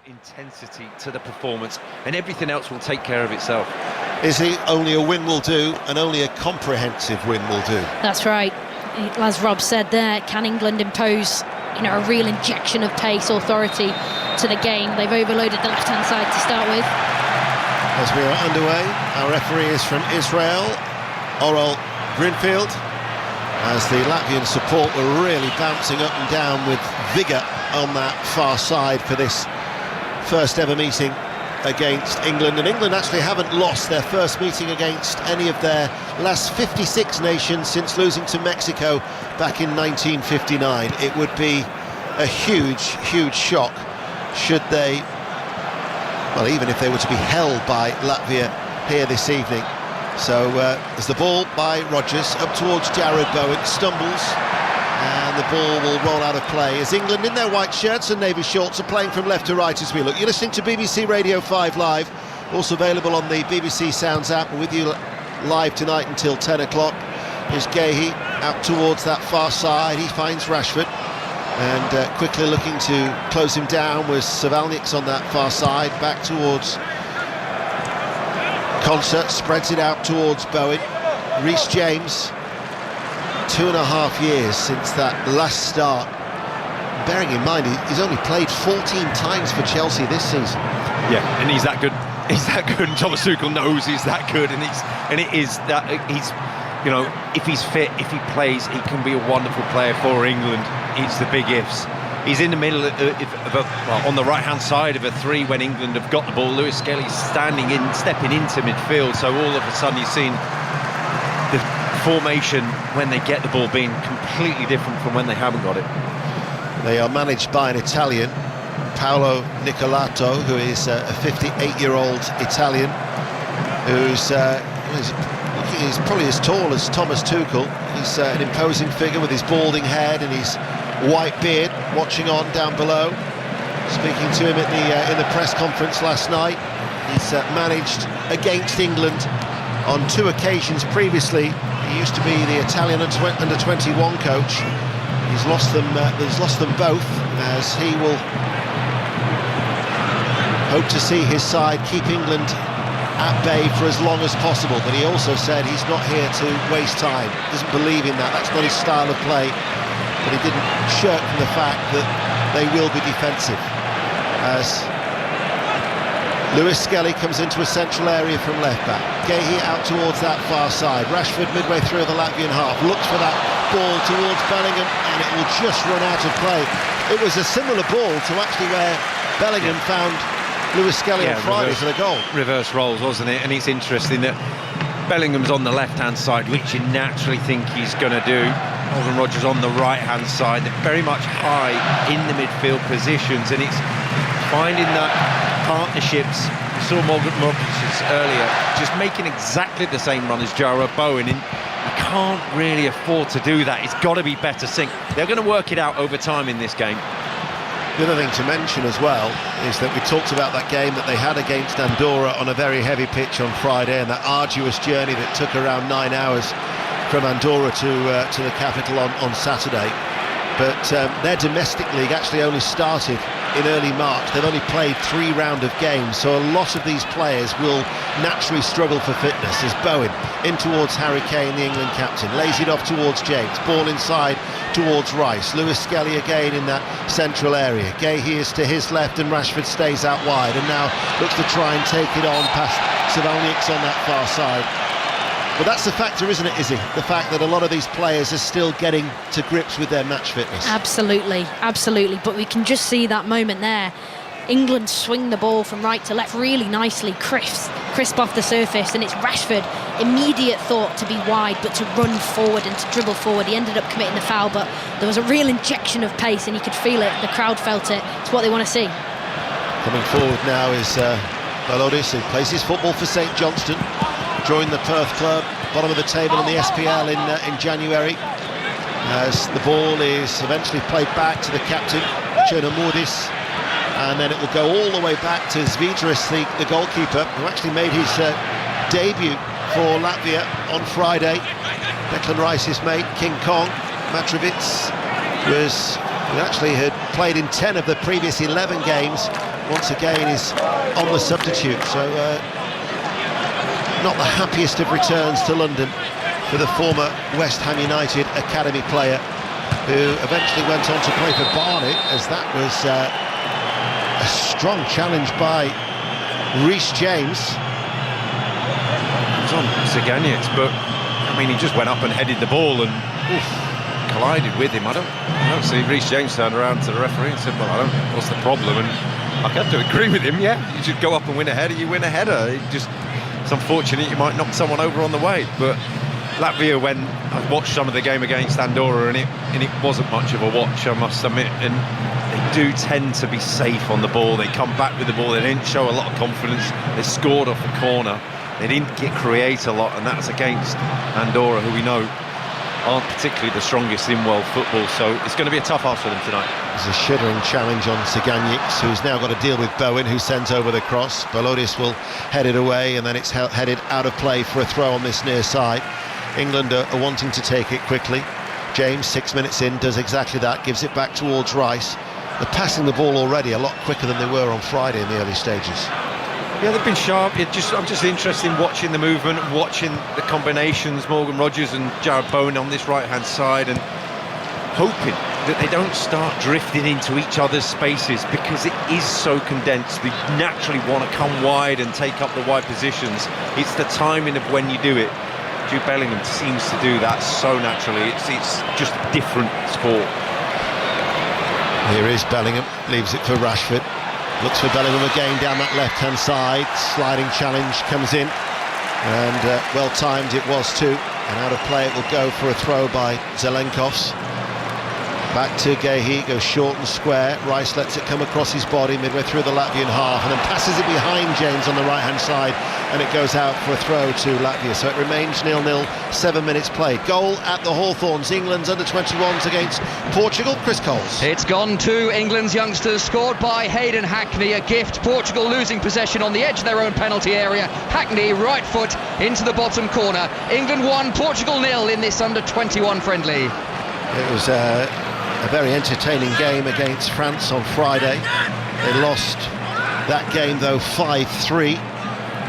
intensity to the performance, and everything else will take care of itself. Only a win will do, and only a comprehensive win will do. That's right. As Rob said there, can England impose, a real injection of pace, authority to the game? They've overloaded the left-hand side to start with. As we are underway, our referee is from Israel, Oral Grinfield, as the Latvian support were really bouncing up and down with vigour on that far side for this first ever meeting against England. And England actually haven't lost their first meeting against any of their last 56 nations since losing to Mexico back in 1959. It would be a huge shock should they, well, even if they were to be held by Latvia here this evening. So as the ball by Rodgers up towards Jared Bowen, stumbles, and the ball will roll out of play as England in their white shirts and navy shorts are playing from left to right as we look. You're listening to BBC Radio 5 Live, also available on the BBC Sounds app. We're with you live tonight until 10 o'clock. Here's Gehi out towards that far side. He finds Rashford, and quickly looking to close him down was Savalniks on that far side, back towards Concert, spreads it out towards Bowen. Reece James, 2.5 years since that last start. Bearing in mind, he's only played 14 times for Chelsea this season. Yeah, and he's that good. He's that good, and Thomas Tuchel knows he's that good, and it is that he's, if he's fit, if he plays, he can be a wonderful player for England. It's the big ifs. He's in the middle on the right-hand side of a three when England have got the ball. Lewis Skelly's stepping into midfield, so all of a sudden you've seen the formation when they get the ball being completely different from when they haven't got it. They are managed by an Italian, Paolo Nicolato, who is a 58-year-old Italian who's he's probably as tall as Thomas Tuchel. He's an imposing figure with his balding head and his white beard, watching on down below. Speaking to him in the press conference last night, he's managed against England on 2 occasions previously. He used to be the Italian under-21 coach. He's lost them both, as he will hope to see his side keep England at bay for as long as possible. But he also said he's not here to waste time, doesn't believe in that, that's not his style of play. But he didn't shirk from the fact that they will be defensive, as Lewis Skelly comes into a central area from left back. Gehi out towards that far side. Rashford midway through the Latvian half looks for that ball towards Bellingham, and it will just run out of play. It was a similar ball to actually where Bellingham found Lewis Skelly on Friday for the goal. Reverse roles, wasn't it? And it's interesting that Bellingham's on the left-hand side, which you naturally think he's going to do. Morgan Rodgers on the right-hand side, very much high in the midfield positions, and it's finding that partnerships. We saw Morgan Rodgers earlier just making exactly the same run as Jarrod Bowen, and you can't really afford to do that. It's got to be better sync. They're going to work it out over time in this game. The other thing to mention as well is that we talked about that game that they had against Andorra on a very heavy pitch on Friday, and that arduous journey that took around 9 hours from Andorra to the capital on Saturday. But their domestic league actually only started in early March. They've only played 3 rounds of games, so a lot of these players will naturally struggle for fitness. As Bowen in towards Harry Kane, the England captain, lays it off towards James, ball inside towards Rice. Lewis Skelly again in that central area. Gehi is to his left and Rashford stays out wide, and now looks to try and take it on past Savalniks on that far side. But that's the factor, isn't it, Izzy? The fact that a lot of these players are still getting to grips with their match fitness. Absolutely. But we can just see that moment there. England swing the ball from right to left really nicely, crisp off the surface, and it's Rashford. Immediate thought to be wide, but to run forward and to dribble forward. He ended up committing the foul, but there was a real injection of pace, and you could feel it. The crowd felt it. It's what they want to see. Coming forward now is Balodis, who plays his football for St Johnstone. Joined the Perth club, bottom of the table in the SPL in January, as the ball is eventually played back to the captain, Chernomordis, and then it will go all the way back to Zvidris, the goalkeeper, who actually made his debut for Latvia on Friday. Declan Rice's mate, King Kong, Matrovic, who actually had played in 10 of the previous 11 games once again is on the substitute, so not the happiest of returns to London for the former West Ham United academy player, who eventually went on to play for Barnet, as that was a strong challenge by Reece James. It was on Ziganiec, but I mean, he just went up and headed the ball and collided with him. I don't see. Reece James turned around to the referee and said, well, what's the problem? And I have to agree with him. Yeah, you just go up and win a header, you win a header. It's unfortunate you might knock someone over on the way, but Latvia, when I watched some of the game against Andorra, and it wasn't much of a watch, I must admit, and they do tend to be safe on the ball. They come back with the ball, they didn't show a lot of confidence, they scored off the corner, they didn't create a lot, and that's against Andorra, who we know aren't particularly the strongest in world football, so it's going to be a tough ask for them tonight. There's a shuddering challenge on Ziganiec, who's now got to deal with Bowen, who sent over the cross. Balodis will head it away, and then it's headed out of play for a throw on this near side. England are wanting to take it quickly. James, 6 minutes in, does exactly that, gives it back towards Rice. They're passing the ball already a lot quicker than they were on Friday in the early stages. Yeah, they've been sharp. I'm just interested in watching the movement, watching the combinations, Morgan Rogers and Jared Bowen on this right-hand side, and hoping that they don't start drifting into each other's spaces, because it is so condensed. They naturally want to come wide and take up the wide positions. It's the timing of when you do it. Jude Bellingham seems to do that so naturally. It's just a different sport. Here is Bellingham, leaves it for Rashford. Looks for Bellingham again down that left-hand side. Sliding challenge comes in, and well-timed it was too. And out of play it will go for a throw by Zelenkovs. Back to Gehi, goes short and square. Rice lets it come across his body midway through the Latvian half, and then passes it behind James on the right-hand side, and it goes out for a throw to Latvia. So it remains 0-0, 7 minutes played. Goal at the Hawthorns, England's under-21s against Portugal. Chris Coles. It's gone to England's youngsters, scored by Hayden Hackney, a gift. Portugal losing possession on the edge of their own penalty area. Hackney, right foot into the bottom corner. England 1, Portugal 0 in this under-21 friendly. It was a very entertaining game against France on Friday. They lost that game though 5-3,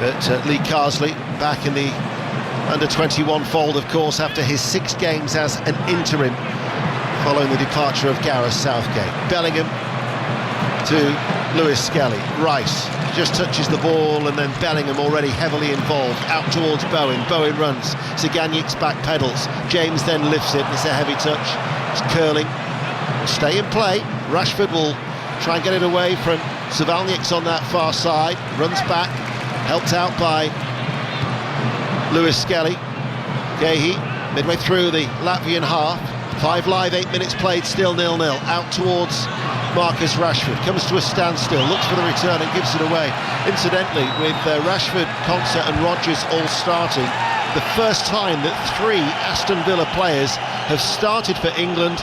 but Lee Carsley back in the under-21 fold, of course, after his 6 games as an interim following the departure of Gareth Southgate. Bellingham to Lewis Skelly. Rice just touches the ball, and then Bellingham already heavily involved, out towards Bowen. Bowen runs, Ziganiec's back pedals, James then lifts it, and it's a heavy touch. It's curling. Stay in play. Rashford will try and get it away from Ziganiec on that far side. Runs back, helped out by Lewis Skelly. Gehi, midway through the Latvian half. 5 live, 8 minutes played, still 0-0. Out towards Marcus Rashford. Comes to a standstill, looks for the return and gives it away. Incidentally, with Rashford, Concert and Rogers all starting, the first time that 3 Aston Villa players have started for England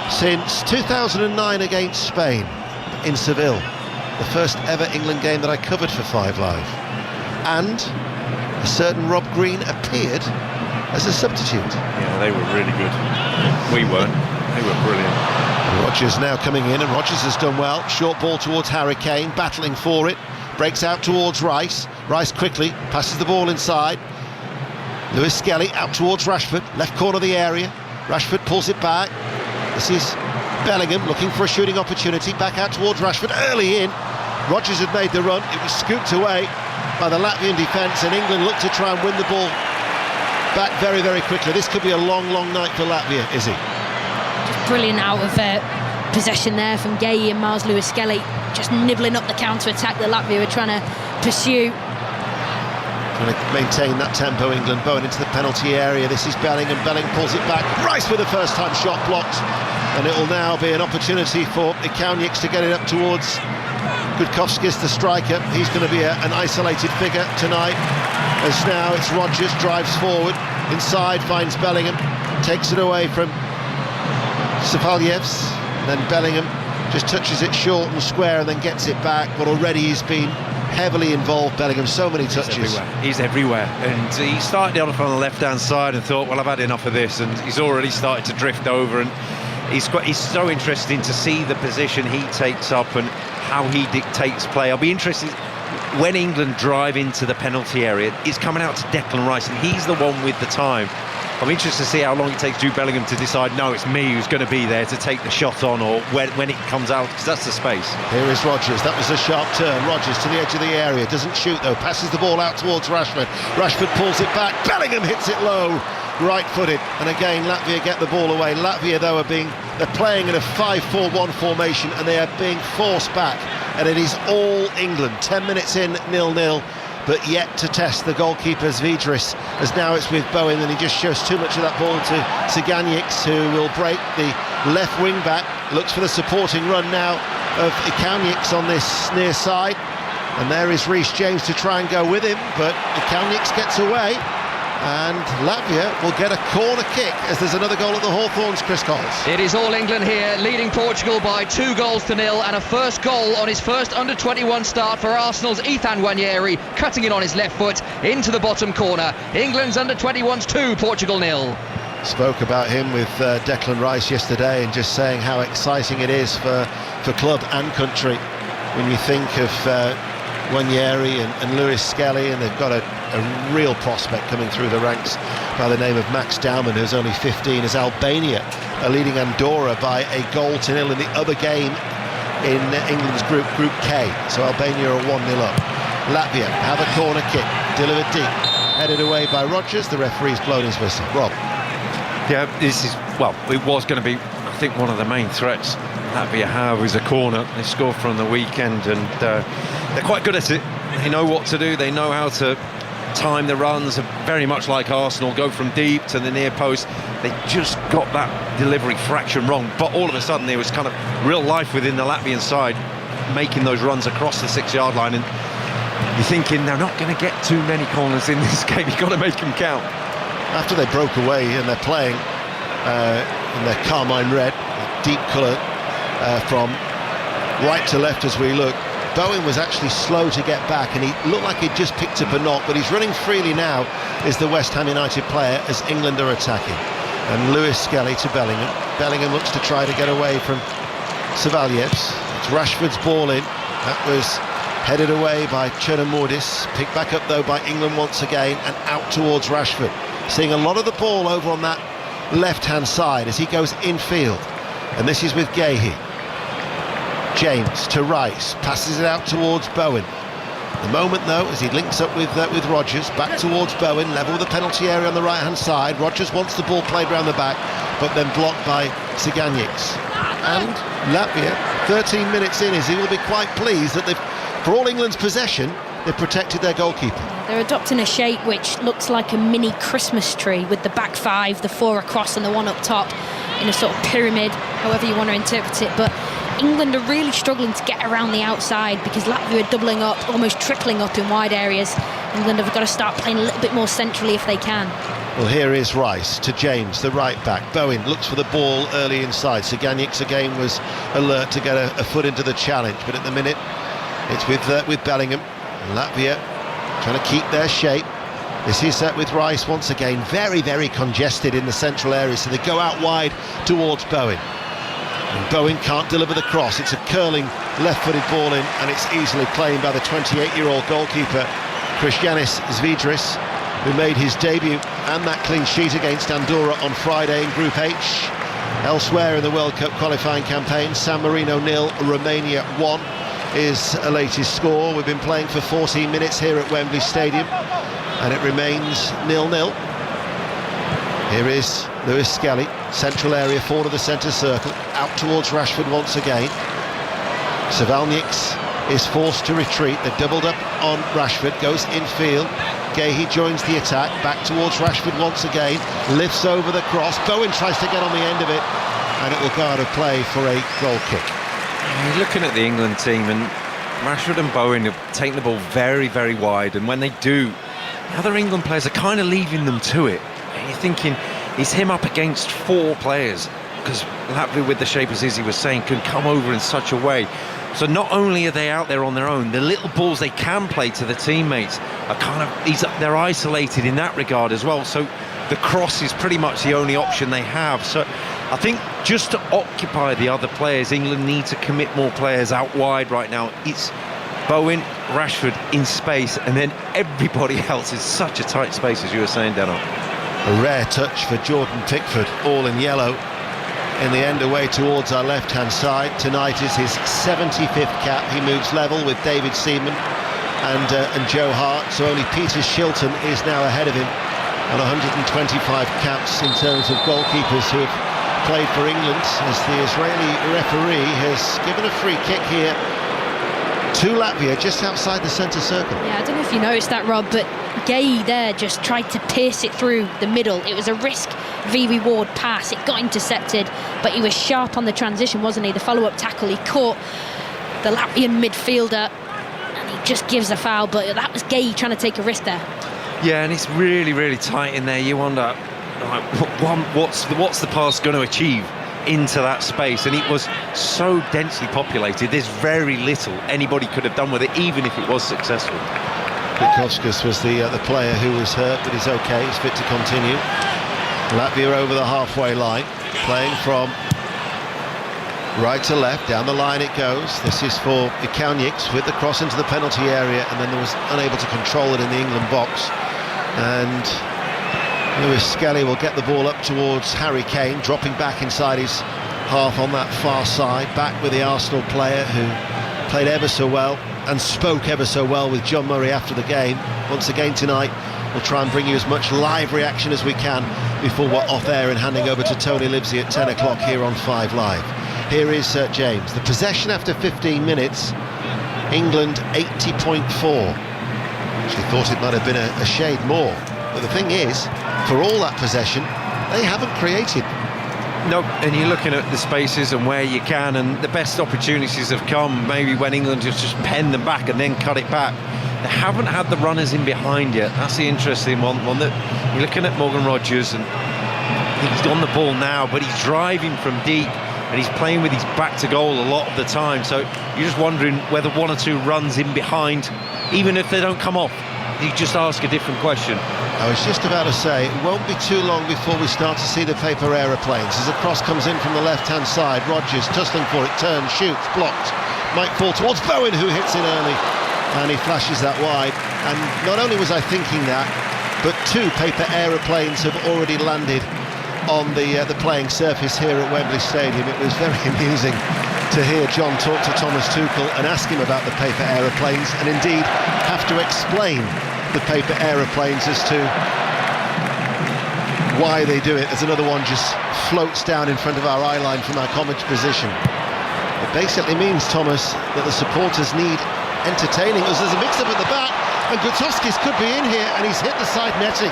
since 2009 against Spain in Seville, the first ever England game that I covered for 5 Live. And a certain Rob Green appeared as a substitute. Yeah, they were really good. We weren't. They were brilliant. Rogers now coming in, and Rogers has done well. Short ball towards Harry Kane, battling for it. Breaks out towards Rice. Rice quickly passes the ball inside. Lewis Skelly out towards Rashford, left corner of the area. Rashford pulls it back. This is Bellingham looking for a shooting opportunity, back out towards Rashford, early in. Rogers had made the run, it was scooped away by the Latvian defence, and England looked to try and win the ball back very, very quickly. This could be a long, long night for Latvia, Izzy. Just brilliant out of possession there from Gehi and Miles Lewis Skelly, just nibbling up the counter-attack that Latvia were trying to pursue. Trying to maintain that tempo, England. Bowen into the penalty area. This is Bellingham. Bellingham pulls it back. Rice with the first-time shot blocked. And it will now be an opportunity for Ziganiec to get it up towards Gudkovskis, the striker. He's going to be an isolated figure tonight. As now it's Rogers, drives forward. Inside, finds Bellingham. Takes it away from Safalievs. Then Bellingham just touches it short and square and then gets it back. But already he's been heavily involved, Bellingham, so many touches. He's everywhere. And he started off on the left-hand side and thought, well, I've had enough of this, and he's already started to drift over, and he's so interesting to see the position he takes up and how he dictates play. I'll be interested when England drive into the penalty area. It's coming out to Declan Rice, and he's the one with the time. I'm interested to see how long it takes Jude Bellingham to decide, no, it's me who's going to be there to take the shot on, or when it comes out, because that's the space. Here is Rodgers. That was a sharp turn. Rodgers to the edge of the area. Doesn't shoot, though. Passes the ball out towards Rashford. Rashford pulls it back. Bellingham hits it low. Right-footed. And again, Latvia get the ball away. Latvia, though, they're playing in a 5-4-1 formation, and they are being forced back. And it is all England. 10 minutes in, 0-0. But yet to test the goalkeeper Zvidris, as now it's with Bowen, and he just shows too much of that ball to Siganics, who will break the left wing back. Looks for the supporting run now of Ikaunics on this near side, and there is Reece James to try and go with him, but Ikaunics gets away, and Latvia will get a corner kick as there's another goal at the Hawthorns. Chris Coles. It is all England here, leading Portugal by 2-0, and a first goal on his first under-21 start for Arsenal's Ethan Nwaneri, cutting it on his left foot into the bottom corner. England's under-21's 2, Portugal 0. Spoke about him with Declan Rice yesterday, and just saying how exciting it is for club and country when you think of Nwaneri and Lewis Skelly, and they've got a real prospect coming through the ranks by the name of Max Daumann, who's only 15, as Albania are leading Andorra by 1-0 in the other game in England's Group K. So Albania are 1-0 up. Latvia have a corner kick, delivered deep, headed away by Rodgers. The referee's blown his whistle. Rob. Yeah, it was going to be, I think, one of the main threats Latvia have is a corner. They scored from the weekend, and they're quite good at it. They know what to do. They know how to time the runs, very much like Arsenal, go from deep to the near post. They just got that delivery fraction wrong, but all of a sudden there was kind of real life within the Latvian side, making those runs across the 6-yard line, and you're thinking they're not going to get too many corners in this game. You've got to make them count. After they broke away and they're playing in their carmine red, deep colour from right to left as we look, Bowen was actually slow to get back, and he looked like he'd just picked up a knock, but he's running freely now, is the West Ham United player, as England are attacking. And Lewis Skelly to Bellingham. Bellingham looks to try to get away from Savaliev. It's Rashford's ball in. That was headed away by Chernomordis. Picked back up, though, by England once again, and out towards Rashford. Seeing a lot of the ball over on that left-hand side as he goes infield. And this is with Gehi. James to Rice, passes it out towards Bowen. The moment, though, as he links up with Rodgers, back towards Bowen, level with the penalty area on the right-hand side. Rodgers wants the ball played round the back, but then blocked by Siganics. And Latvia, 13 minutes in, he will be quite pleased that for all England's possession, they've protected their goalkeeper. They're adopting a shape which looks like a mini Christmas tree, with the back 5, the 4 across and the 1 up top in a sort of pyramid, however you want to interpret it. But England are really struggling to get around the outside because Latvia are doubling up, almost tripling up in wide areas. England have got to start playing a little bit more centrally if they can. Well, here is Rice to James, the right back. Bowen looks for the ball early inside. Siganics again was alert to get a foot into the challenge, but at the minute it's with Bellingham. Latvia trying to keep their shape. This is with Rice once again, very, very congested in the central area, so they go out wide towards Bowen. And Bowen can't deliver the cross. It's a curling left-footed ball in, and it's easily claimed by the 28-year-old goalkeeper Kristianis Zvidris, who made his debut and that clean sheet against Andorra on Friday in Group H. Elsewhere in the World Cup qualifying campaign, San Marino 0, Romania 1 is a latest score. We've been playing for 14 minutes here at Wembley Stadium, and it remains 0-0. Here is Lewis Skelly, central area, forward of the centre circle, out towards Rashford once again. Savalniks is forced to retreat. They're doubled up on Rashford, goes infield. Gehi joins the attack, back towards Rashford once again, lifts over the cross. Bowen tries to get on the end of it, and it will go out of play for a goal kick. You're looking at the England team, and Rashford and Bowen have taken the ball very, very wide, and when they do, the other England players are kind of leaving them to it. And you're thinking, is him up against 4 players? Because Latvia, with the shape, as Izzy was saying, can come over in such a way. So not only are they out there on their own, the little balls they can play to the teammates are they're isolated in that regard as well. So the cross is pretty much the only option they have. So I think just to occupy the other players, England need to commit more players out wide right now. It's Bowen, Rashford in space, and then everybody else is such a tight space, as you were saying, Dano. A rare touch for Jordan Pickford, all in yellow. In the end away towards our left-hand side. Tonight is his 75th cap. He moves level with David Seaman and Joe Hart, so only Peter Shilton is now ahead of him on 125 caps in terms of goalkeepers who have played for England, as the Israeli referee has given a free kick here to Latvia just outside the centre circle. Yeah, I don't know if you noticed that, Rob, but Gay there just tried to pierce it through the middle. It was a risk v-reward pass. It got intercepted, but he was sharp on the transition, wasn't he? The follow-up tackle, he caught the Latvian midfielder and he just gives a foul, but that was Gay trying to take a risk there. Yeah, and it's really, really tight in there. You wonder, what's the pass going to achieve into that space? And it was so densely populated, there's very little anybody could have done with it, even if it was successful. Bukowskis was the player who was hurt, but he's okay, he's fit to continue. Latvia over the halfway line, playing from right to left, down the line it goes. This is for Ikaunics with the cross into the penalty area, and then there was unable to control it in the England box. And Lewis Skelly will get the ball up towards Harry Kane, dropping back inside his half on that far side, back with the Arsenal player who played ever so well and spoke ever so well with John Murray after the game. Once again tonight, we'll try and bring you as much live reaction as we can before we're off air and handing over to Tony Livesey at 10 o'clock here on 5 Live. Here is James. The possession after 15 minutes, England 80.4. Actually thought it might have been a shade more. But the thing is, for all that possession, they haven't created. No, and you're looking at the spaces and where you can, and the best opportunities have come maybe when England just penned them back and then cut it back. They haven't had the runners in behind yet. That's the interesting one that you're looking at. Morgan Rogers, and he's on the ball now, but he's driving from deep and he's playing with his back to goal a lot of the time, so you're just wondering whether one or two runs in behind, even if they don't come off, you just ask a different question. I was just about to say, it won't be too long before we start to see the paper aeroplanes. As the cross comes in from the left-hand side, Rogers tussling for it, turns, shoots, blocked. Might fall towards Bowen, who hits it early, and he flashes that wide. And not only was I thinking that, but two paper aeroplanes have already landed on the playing surface here at Wembley Stadium. It was very amusing to hear John talk to Thomas Tuchel and ask him about the paper aeroplanes, and indeed have to explain the paper aeroplanes as to why they do it, as another one just floats down in front of our eye line from our commentary position. It basically means, Thomas, that the supporters need entertaining us. There's a mix-up at the back, and Gutowskis could be in here, and he's hit the side netting.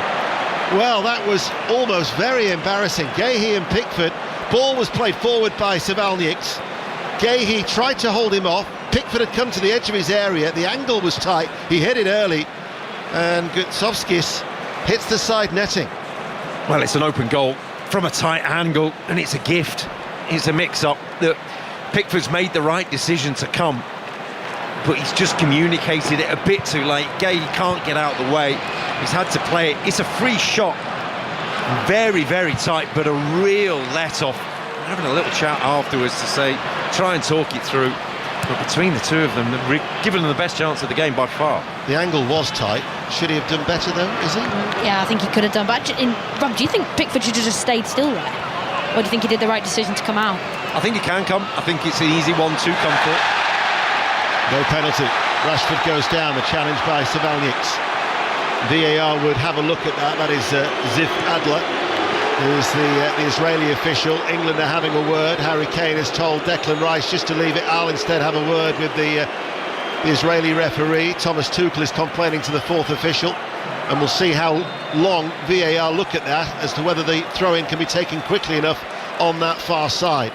Well, that was almost very embarrassing. Gahey and Pickford, ball was played forward by Savalniks. Gahey tried to hold him off. Pickford had come to the edge of his area, the angle was tight, he hit it early, and Gutowskis hits the side netting. Well, it's an open goal from a tight angle, and it's a gift. It's a mix-up that Pickford's made the right decision to come, but he's just communicated it a bit too late. Gay can't get out of the way. He's had to play it. It's a free shot. Very, very tight, but a real let-off. Having a little chat afterwards to say, try and talk it through. But between the two of them, they've given them the best chance of the game by far. The angle was tight. Should he have done better, though, is he? Yeah, I think he could have done. But Rob, do you think Pickford should have just stayed still there? Or do you think he did the right decision to come out? I think he can come. I think it's an easy one to come for. No penalty. Rashford goes down, the challenge by Savalniks. VAR would have a look at that. That is Zif Adler, who's the Israeli official. England are having a word. Harry Kane has told Declan Rice just to leave it. I'll instead have a word with the Israeli referee. Thomas Tuchel is complaining to the fourth official, and we'll see how long VAR look at that as to whether the throw-in can be taken quickly enough on that far side.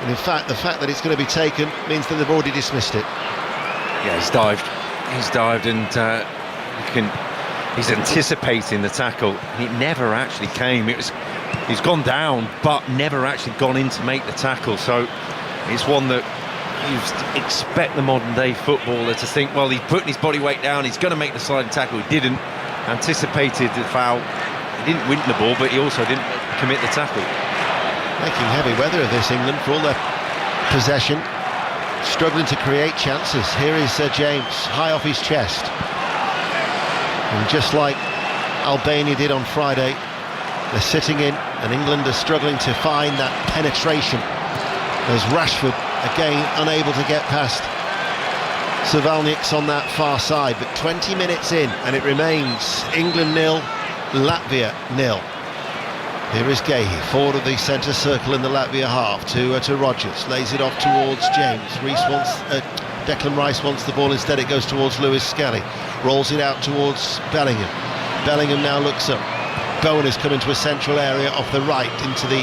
And in fact, the fact that it's going to be taken means that they've already dismissed it. Yeah, he's dived, and he's anticipating the tackle. It never actually came. He's gone down, but never actually gone in to make the tackle. So it's one that you expect the modern day footballer to think, well, he's putting his body weight down, he's going to make the sliding tackle. He didn't. Anticipated the foul. He didn't win the ball, but he also didn't commit the tackle. Making heavy weather of this, England, for all their possession, struggling to create chances. Here is James, high off his chest. And just like Albania did on Friday, they're sitting in, and England are struggling to find that penetration. As Rashford, again, unable to get past Savalnik's on that far side. But 20 minutes in, and it remains England 0, Latvia 0. Here is Gahey, forward of the centre circle in the Latvia half, to Rodgers, lays it off towards James. Declan Rice wants the ball, instead it goes towards Lewis Skelly, rolls it out towards Bellingham. Bellingham now looks up. Bowen has come into a central area off the right, into the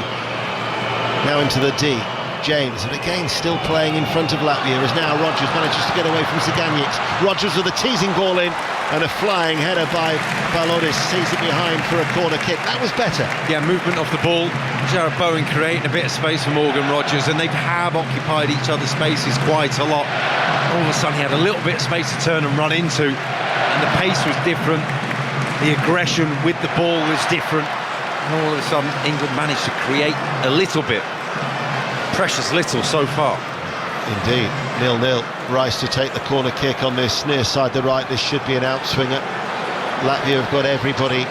D. James, and again still playing in front of Latvia, as now Rodgers manages to get away from Zaganic. Rodgers with a teasing ball in, and a flying header by Balodis sees it behind for a corner kick. That was better. Yeah, movement off the ball. Jared Bowen creating a bit of space for Morgan Rodgers, and they have occupied each other's spaces quite a lot. All of a sudden he had a little bit of space to turn and run into, and the pace was different. The aggression with the ball was different. And all of a sudden England managed to create a little bit. Precious little so far. Indeed, 0-0. Rice to take the corner kick on this near side the right. This should be an outswinger. Latvia have got everybody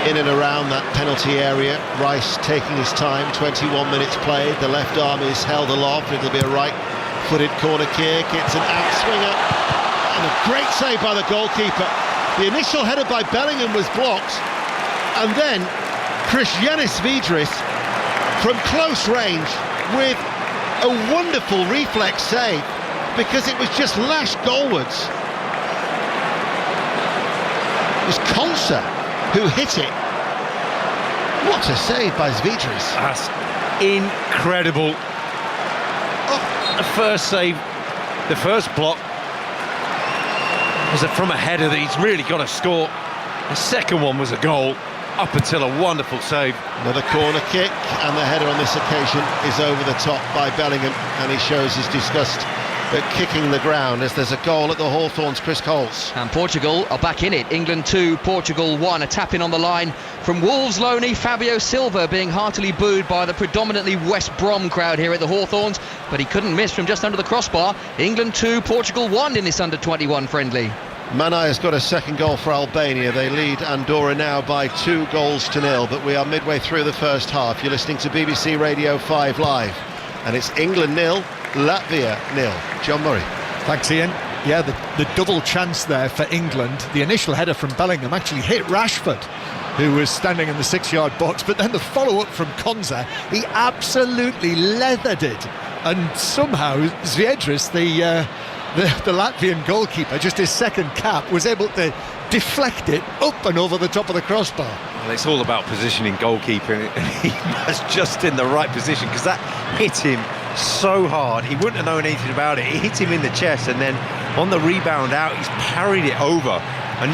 in and around that penalty area. Rice taking his time, 21 minutes played. The left arm is held aloft. It'll be a right-footed corner kick. It's an outswinger, and a great save by the goalkeeper. The initial header by Bellingham was blocked, and then Christianis Vidris from close range with a wonderful reflex save, because it was just lashed goalwards. It was Konsa who hit it. What a save by Vidris. That's incredible. Oh, the first save, the first block was from a header that he's really got to score. The second one was a goal, up until a wonderful save. Another corner kick, and the header on this occasion is over the top by Bellingham, and he shows his disgust at kicking the ground as there's a goal at the Hawthorns. Chris Coles. And Portugal are back in it. England 2, Portugal 1. A tap in on the line from Wolves loanee Fabio Silva, being heartily booed by the predominantly West Brom crowd here at the Hawthorns, but he couldn't miss from just under the crossbar. England 2, Portugal 1 in this under-21 friendly. Manai has got a second goal for Albania. They lead Andorra now by 2-0, but we are midway through the first half. You're listening to BBC Radio 5 Live, and it's England 0, Latvia 0. John Murray. Thanks, Ian. Yeah, the double chance there for England. The initial header from Bellingham actually hit Rashford, who was standing in the 6-yard box, but then the follow-up from Konsa, he absolutely leathered it, and somehow Zviedris, the Latvian goalkeeper, just his second cap, was able to deflect it up and over the top of the crossbar. Well, it's all about positioning goalkeeping, and he was just in the right position, because that hit him so hard. He wouldn't have known anything about it. It hit him in the chest, and then on the rebound out, he's parried it over, and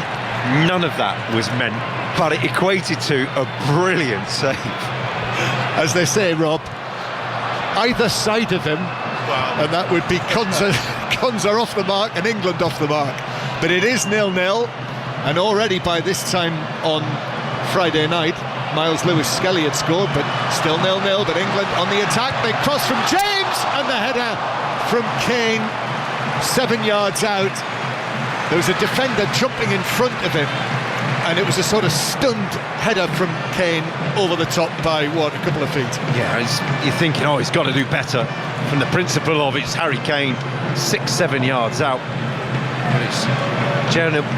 none of that was meant, but it equated to a brilliant save. As they say, Rob, either side of him, and that would be Konsa off the mark and England off the mark. But it is 0-0, and already by this time on Friday night, Miles Lewis-Skelly had scored, but still 0-0. But England on the attack. They cross from James, and the header from Kane, 7 yards out. There was a defender jumping in front of him, and it was a sort of stunned header from Kane over the top by, a couple of feet. Yeah, you're thinking, he's got to do better. From the principle of it's Harry Kane, 6-7 yards out. But it's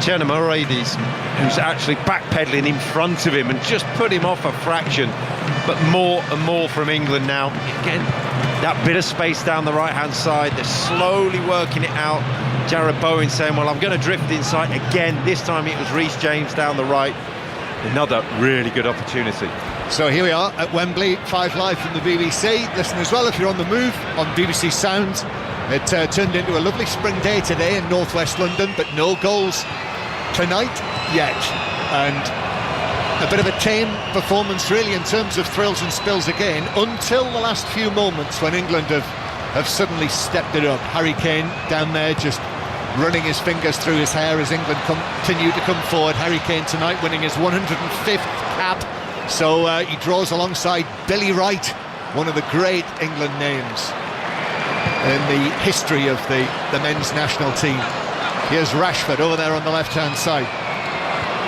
Jenna Morades who's actually backpedaling in front of him and just put him off a fraction. But more and more from England now. Again, that bit of space down the right-hand side, they're slowly working it out. Jared Bowen saying, well, I'm going to drift inside again. This time it was Reece James down the right. Another really good opportunity. So here we are at Wembley, 5 Live from the BBC. Listen as well if you're on the move on BBC Sounds. It turned into a lovely spring day today in northwest London, but no goals tonight yet. And a bit of a tame performance really in terms of thrills and spills again, until the last few moments when England have suddenly stepped it up. Harry Kane down there just running his fingers through his hair as England continue to come forward. Harry Kane tonight winning his 105th cap, So he draws alongside Billy Wright, one of the great England names in the history of the men's national team. Here's Rashford over there on the left-hand side.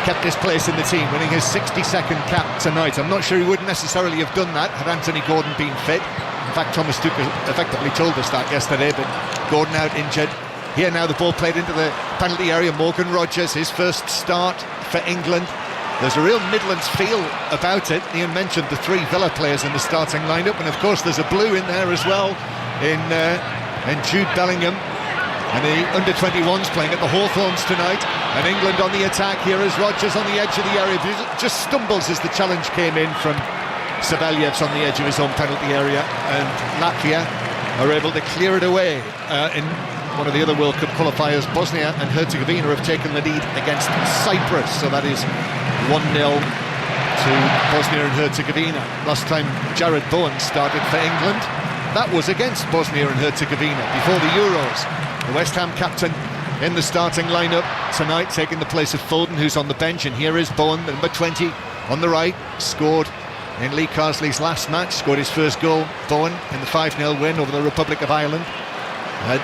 Kept his place in the team, winning his 62nd cap tonight. I'm not sure he would necessarily have done that had Anthony Gordon been fit. In fact, Thomas Tuchel effectively told us that yesterday, but Gordon out injured. Here now the ball played into the penalty area. Morgan Rogers, his first start for England. There's a real Midlands feel about it. Ian mentioned the 3 Villa players in the starting lineup, and of course there's a blue in there as well in Jude Bellingham. And the under-21s playing at the Hawthorns tonight. And England on the attack here as Rodgers on the edge of the area. Just stumbles as the challenge came in from Savelyev on the edge of his own penalty area. And Latvia are able to clear it away. In one of the other World Cup qualifiers, Bosnia and Herzegovina have taken the lead against Cyprus. So that is 1-0 to Bosnia and Herzegovina. Last time Jared Bowen started for England, that was against Bosnia and Herzegovina before the Euros. The West Ham captain in the starting lineup tonight, taking the place of Foden, who's on the bench. And here is Bowen, the number 20 on the right, scored in Lee Carsley's last match, scored his first goal, Bowen, in the 5-0 win over the Republic of Ireland.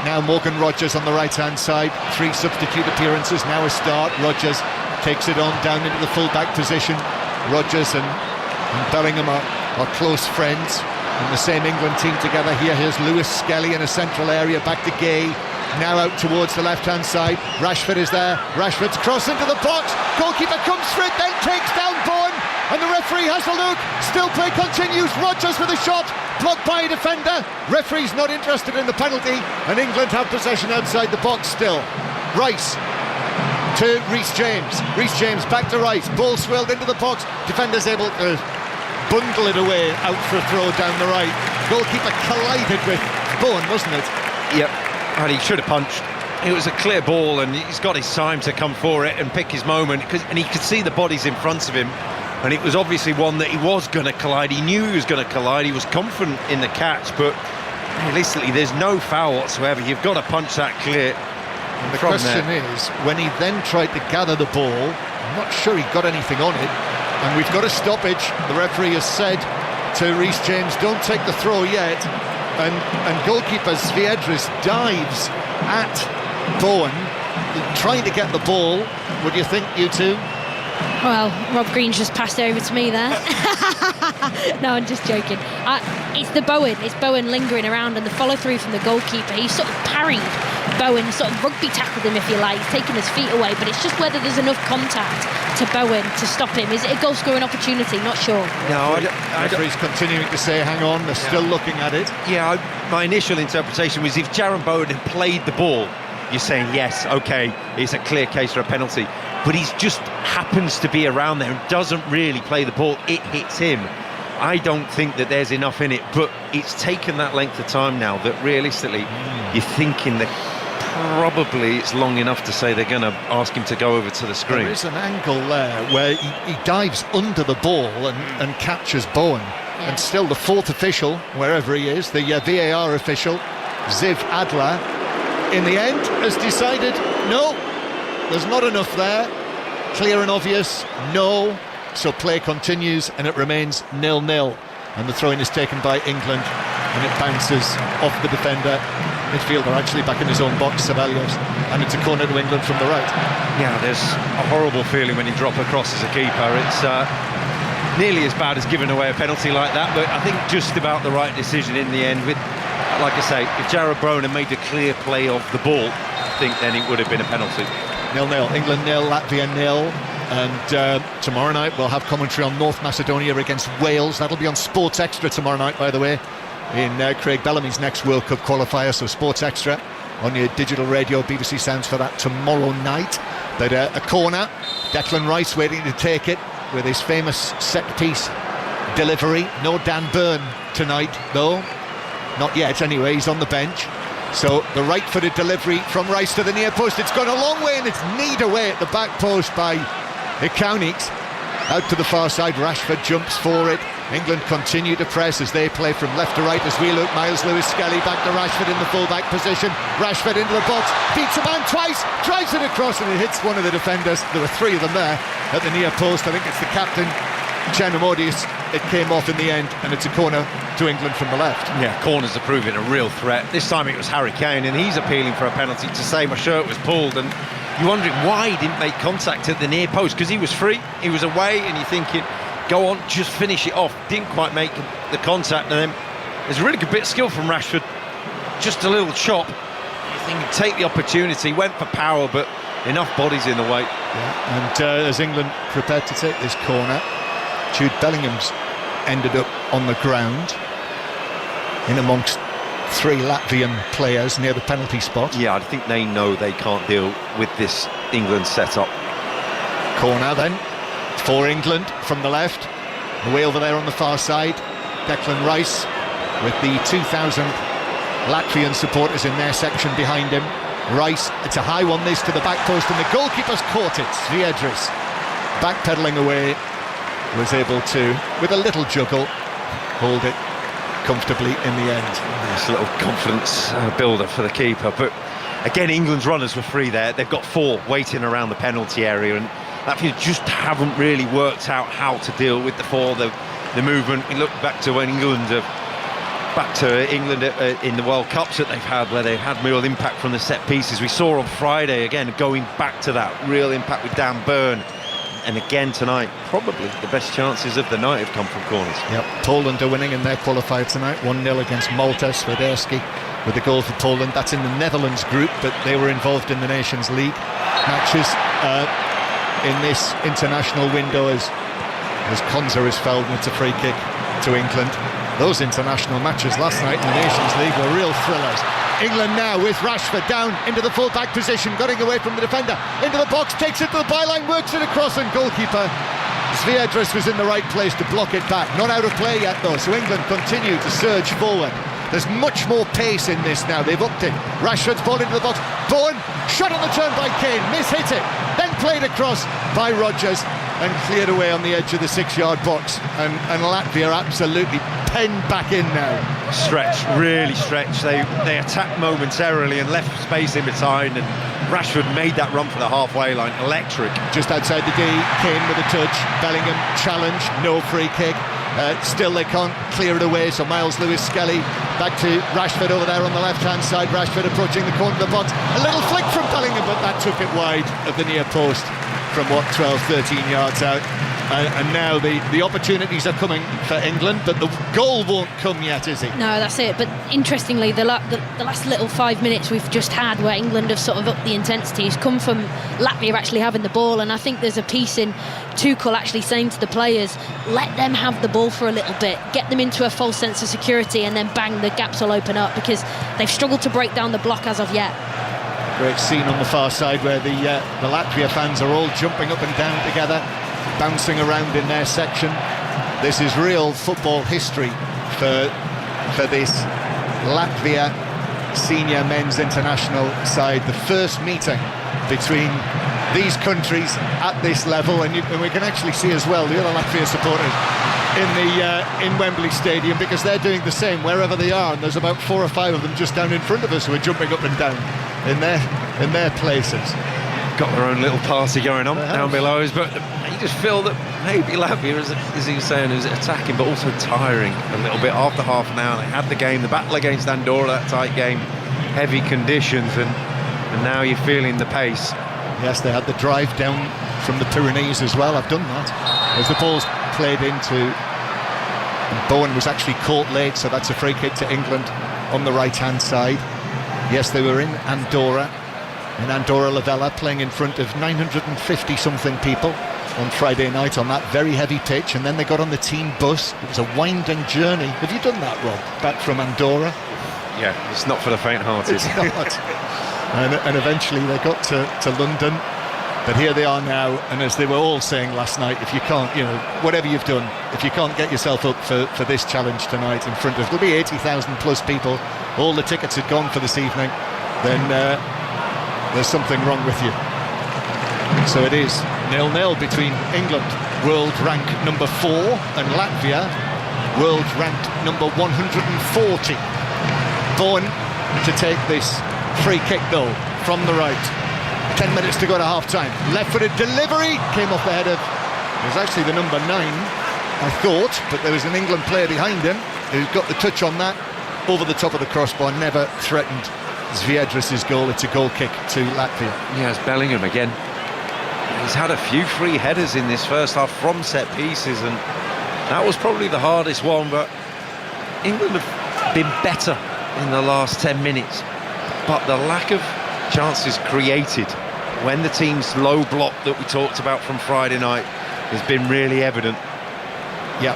Now Morgan Rogers on the right-hand side, 3 substitute appearances, now a start. Rogers takes it on down into the full-back position. Rogers and Bellingham are close friends in the same England team together. Here's Lewis Skelly in a central area, back to Gay. Now out towards the left-hand side. Rashford is there. Rashford's cross into the box. Goalkeeper comes for it, then takes down Bowen. And the referee has a look. Still play continues. Rogers with a shot. Blocked by a defender. Referee's not interested in the penalty. And England have possession outside the box still. Rice to Reece James. Reece James back to Rice. Ball swirled into the box. Defender's able to bundle it away out for a throw down the right. Goalkeeper collided with Bowen, wasn't it? Yep. And he should have punched. It was a clear ball, and he's got his time to come for it and pick his moment, and he could see the bodies in front of him, and it was obviously one that he was going to collide. He knew he was going to collide. He was confident in the catch, but realistically there's no foul whatsoever. You've got to punch that clear. And the question is, when he then tried to gather the ball, I'm not sure he got anything on it, and we've got a stoppage. The referee has said to Reece James, don't take the throw yet. And goalkeeper Sviedris dives at Bowen, trying to get the ball. Would you think, you two? Well, Rob Green's just passed over to me there. No, I'm just joking. It's Bowen lingering around, and the follow through from the goalkeeper. He sort of parried Bowen, sort of rugby tackled him, if you like. He's taken his feet away, but it's just whether there's enough contact to Bowen to stop him. Is it a goal scoring opportunity? Not sure. No, referee's continuing to say hang on, they're still looking at it. Yeah, my initial interpretation was if Jaron Bowen had played the ball, you're saying yes, okay, it's a clear case for a penalty, but he just happens to be around there and doesn't really play the ball. It hits him. I don't think that there's enough in it, but it's taken that length of time now that realistically you're thinking that probably it's long enough to say they're going to ask him to go over to the screen. There is an angle there where he dives under the ball and captures Bowen. Yeah. And still the 4th official, wherever he is, the VAR official, Ziv Adler, in the end has decided, no, there's not enough there. Clear and obvious, no. So play continues and it remains 0-0. And the throw-in is taken by England and it bounces off the defender. Midfielder actually back in his own box, Savelyev, and it's a corner to England from the right. Yeah, there's a horrible feeling when you drop across as a keeper. It's nearly as bad as giving away a penalty like that, but I think just about the right decision in the end. With, like I say, if Jared Bowen had made a clear play of the ball, I think then it would have been a penalty. 0-0, England 0, Latvia 0. And tomorrow night we'll have commentary on North Macedonia against Wales. That'll be on Sports Extra tomorrow night, by the way, in Craig Bellamy's next World Cup qualifier. So Sports Extra on your digital radio, BBC Sounds for that tomorrow night. But a corner, Declan Rice waiting to take it with his famous set-piece delivery. No Dan Burn tonight, though. Not yet, anyway, he's on the bench. So the right-footed delivery from Rice to the near post. It's gone a long way and it's kneed away at the back post by Ikaunic. Out to the far side, Rashford jumps for it. England continue to press as they play from left to right as we look. Miles Lewis-Skelly back to Rashford in the full-back position. Rashford into the box, beats a man twice, drives it across and it hits one of the defenders. There were 3 of them there at the near post. I think it's the captain Giannomodis, it came off in the end, and it's a corner to England from the left. Yeah, corners are proving a real threat. This time it was Harry Kane, and he's appealing for a penalty to say my shirt was pulled, and you're wondering why he didn't make contact at the near post, because he was free, he was away, and you're thinking, go on, just finish it off. Didn't quite make the contact, and then there's a really good bit of skill from Rashford. Just a little chop. You think, take the opportunity, went for power, but enough bodies in the way. Yeah. And as England prepared to take this corner, Jude Bellingham's ended up on the ground in amongst three Latvian players near the penalty spot. Yeah, I think they know they can't deal with this England setup. Corner then for England from the left. Away over there on the far side, Declan Rice with the 2,000 Latvian supporters in their section behind him. Rice, it's a high one, this to the back post, and the goalkeeper's caught it. Sviedris, backpedaling away, was able to, with a little juggle, hold it comfortably in the end. Nice little confidence builder for the keeper. But again, England's runners were free there. They've got four waiting around the penalty area, and Latvia just haven't really worked out how to deal with the movement. We look back to when England in the World Cups that they've had, where they've had real impact from the set pieces. We saw on Friday again going back to that real impact with Dan Burn, and again tonight probably the best chances of the night have come from corners. Yep, Poland are winning in their qualifier tonight, 1-0 against Malta. Swiderski with the goal for Poland. That's in the Netherlands group, but they were involved in the Nations League matches in this international window as Konza is fouled, and it's a free kick to England. Those international matches last night in the Nations League were real thrillers. England now with Rashford down into the full-back position, getting away from the defender, into the box, takes it to the byline, works it across, and goalkeeper Sviedris was in the right place to block it back. Not out of play yet though, so England continue to surge forward. There's much more pace in this now, they've upped it. Rashford's ball into the box, Bowen, shot on the turn by Kane, mishit it, then played across by Rodgers and cleared away on the edge of the 6-yard box, and Latvia absolutely penned back in now. Stretched, really stretched. They attacked momentarily and left space in behind, and Rashford made that run for the halfway line. Electric. Just outside the D, Kane with a touch, Bellingham challenge, no free kick. Still they can't clear it away, so Miles Lewis-Skelly back to Rashford over there on the left-hand side. Rashford approaching the corner of the box, a little flick from Bellingham, but that took it wide of the near post from 12-13 yards out. And now the opportunities are coming for England, but the goal won't come yet, is it? No, that's it. But interestingly, the last little 5 minutes we've just had where England have sort of upped the intensity has come from Latvia actually having the ball, and I think there's a piece in Tuchel actually saying to the players, let them have the ball for a little bit, get them into a false sense of security, and then bang, the gaps will open up, because they've struggled to break down the block as of yet. Great scene on the far side where the Latvia fans are all jumping up and down together, bouncing around in their section. This is real football history for this Latvia senior men's international side. The first meeting between these countries at this level, and we can actually see as well the other Latvia supporters in Wembley Stadium, because they're doing the same wherever they are, and there's about 4 or 5 of them just down in front of us who are jumping up and down in their places. Got their own little party going on down below us, but you just feel that maybe Latvia, as he was saying, is attacking but also tiring a little bit after half an hour. They had the game, the battle against Andorra, that tight game, heavy conditions, and now you're feeling the pace. Yes, they had the drive down from the Pyrenees as well. I've done that. As the ball's played into, and Bowen was actually caught late, so that's a free kick to England on the right-hand side. Yes, they were in Andorra La Vella, playing in front of 950-something people on Friday night on that very heavy pitch, and then they got on the team bus. It was a winding journey. Have you done that, Rob, back from Andorra? Yeah, it's not for the faint-hearted. It's not. And eventually they got to London, but here they are now, and as they were all saying last night, if you can't, whatever you've done, if you can't get yourself up for this challenge tonight in front of, there'll be 80,000 plus people, all the tickets had gone for this evening, then there's something wrong with you. So it is 0-0 between England, world rank number 4, and Latvia, world ranked number 140. Bowen to take this free kick though from the right. 10 minutes to go to half time. Left-footed delivery came off the head of, it was actually the number 9, I thought, but there was an England player behind him who got the touch on that, over the top of the crossbar, never threatened Zviedris' goal. It's a goal kick to Latvia. Yeah, it's Bellingham again. He's had a few free headers in this first half from set pieces, and that was probably the hardest one, but England have been better in the last 10 minutes. But the lack of chances created when the team's low block that we talked about from Friday night has been really evident. Yeah,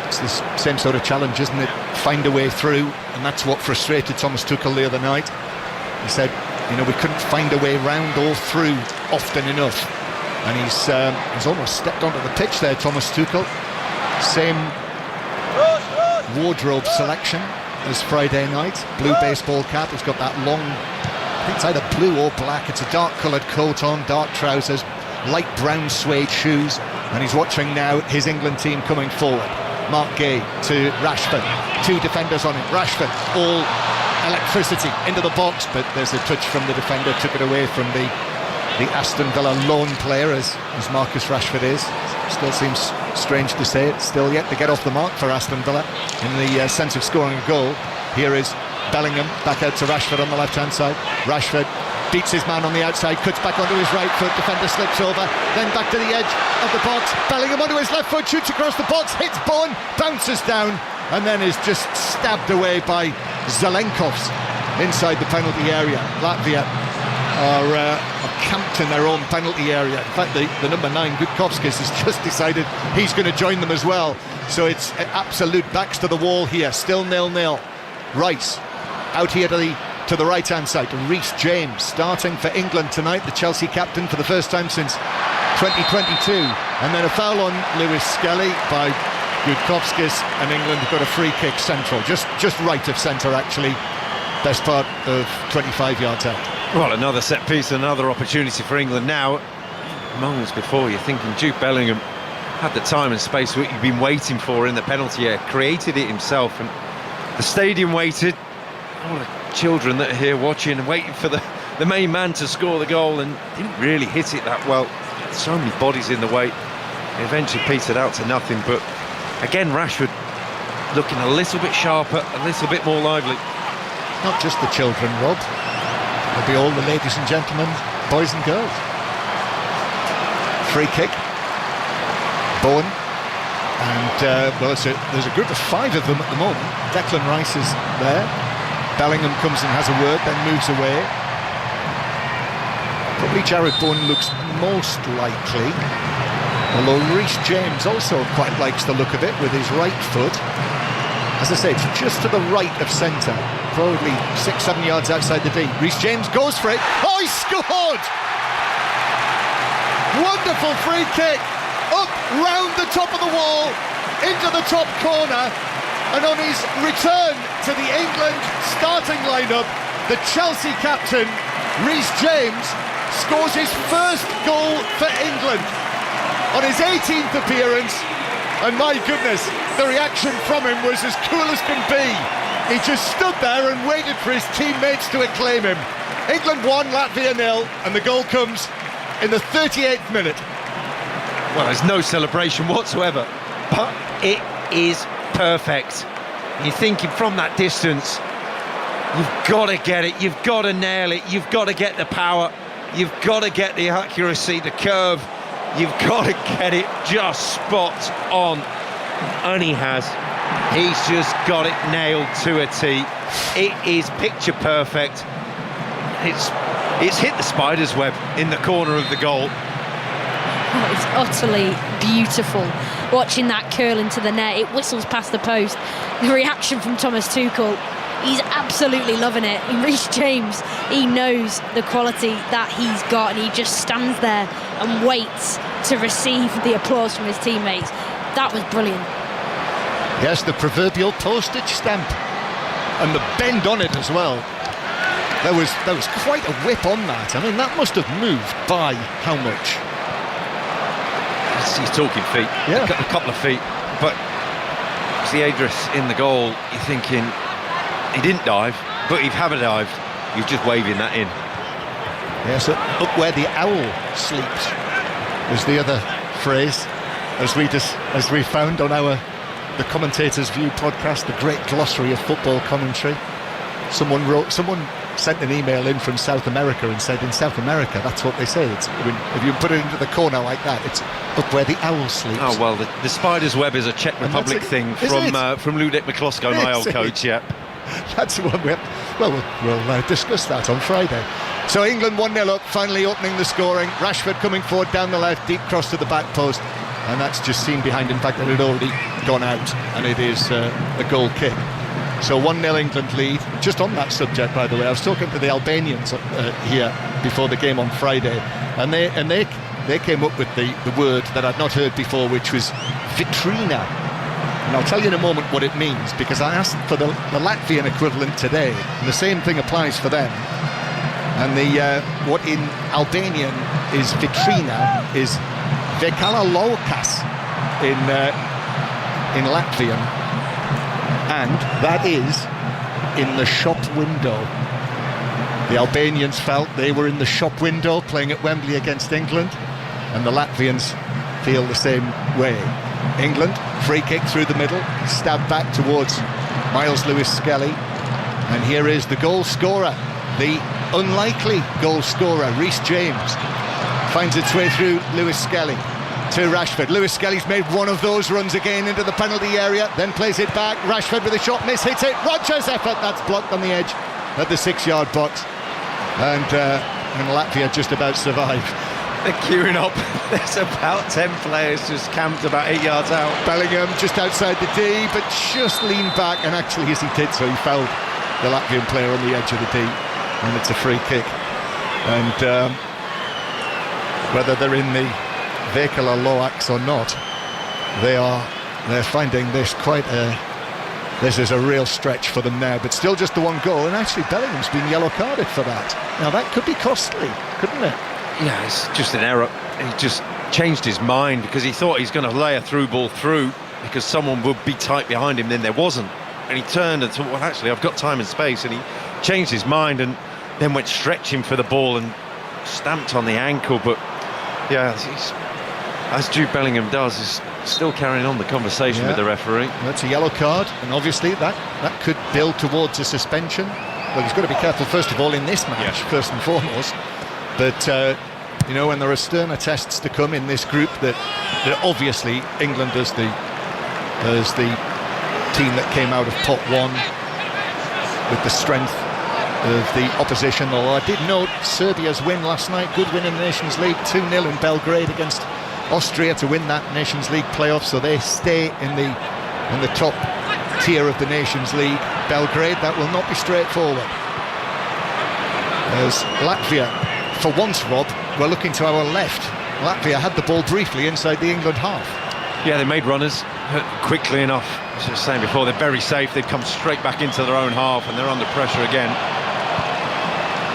it's the same sort of challenge, isn't it? Find a way through, and that's what frustrated Thomas Tuchel the other night. He said, you know, we couldn't find a way round or through often enough. And he's almost stepped onto the pitch there, Thomas Tuchel. Same wardrobe selection as Friday night. Blue baseball cap. He's got that long, I think it's either blue or black. It's a dark coloured coat on, dark trousers, light brown suede shoes. And he's watching now his England team coming forward. Mark Gay to Rashford. Two defenders on him. Rashford, all electricity into the box, but there's a touch from the defender, took it away from the Aston Villa lone player, as Marcus Rashford is. Still seems strange to say it, still yet to get off the mark for Aston Villa in the sense of scoring a goal. Here is Bellingham, back out to Rashford on the left-hand side. Rashford beats his man on the outside, cuts back onto his right foot, defender slips over, then back to the edge of the box. Bellingham onto his left foot, shoots across the box, hits Bowen, bounces down, and then is just stabbed away by Zelenkovs inside the penalty area. Latvia are camped in their own penalty area. In fact, the number 9, Gutkovskis, has just decided he's going to join them as well. So it's absolute backs to the wall here. Still 0-0. Rice out here to the right-hand side to Reece James, starting for England tonight, the Chelsea captain for the first time since 2022. And then a foul on Lewis Skelly by Gutkovskis, and England have got a free kick central, just right of centre actually, best part of 25 yards out. Well, another set piece, another opportunity for England now. Moments before, you're thinking Jude Bellingham had the time and space what you've been waiting for in the penalty area, created it himself, and the stadium waited. All the children that are here watching and waiting for the main man to score the goal, and didn't really hit it that well. So many bodies in the way. It eventually petered out to nothing, but again, Rashford looking a little bit sharper, a little bit more lively. Not just the children, Rob. It'll be all the ladies and gentlemen, boys and girls. Free kick. Bowen. And, well, there's a group of 5 of them at the moment. Declan Rice is there. Bellingham comes and has a word, then moves away. Probably Jared Bowen looks most likely. Although Reece James also quite likes the look of it with his right foot. As I say, it's just to the right of centre, probably 6-7 yards outside the D. Reece James goes for it. Oh, he scored! Wonderful free kick, up round the top of the wall, into the top corner, and on his return to the England starting lineup, the Chelsea captain, Reece James, scores his first goal for England on his 18th appearance. And my goodness, the reaction from him was as cool as can be. He just stood there and waited for his teammates to acclaim him. England 1, Latvia 0, and the goal comes in the 38th minute. Well, there's no celebration whatsoever, but it is perfect. You're thinking from that distance, you've got to get it, you've got to nail it, you've got to get the power, you've got to get the accuracy, the curve. You've got to get it just spot on, and he has. He's just got it nailed to a T. It is picture perfect. It's hit the spider's web in the corner of the goal. Oh, it's utterly beautiful. Watching that curl into the net, it whistles past the post. The reaction from Thomas Tuchel, he's absolutely loving it. Reece James, he knows the quality that he's got, and he just stands there and waits to receive the applause from his teammates. That was brilliant. Yes, the proverbial postage stamp, and the bend on it as well. There was quite a whip on that. I mean, that must have moved by how much? He's talking feet, yeah, a couple of feet, but Zviedris in the goal, you're thinking he didn't dive, but if he hadn't dived, he's just waving that in. Yes, up where the owl sleeps was the other phrase. as we found on the Commentator's View podcast, the great glossary of football commentary. Someone sent an email in from South America and said, in South America, that's what they say. If you put it into the corner like that, it's up where the owl sleeps. Oh, well, the spider's web is a Czech Republic thing from Ludek Miklosko, my old coach, yeah. That's the one we'll discuss that on Friday. So England 1-0 up, finally opening the scoring. Rashford coming forward down the left, deep cross to the back post. And that's just seen behind, in fact, it had already gone out. And it is a goal kick. So 1-0 England lead. Just on that subject, by the way, I was talking to the Albanians here before the game on Friday, and they came up with the word that I'd not heard before, which was vitrina. And I'll tell you in a moment what it means, because I asked for the Latvian equivalent today, and the same thing applies for them. And what in Albanian is vitrina is vekala laukas in Latvian. And that is in the shop window. The Albanians felt they were in the shop window playing at Wembley against England, and the Latvians feel the same way. England, free kick through the middle, stabbed back towards Miles Lewis-Skelly, and here is the goal scorer, the unlikely goal scorer, Reece James, finds its way through Lewis-Skelly to Rashford. Lewis-Skelly's made one of those runs again into the penalty area, then plays it back. Rashford with a shot miss, hits it. Rodgers' effort, that's blocked on the edge at the 6-yard box, and Latvia just about survive. They're queuing up. There's about 10 players just camped about 8 yards out. Bellingham just outside the D, but just leaned back, and actually as he did so, he fouled the Latvian player on the edge of the D, and it's a free kick. And whether they're in the Vekala Loax or not, they're finding this this is a real stretch for them now, but still just the one goal, and actually Bellingham's been yellow carded for that. Now that could be costly, couldn't it? Yeah, it's just an error. He just changed his mind because he thought he's going to lay a through ball through because someone would be tight behind him, then there wasn't, and he turned and thought, well, actually I've got time and space, and he changed his mind and then went stretching for the ball and stamped on the ankle. But yeah, as Jude Bellingham does, is still carrying on the conversation with the referee. That's a yellow card, and obviously that could build towards a suspension. Well, he's got to be careful first of all in this match, first and foremost. But when there are sterner tests to come in this group, that obviously England as the team that came out of pot one with the strength of the opposition. Although I did note Serbia's win last night, good win in the Nations League, 2-0 in Belgrade against Austria to win that Nations League playoff, so they stay in the top tier of the Nations League. Belgrade, that will not be straightforward. As Latvia, for once, Rob, we're looking to our left. Latvia had the ball briefly inside the England half. Yeah, they made runners quickly enough. As I was saying before, they're very safe. They've come straight back into their own half and they're under pressure again.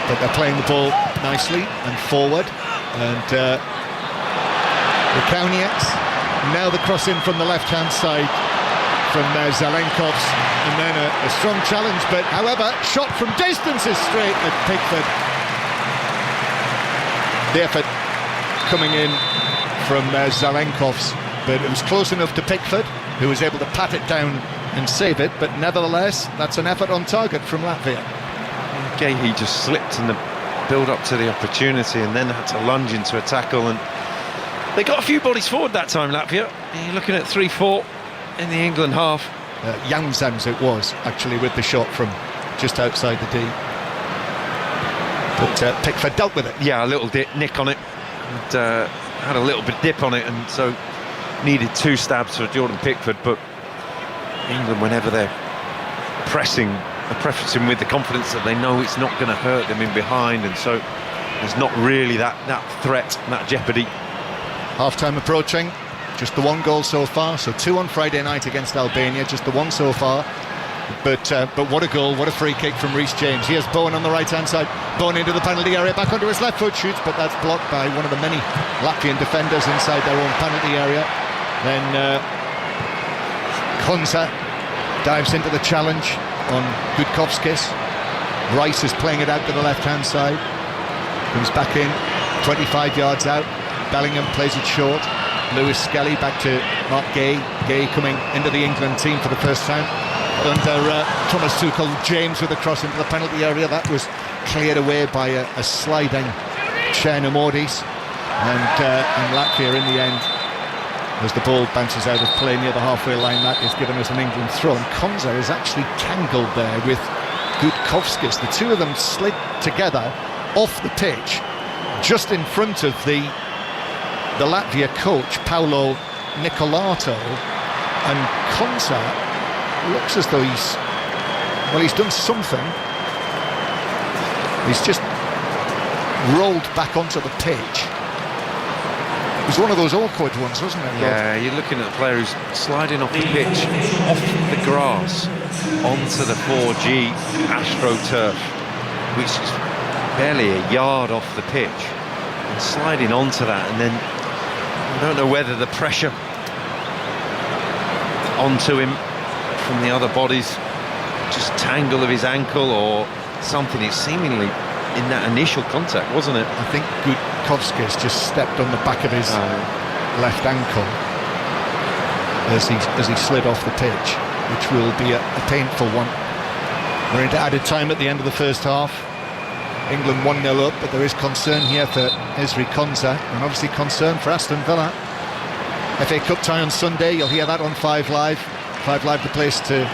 But they're playing the ball nicely and forward, and the Kauniaks. Now the cross in from the left-hand side from Zelenkovs, and then a strong challenge, but however, shot from distance is straight at Pickford. The effort coming in from Zelenkovs, but it was close enough to Pickford, who was able to pat it down and save it, but nevertheless, that's an effort on target from Latvia. He just slipped in the build-up to the opportunity and then had to lunge into a tackle, and they got a few bodies forward that time, Latvia. You're looking at 3-4 in the England half. Janssens it was, actually, with the shot from just outside the D. But Pickford dealt with it. Yeah, a little nick on it, and had a little bit dip on it, and so needed 2 stabs for Jordan Pickford. But England, whenever they're pressing, are prefacing with the confidence that they know it's not going to hurt them in behind, and so there's not really that threat, that jeopardy. Half-time approaching, just the 1 goal so far, so 2 on Friday night against Albania, just the 1 so far. But what a goal, what a free kick from Reece James. Here's Bowen on the right-hand side, Bowen into the penalty area, back onto his left foot, shoots, but that's blocked by one of the many Latvian defenders inside their own penalty area. Then Konsa dives into the challenge on Gudkovskis. Rice is playing it out to the left-hand side, comes back in, 25 yards out. Bellingham plays it short. Lewis Skelly back to Mark Gay. Gay coming into the England team for the first time under Thomas Tuchel. James with a cross into the penalty area. That was cleared away by a sliding Cherno Mordis, and Latvia in the end, as the ball bounces out of play near the halfway line, that is given as an England throw. And Konza is actually tangled there with Gutkovskis. The two of them slid together off the pitch just in front of the Latvia coach Paolo Nicolato, and Konza looks as though he's done something. He's just rolled back onto the pitch. It was one of those awkward ones, wasn't it, Rod? Yeah, you're looking at a player who's sliding off the pitch, off the grass, onto the 4G AstroTurf, which is barely a yard off the pitch, and sliding onto that, and then I don't know whether the pressure onto him from the other bodies, just tangle of his ankle or something. It's seemingly in that initial contact, wasn't it? I think Gutkovskis just stepped on the back of his left ankle as he slid off the pitch, which will be a painful one. We're into added time at the end of the first half. England 1-0 up, but there is concern here for Ezri Konsa, and obviously concern for Aston Villa. FA Cup tie on Sunday, you'll hear that on 5 Live. 5 Live, the place to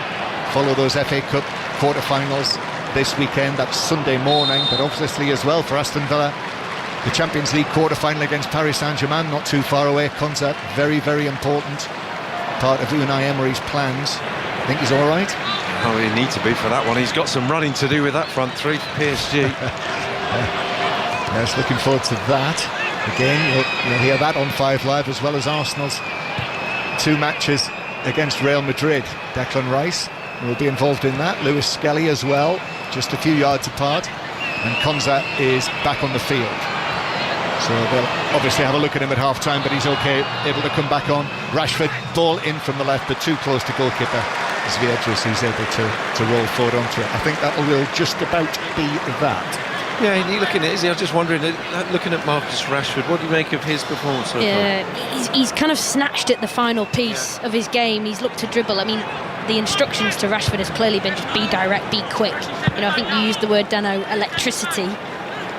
follow those FA Cup quarter-finals this weekend. That's Sunday morning, but obviously as well for Aston Villa, the Champions League quarter-final against Paris Saint-Germain, not too far away. Konsa, very, very important part of Unai Emery's plans. I think he's all right. Oh, he needs to be for that one. He's got some running to do with that front three for PSG. Yes, looking forward to that. Again, you'll hear that on 5 Live, as well as Arsenal's 2 matches against Real Madrid. Declan Rice will be involved in that. Lewis Skelly as well, just a few yards apart. And Konsa is back on the field. So they'll obviously have a look at him at half-time, but he's okay, able to come back on. Rashford, ball in from the left, but too close to goalkeeper Zviedris, who's able to roll forward onto it. I think that will just about be that. Yeah, and you looking at Izzy, I was just wondering, looking at Marcus Rashford, what do you make of his performance so far? He's kind of snatched at the final piece of his game. He's looked to dribble. I mean, the instructions to Rashford has clearly been just be direct, be quick. You know, I think you used the word, Dano, electricity,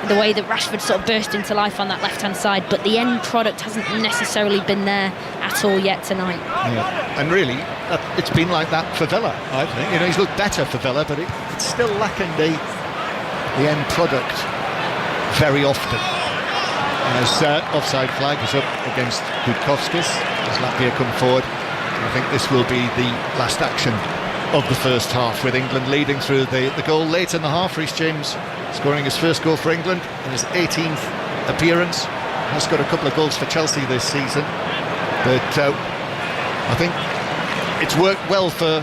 the way that Rashford sort of burst into life on that left-hand side, but the end product hasn't necessarily been there at all yet tonight. Yeah, and really, it's been like that for Villa, I think. You know, he's looked better for Villa, but it's still lacking the end product very often. As offside flag is up against Gutkovskis as Latvia come forward. I think this will be the last action of the first half, with England leading through the goal late in the half. Reece James scoring his first goal for England in his 18th appearance. Has got a couple of goals for Chelsea this season, but I think it's worked well for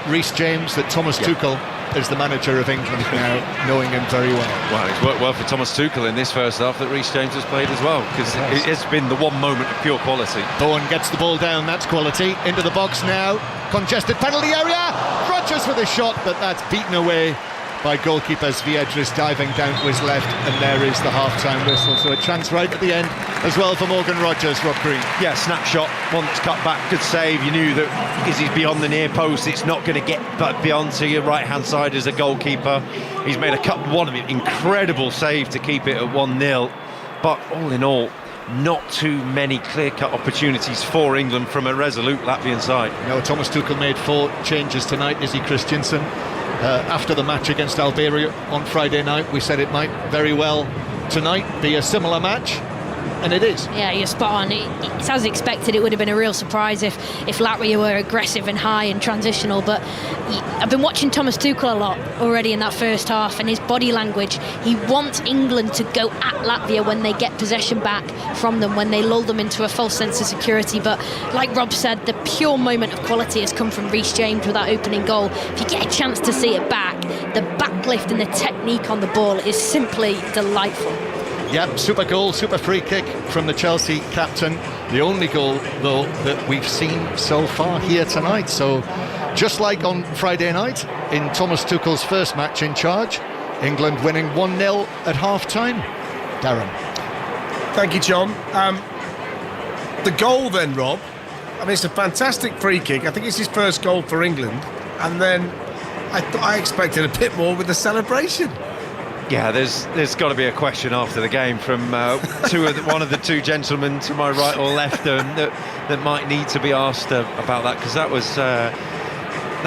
Reece James that Thomas Tuchel is the manager of England now, knowing him very well. Well, it's worked well for Thomas Tuchel in this first half that Reece James has played as well, because it's been the one moment of pure quality. Bowen gets the ball down, that's quality. Into the box now, congested penalty area. Rodgers with a shot, but that's beaten away by goalkeeper Zviedris, diving down to his left, and there is the half-time whistle. So a chance right at the end as well for Morgan Rodgers, Rob Green. Yeah, snapshot, one that's cut back, good save. You knew that because he's beyond the near post, it's not going to get beyond to your right-hand side as a goalkeeper. He's made one of incredible save to keep it at 1-0. But all in all, not too many clear-cut opportunities for England from a resolute Latvian side. No, Thomas Tuchel made 4 changes tonight. Izzy Christiansen, after the match against Albania on Friday night, we said it might very well tonight be a similar match, and it is. Yeah, you're spot on. It's as expected. It would have been a real surprise if Latvia were aggressive and high and transitional, but I've been watching Thomas Tuchel a lot already in that first half, and his body language. He wants England to go at Latvia when they get possession back from them, when they lull them into a false sense of security. But like Rob said, the pure moment of quality has come from Reece James with that opening goal. If you get a chance to see it back, the backlift and the technique on the ball is simply delightful. Yeah, super goal, super free kick from the Chelsea captain. The only goal, though, that we've seen so far here tonight. So, just like on Friday night, in Thomas Tuchel's first match in charge, England winning 1-0 at half-time. Darren. Thank you, John. The goal then, Rob, I mean, it's a fantastic free kick. I think it's his first goal for England. And then I expected a bit more with the celebration. Yeah, there's got to be a question after the game from one of the two gentlemen to my right or left that might need to be asked about that, because that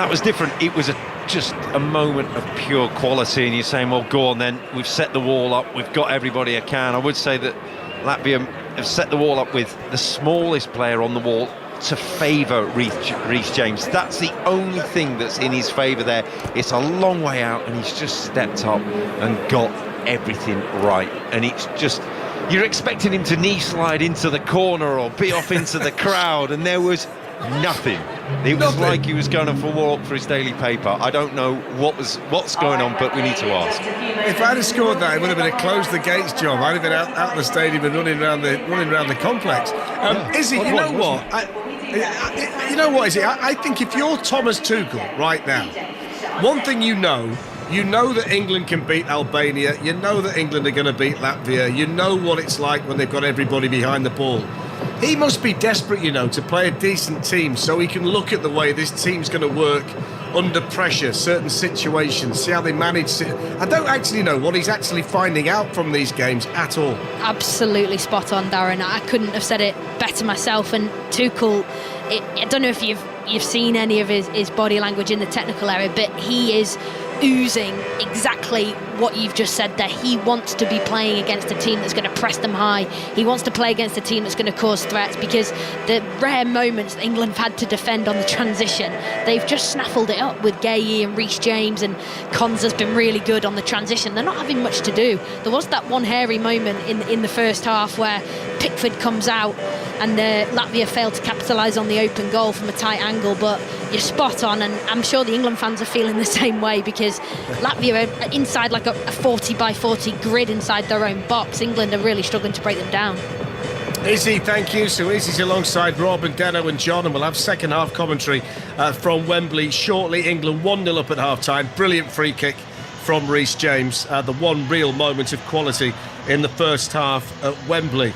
was different. It was just a moment of pure quality, and you're saying, well, go on then, we've set the wall up, we've got everybody a can. I would say that Latvia have set the wall up with the smallest player on the wall to favour Reece James. That's the only thing that's in his favour there. It's a long way out, and he's just stepped up and got everything right. And it's just, you're expecting him to knee slide into the corner or be off into the crowd, and there was nothing. It was like he was going for a walk for his daily paper. I don't know what's going on, but we need to ask. If I'd have scored that, it would have been a close the gates job. I'd have been out of the stadium and running around the complex. Izzy, you know what? You know what, Izzy? I think if you're Thomas Tuchel right now, one thing you know that England can beat Albania. You know that England are going to beat Latvia. You know what it's like when they've got everybody behind the ball. He must be desperate, to play a decent team so he can look at the way this team's going to work under pressure, certain situations, see how they manage it. I don't actually know what he's actually finding out from these games at all. Absolutely spot on, Darren. I couldn't have said it better myself. And Tuchel, I don't know if you've seen any of his body language in the technical area, but he is oozing exactly what you've just said there. He wants to be playing against a team that's going to press them high. He wants to play against a team that's going to cause threats, because the rare moments England have had to defend on the transition, they've just snaffled it up with Gueye and Reece James, and Konsa's been really good on the transition. They're not having much to do. There was that one hairy moment in the first half where Pickford comes out and Latvia failed to capitalise on the open goal from a tight angle, but you're spot on, and I'm sure the England fans are feeling the same way, because Latvia are inside like a 40 by 40 grid inside their own box. England are really struggling to break them down. Izzy, thank you. So Izzy's alongside Rob and Deno and John, and we'll have second half commentary from Wembley shortly. England 1-0 up at half time. Brilliant free kick from Reece James, the one real moment of quality in the first half at Wembley.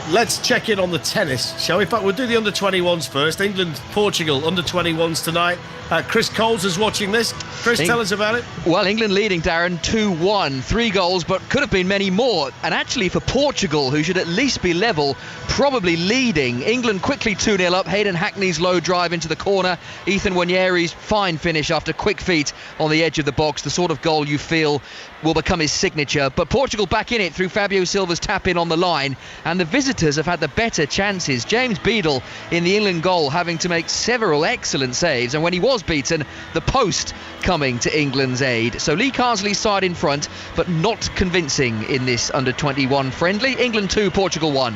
Let's check in on the tennis, shall we? In fact, we'll do the under-21s first. England, Portugal, under-21s tonight. Chris Coles is watching this. Chris, tell us about it. Well, England leading, Darren, 2-1. 3 goals, but could have been many more. And actually for Portugal, who should at least be level, probably leading. England quickly 2-0 up. Hayden Hackney's low drive into the corner. Ethan Wanyeri's fine finish after quick feet on the edge of the box. The sort of goal you feel will become his signature. But Portugal back in it through Fabio Silva's tap in on the line. And the visitors have had the better chances. James Beadle in the England goal having to make several excellent saves. And when he was beaten, the post coming to England's aid. So Lee Carsley's side in front, but not convincing in this under-21 friendly. England 2, Portugal 1.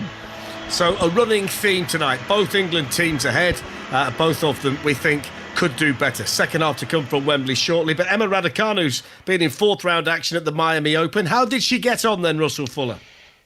So a running theme tonight. Both England teams ahead. Both of them, we think, could do better. Second half to come from Wembley shortly. But Emma Raducanu's been in fourth round action at the Miami Open. How did she get on then, Russell Fuller?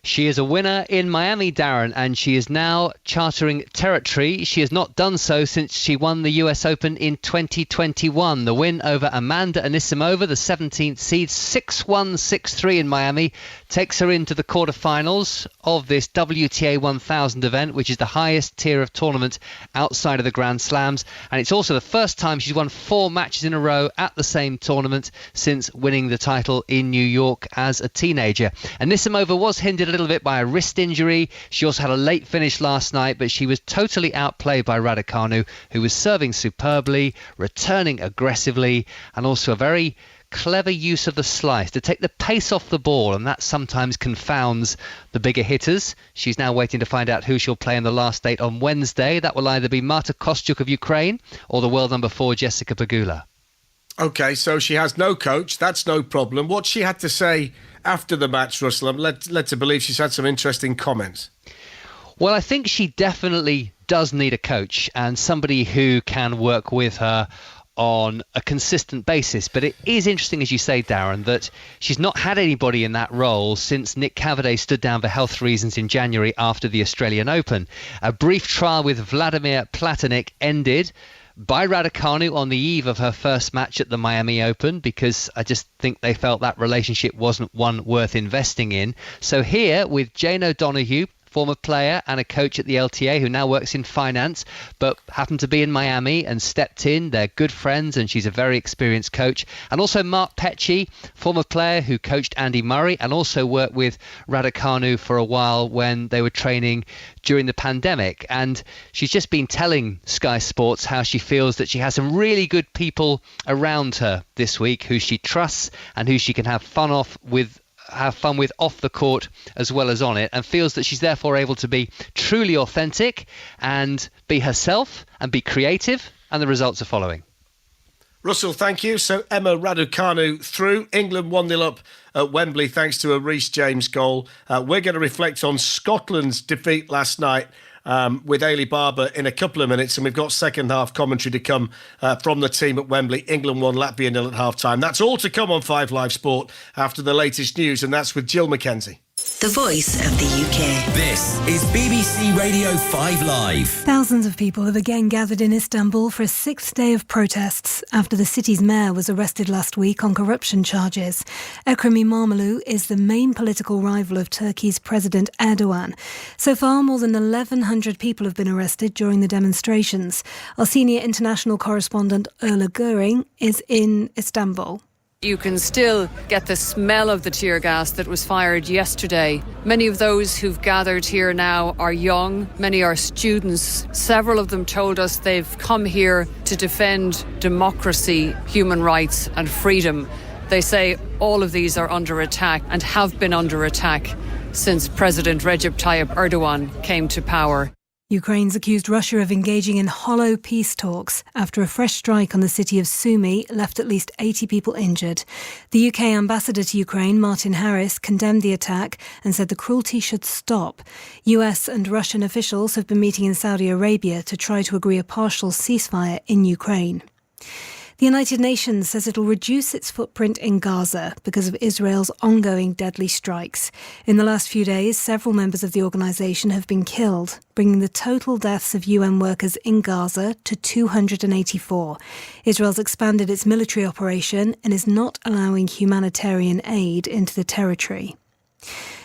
She is a winner in Miami, Darren, and she is now chartering territory. She has not done so since she won the US Open in 2021. The win over Amanda Anisimova, the 17th seed, 6-1, 6-3 in Miami, takes her into the quarterfinals of this WTA 1000 event, which is the highest tier of tournament outside of the Grand Slams. And it's also the first time she's won 4 matches in a row at the same tournament since winning the title in New York as a teenager. Anisimova was hindered a little bit by a wrist injury. She also had a late finish last night, but she was totally outplayed by Raducanu, who was serving superbly, returning aggressively, and also a very clever use of the slice to take the pace off the ball, and that sometimes confounds the bigger hitters. She's now waiting to find out who she'll play in the last 8 on Wednesday. That will either be Marta Kostyuk of Ukraine or the world number 4 Jessica Pegula. OK, so she has no coach. That's no problem. What she had to say after the match, Russell, I'm led to believe she's had some interesting comments. Well, I think she definitely does need a coach and somebody who can work with her on a consistent basis. But it is interesting, as you say, Darren, that she's not had anybody in that role since Nick Cavaday stood down for health reasons in January after the Australian Open. A brief trial with Vladimir Platonik ended by Raducanu on the eve of her first match at the Miami Open, because I just think they felt that relationship wasn't one worth investing in. So here, with Jane O'Donoghue, former player and a coach at the LTA who now works in finance, but happened to be in Miami and stepped in. They're good friends and she's a very experienced coach. And also Mark Petchey, former player who coached Andy Murray and also worked with Raducanu for a while when they were training during the pandemic. And she's just been telling Sky Sports how she feels that she has some really good people around her this week who she trusts and who she can have fun with off the court as well as on it, and feels that she's therefore able to be truly authentic and be herself and be creative, and the results are following. Russell, thank you. So Emma Raducanu through. England 1-0 up at Wembley thanks to a Reece James goal. We're going to reflect on Scotland's defeat last night with Ailey Barber in a couple of minutes, and we've got second half commentary to come from the team at Wembley. England 1, Latvia 0 at half time. That's all to come on 5 Live Sport after the latest news, and that's with Jill McKenzie. The voice of the UK. This is BBC Radio 5 Live. Thousands of people have again gathered in Istanbul for a 6th day of protests after the city's mayor was arrested last week on corruption charges. Ekrem İmamoğlu is the main political rival of Turkey's President Erdogan. So far, more than 1,100 people have been arrested during the demonstrations. Our senior international correspondent Erla Göring is in Istanbul. You can still get the smell of the tear gas that was fired yesterday. Many of those who've gathered here now are young. Many are students. Several of them told us they've come here to defend democracy, human rights and freedom. They say all of these are under attack and have been under attack since President Recep Tayyip Erdogan came to power. Ukraine's accused Russia of engaging in hollow peace talks after a fresh strike on the city of Sumy left at least 80 people injured. The UK ambassador to Ukraine, Martin Harris, condemned the attack and said the cruelty should stop. US and Russian officials have been meeting in Saudi Arabia to try to agree a partial ceasefire in Ukraine. The United Nations says it'll reduce its footprint in Gaza because of Israel's ongoing deadly strikes. In the last few days, several members of the organisation have been killed, bringing the total deaths of UN workers in Gaza to 284. Israel's expanded its military operation and is not allowing humanitarian aid into the territory.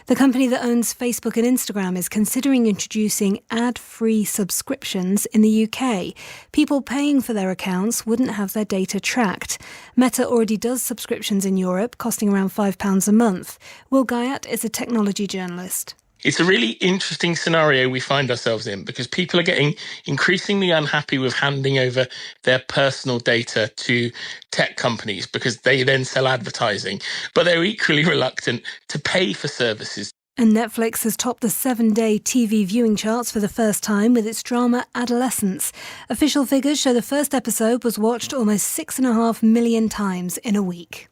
The company that owns Facebook and Instagram is considering introducing ad-free subscriptions in the UK. People paying for their accounts wouldn't have their data tracked. Meta already does subscriptions in Europe, costing around £5 a month. Will Guyat is a technology journalist. It's a really interesting scenario we find ourselves in because people are getting increasingly unhappy with handing over their personal data to tech companies because they then sell advertising, but they're equally reluctant to pay for services. And Netflix has topped the 7-day TV viewing charts for the first time with its drama Adolescence. Official figures show the first episode was watched almost 6.5 million times in a week.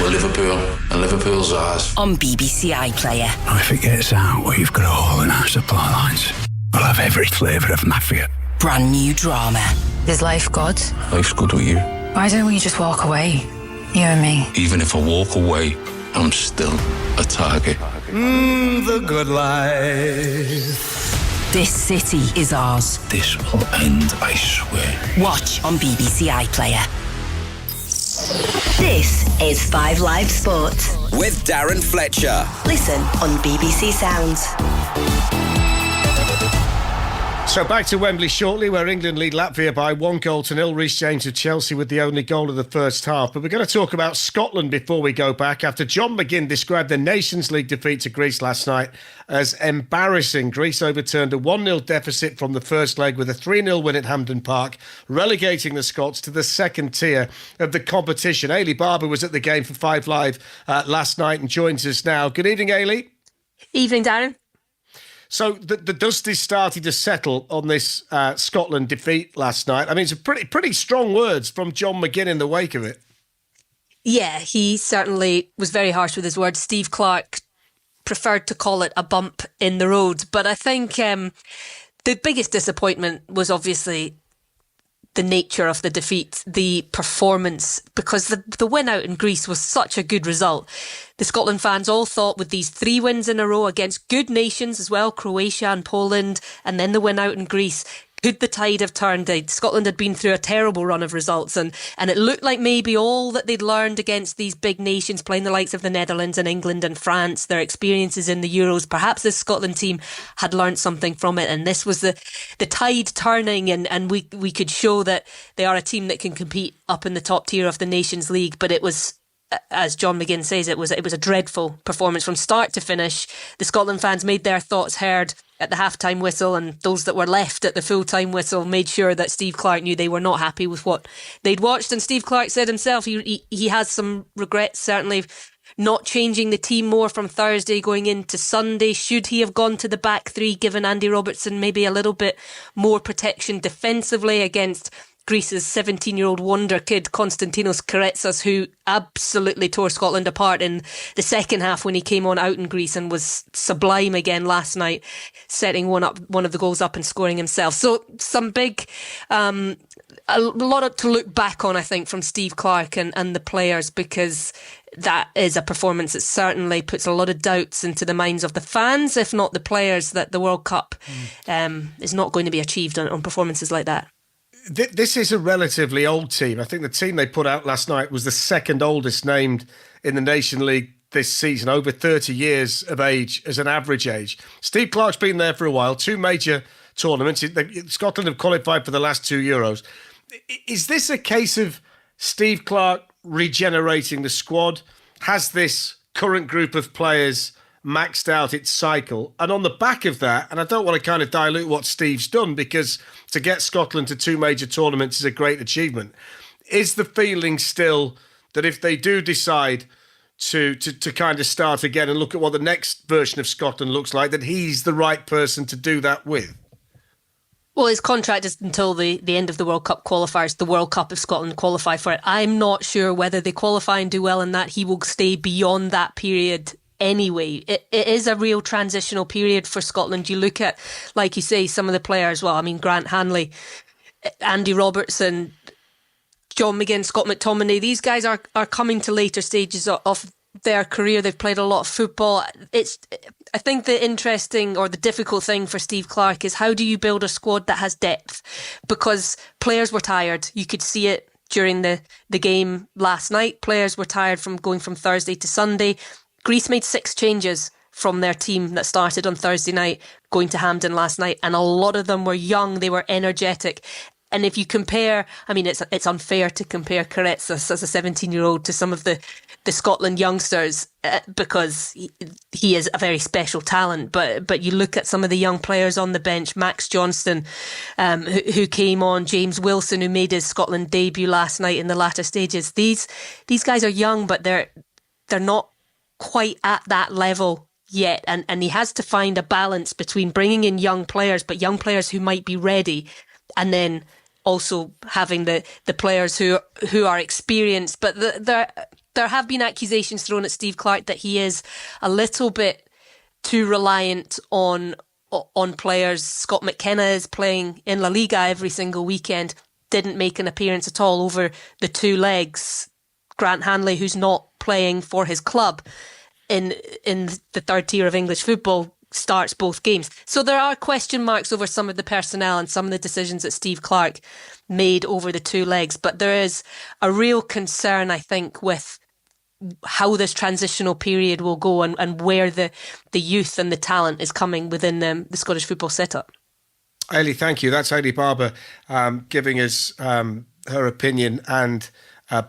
We're Liverpool, and Liverpool's ours. On BBC iPlayer. Now, if it gets out, we've got a hole in our supply lines. We'll have every flavour of mafia. Brand new drama. Is life good? Life's good with you. Why don't we just walk away? You and me. Even if I walk away, I'm still a target. The good life. This city is ours. This will end, I swear. Watch on BBC iPlayer. This is 5 Live Sport. With Darren Fletcher. Listen on BBC Sounds. So back to Wembley shortly, where England lead Latvia by 1-0. Reece James of Chelsea with the only goal of the first half. But we're going to talk about Scotland before we go back, after John McGinn described the Nations League defeat to Greece last night as embarrassing. Greece overturned a 1-0 deficit from the first leg with a 3-0 win at Hampden Park, relegating the Scots to the second tier of the competition. Ailey Barber was at the game for 5 Live last night and joins us now. Good evening, Ailey. Evening, Darren. So the dust is starting to settle on this Scotland defeat last night. I mean, it's a pretty strong words from John McGinn in the wake of it. Yeah, he certainly was very harsh with his words. Steve Clarke preferred to call it a bump in the road. But I think the biggest disappointment was obviously the nature of the defeat, the performance, because the win out in Greece was such a good result. The Scotland fans all thought with these 3 wins in a row against good nations as well, Croatia and Poland, and then the win out in Greece, Could the tide have turned? Scotland had been through a terrible run of results, and it looked like maybe all that they'd learned against these big nations, playing the likes of the Netherlands and England and France, their experiences in the Euros, perhaps this Scotland team had learned something from it, and this was the tide turning, and we could show that they are a team that can compete up in the top tier of the Nations League. But it was, as John McGinn says, it was a dreadful performance from start to finish. The Scotland fans made their thoughts heard at the half-time whistle, and those that were left at the full-time whistle made sure that Steve Clarke knew they were not happy with what they'd watched. And Steve Clarke said himself he has some regrets, certainly, not changing the team more from Thursday going into Sunday. Should he have gone to the back three, given Andy Robertson maybe a little bit more protection defensively against Greece's 17-year-old wonder kid Konstantinos Karetsas, who absolutely tore Scotland apart in the second half when he came on out in Greece and was sublime again last night, setting one of the goals up and scoring himself. So some big, a lot to look back on, I think, from Steve Clarke and the players, because that is a performance that certainly puts a lot of doubts into the minds of the fans, if not the players, that the World Cup is not going to be achieved on performances like that. This is a relatively old team. I think the team they put out last night was the second oldest named in the Nation League this season, over 30 years of age as an average age. Steve Clarke's been there for a while, 2 major tournaments. Scotland have qualified for the last 2 Euros. Is this a case of Steve Clarke regenerating the squad? Has this current group of players maxed out its cycle? And on the back of that, and I don't want to kind of dilute what Steve's done, because to get Scotland to 2 major tournaments is a great achievement, is the feeling still that if they do decide to kind of start again and look at what the next version of Scotland looks like, that he's the right person to do that with? Well, his contract is until the end of the World Cup qualifiers, the World Cup if Scotland qualify for it. I'm not sure whether they qualify and do well in that he will stay beyond that period anyway. It is a real transitional period for Scotland. You look at, like you say, some of the players, well, I mean, Grant Hanley, Andy Robertson, John McGinn, Scott McTominay, these guys are coming to later stages of their career. They've played a lot of football. I think the interesting or the difficult thing for Steve Clarke is, how do you build a squad that has depth? Because players were tired. You could see it during the game last night. Players were tired from going from Thursday to Sunday. Greece made 6 changes from their team that started on Thursday night going to Hampden last night, and a lot of them were young, they were energetic. And if you compare, I mean, it's unfair to compare Karetsas as a 17-year-old to some of the Scotland youngsters because he is a very special talent. But you look at some of the young players on the bench, Max Johnston, who came on, James Wilson, who made his Scotland debut last night in the latter stages. These guys are young, but they're not quite at that level yet, and he has to find a balance between bringing in young players, but young players who might be ready, and then also having the players who are experienced. But there have been accusations thrown at Steve Clarke that he is a little bit too reliant on players. Scott McKenna is playing in La Liga every single weekend, didn't make an appearance at all over the 2 legs. Grant Hanley, who's not playing for his club in the third tier of English football, starts both games. So there are question marks over some of the personnel and some of the decisions that Steve Clarke made over the 2 legs. But there is a real concern, I think, with how this transitional period will go and where the youth and the talent is coming within the Scottish football setup. Ailey, thank you. That's Ailey Barber giving us her opinion and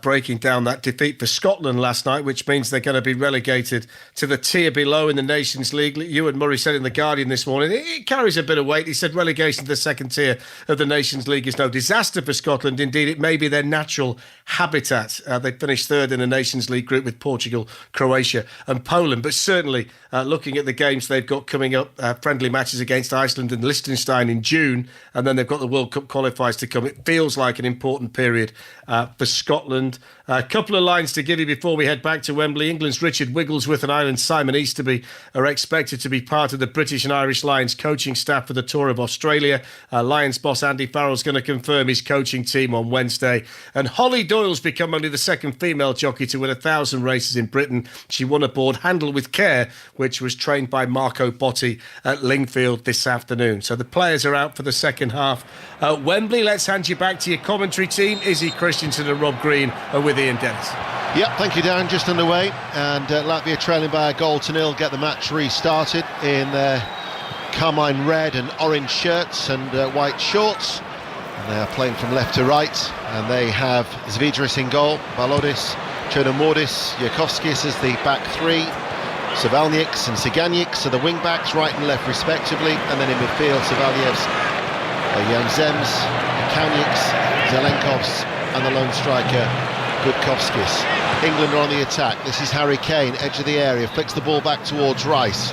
breaking down that defeat for Scotland last night, which means they're going to be relegated to the tier below in the Nations League. Ewan Murray said in The Guardian this morning, it carries a bit of weight. He said relegation to the second tier of the Nations League is no disaster for Scotland. Indeed, it may be their natural habitat. They finished 3rd in the Nations League group with Portugal, Croatia and Poland. But certainly, looking at the games they've got coming up, friendly matches against Iceland and Liechtenstein in June, and then they've got the World Cup qualifiers to come, it feels like an important period for Scotland Scotland. A couple of lines to give you before we head back to Wembley. England's Richard Wigglesworth and Ireland's Simon Easterby are expected to be part of the British and Irish Lions coaching staff for the tour of Australia. Lions boss Andy Farrell's going to confirm his coaching team on Wednesday. And Holly Doyle's become only the second female jockey to win 1,000 races in Britain. She won aboard Handle with Care, which was trained by Marco Botti at Lingfield this afternoon. So the players are out for the second half at Wembley. Let's hand you back to your commentary team. Izzy Christensen and Rob Green are with Ian Dennis. Yep, thank you, Darren. Just underway, and Latvia trailing by 1-0, get the match restarted in their carmine red and orange shirts and white shorts. And they are playing from left to right, and they have Zvidris in goal, Balodis, Chernomordis, Yakovskis as the back three, Savalniks and Siganyks are the wing backs, right and left respectively, and then in midfield Savalievs, Janzems, Kanyks, Zelenkovs, and the lone striker Gudkovskis. England are on the attack. This is Harry Kane, edge of the area, flicks the ball back towards Rice.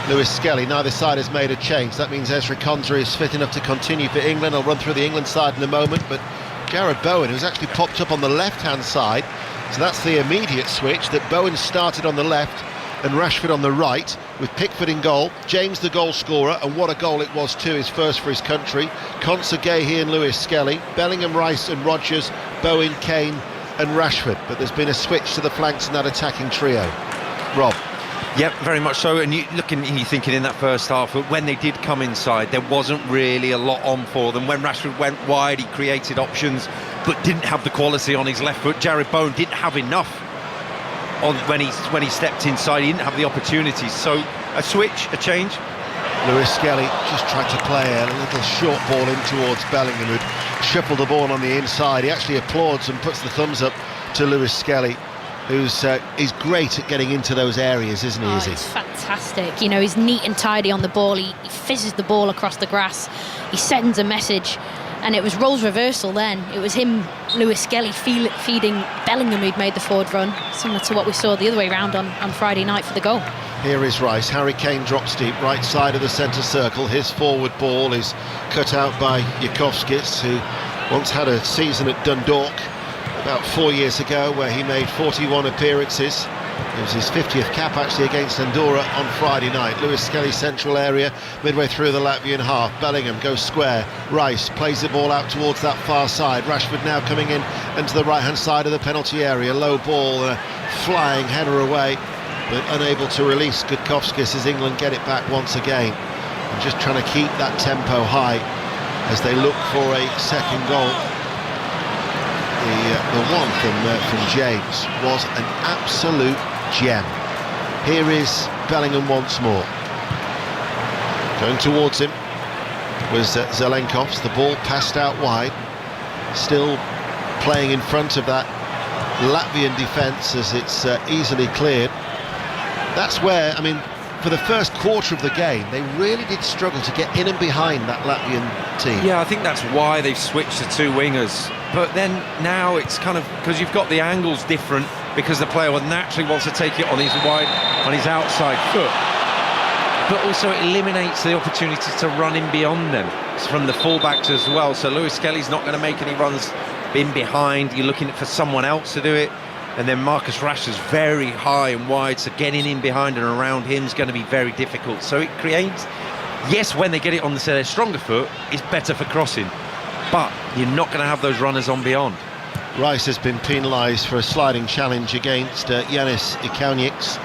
Lewis Skelly, neither side has made a change. That means Ezri Konsa is fit enough to continue for England. I'll run through the England side in a moment, but Jared Bowen, who's actually popped up on the left-hand side, so that's the immediate switch, that Bowen started on the left and Rashford on the right, with Pickford in goal, James the goal scorer, and what a goal it was too, his first for his country. Konsa, Gahey and Lewis Skelly, Bellingham, Rice and Rodgers, Bowen, Kane and Rashford. But there's been a switch to the flanks in that attacking trio. Rob. Yep, very much so. And you're thinking in that first half, when they did come inside, there wasn't really a lot on for them. When Rashford went wide, he created options, but didn't have the quality on his left foot. Jared Bowen didn't have enough when he stepped inside. He didn't have the opportunities. So a switch, a change. Lewis Skelly just tried to play a little short ball in towards Bellingham, who'd shuffled the ball on the inside. He actually applauds and puts the thumbs up to Lewis Skelly, who's is great at getting into those areas, isn't he? It's fantastic. You know, he's neat and tidy on the ball. He fizzes the ball across the grass. He sends a message. And it was roles reversal then. It was him, Lewis Skelly, feeding Bellingham, who'd made the forward run, similar to what we saw the other way round on Friday night for the goal. Here is Rice. Harry Kane drops deep, right side of the centre circle. His forward ball is cut out by Yakovskis, who once had a season at Dundalk about 4 years ago, where he made 41 appearances. It was his 50th cap actually against Andorra on Friday night. Lewis Skelly central area, midway through the Latvian half. Bellingham goes square. Rice plays the ball out towards that far side. Rashford now coming in into the right-hand side of the penalty area. Low ball, flying header away, but unable to release Gudkovskis as England get it back once again. And just trying to keep that tempo high as they look for a second goal. The one from James was an absolute gem. Here is Bellingham once more. Going towards him was Zelenkovs. The ball passed out wide. Still playing in front of that Latvian defence as it's easily cleared. That's where, I mean, for the first quarter of the game, they really did struggle to get in and behind that Latvian team. Yeah, I think that's why they've switched to two wingers. But then now it's kind of, because you've got the angles different, because the player naturally wants to take it on his outside foot. But also it eliminates the opportunity to run in beyond them. It's from the fullbacks as well. So Lewis Skelly's not going to make any runs in behind. You're looking for someone else to do it. And then Marcus Rashford's very high and wide, so getting in behind and around him is going to be very difficult. So it creates, yes, when they get it on their stronger foot, it's better for crossing. But you're not going to have those runners on beyond. Rice has been penalised for a sliding challenge against Yanis Ikaunyks,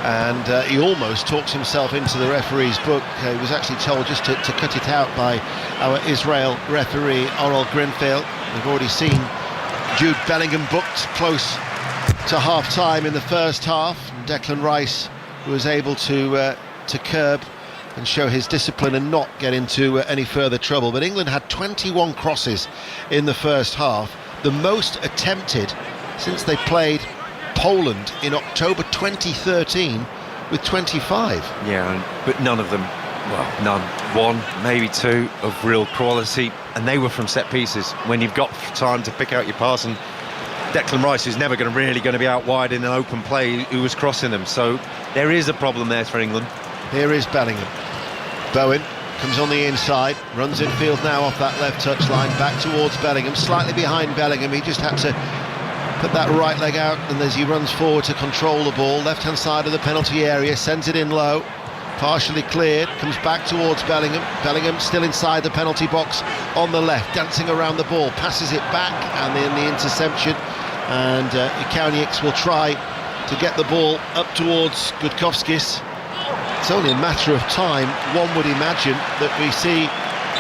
and he almost talks himself into the referee's book. He was actually told just to cut it out by our Israel referee, Oral Grinfield. We've already seen Jude Bellingham booked close to half-time in the first half. And Declan Rice was able to curb and show his discipline and not get into any further trouble. But England had 21 crosses in the first half, the most attempted since they played Poland in October 2013 with 25. Yeah, but none of them, well, none. One, maybe two of real quality, and they were from set pieces. When you've got time to pick out your pass, and Declan Rice is never really going to be out wide in an open play who was crossing them. So there is a problem there for England. Here is Bellingham. Bowen comes on the inside, runs in field now off that left touch line, back towards Bellingham, slightly behind Bellingham. He just had to put that right leg out, and as he runs forward to control the ball, left-hand side of the penalty area, sends it in low, partially cleared, comes back towards Bellingham. Bellingham still inside the penalty box on the left, dancing around the ball, passes it back, and then the interception, and Ikaunics will try to get the ball up towards Gudkovskis. It's only a matter of time, one would imagine, that we see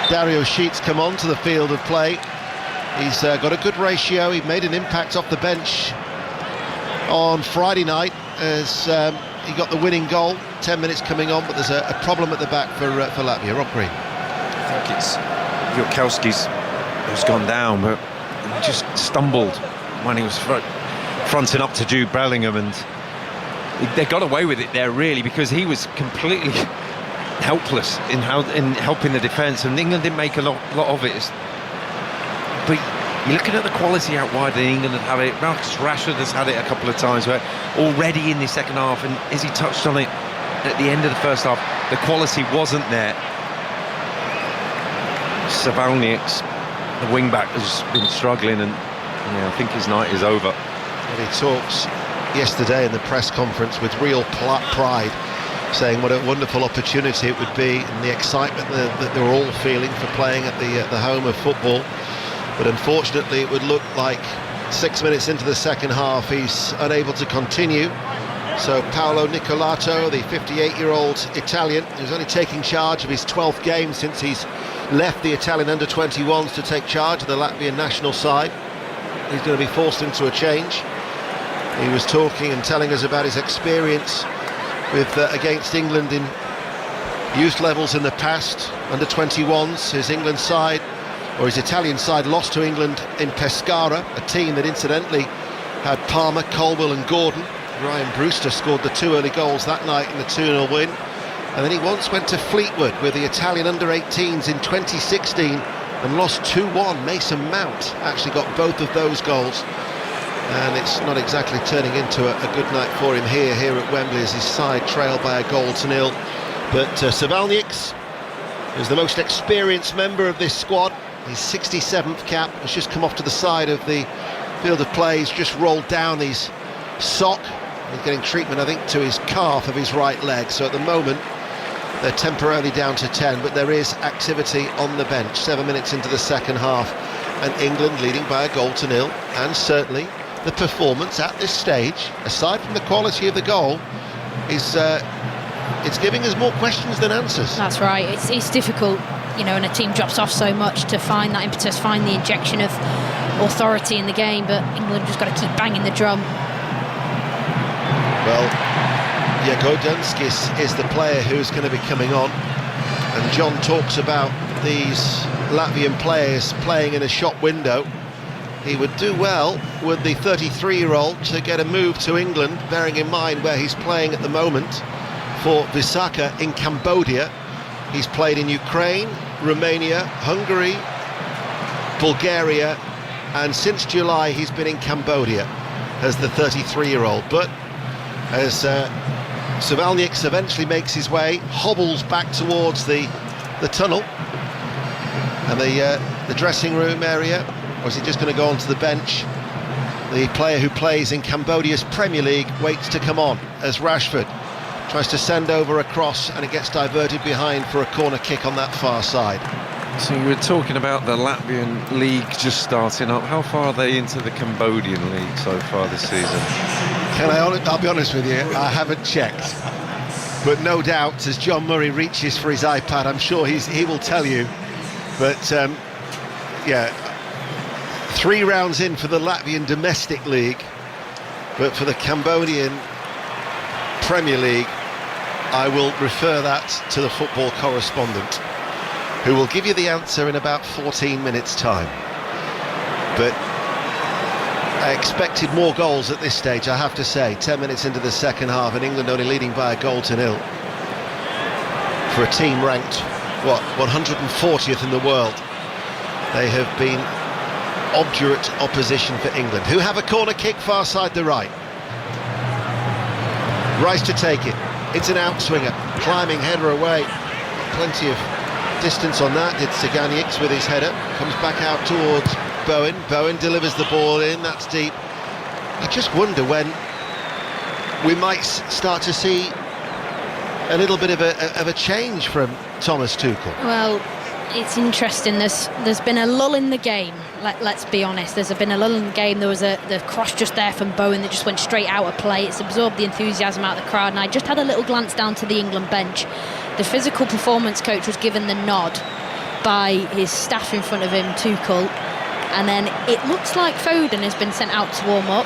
Dario Sheets come onto the field of play. He's got a good ratio. He made an impact off the bench on Friday night as he got the winning goal. 10 minutes coming on, but there's a problem at the back for Latvia. Rob Green. I think it's Gudkovskis who's gone down, but he just stumbled when he was fronting up to Jude Bellingham, and they got away with it there really, because he was completely helpless in helping the defence, and England didn't make a lot of it. But you're looking at the quality out wide that England have had it. Marcus Rashford has had it a couple of times where already in the second half, and as he touched on it at the end of the first half, the quality wasn't there. Savalnieks, the wing-back, has been struggling, and I think his night is over. And he talks yesterday in the press conference with real pride, saying what a wonderful opportunity it would be, and the excitement that they're all feeling for playing at the home of football. But unfortunately it would look like 6 minutes into the second half he's unable to continue. So Paolo Nicolato, the 58-year-old Italian, who's only taking charge of his 12th game since he's left the Italian under-21s to take charge of the Latvian national side, he's going to be forced into a change. He was talking and telling us about his experience with against England in youth levels in the past, under-21s. His England side, or his Italian side, lost to England in Pescara, a team that incidentally had Palmer, Colwell and Gordon. Ryan Brewster scored the 2 early goals that night in the 2-0 win. And then he once went to Fleetwood with the Italian under-18s in 2016 and lost 2-1. Mason Mount actually got both of those goals. And it's not exactly turning into a good night for him here at Wembley, as his side trailed by 1-0. But Savalnieks is the most experienced member of this squad. His 67th cap has just come off to the side of the field of play. He's just rolled down his sock. He's getting treatment, I think, to his calf of his right leg. So at the moment, they're temporarily down to 10, but there is activity on the bench. 7 minutes into the second half, and England leading by 1-0. And certainly the performance at this stage, aside from the quality of the goal, is it's giving us more questions than answers. That's right. It's difficult, and a team drops off so much, to find that impetus, find the injection of authority in the game. But England just got to keep banging the drum. Well, Jagodinskis is the player who's going to be coming on, and John talks about these Latvian players playing in a shop window. He would do well with the 33-year-old to get a move to England, bearing in mind where he's playing at the moment for Visaka in Cambodia. He's played in Ukraine, Romania, Hungary, Bulgaria, and since July he's been in Cambodia as the 33-year-old. But as Savalnieks eventually makes his way, hobbles back towards the tunnel and the dressing room area, or is he just going to go onto the bench? The player who plays in Cambodia's Premier League waits to come on as Rashford tries to send over a cross, and it gets diverted behind for a corner kick on that far side. So you were talking about the Latvian league just starting up. How far are they into the Cambodian league so far this season? I'll be honest with you, I haven't checked. But no doubt, as John Murray reaches for his iPad, I'm sure he will tell you. But, 3 rounds in for the Latvian domestic league. But for the Cambodian Premier League, I will refer that to the football correspondent, who will give you the answer in about 14 minutes' time. But I expected more goals at this stage, I have to say. 10 minutes into the second half, and England only leading by 1-0 for a team ranked, 140th in the world. They have been obdurate opposition for England, who have a corner kick far side the right. Rice to take it. It's an outswinger, climbing header away. Plenty of distance on that. Did Savalnieks with his header. Comes back out towards Bowen. Bowen delivers the ball in. That's deep. I just wonder when we might start to see a little bit of a change from Thomas Tuchel. Well, it's interesting. There's been a lull in the game. Let's be honest. There's been a lull in the game. There was the cross just there from Bowen that just went straight out of play. It's absorbed the enthusiasm out of the crowd. And I just had a little glance down to the England bench. The physical performance coach was given the nod by his staff in front of him, Tuchel. And then it looks like Foden has been sent out to warm up.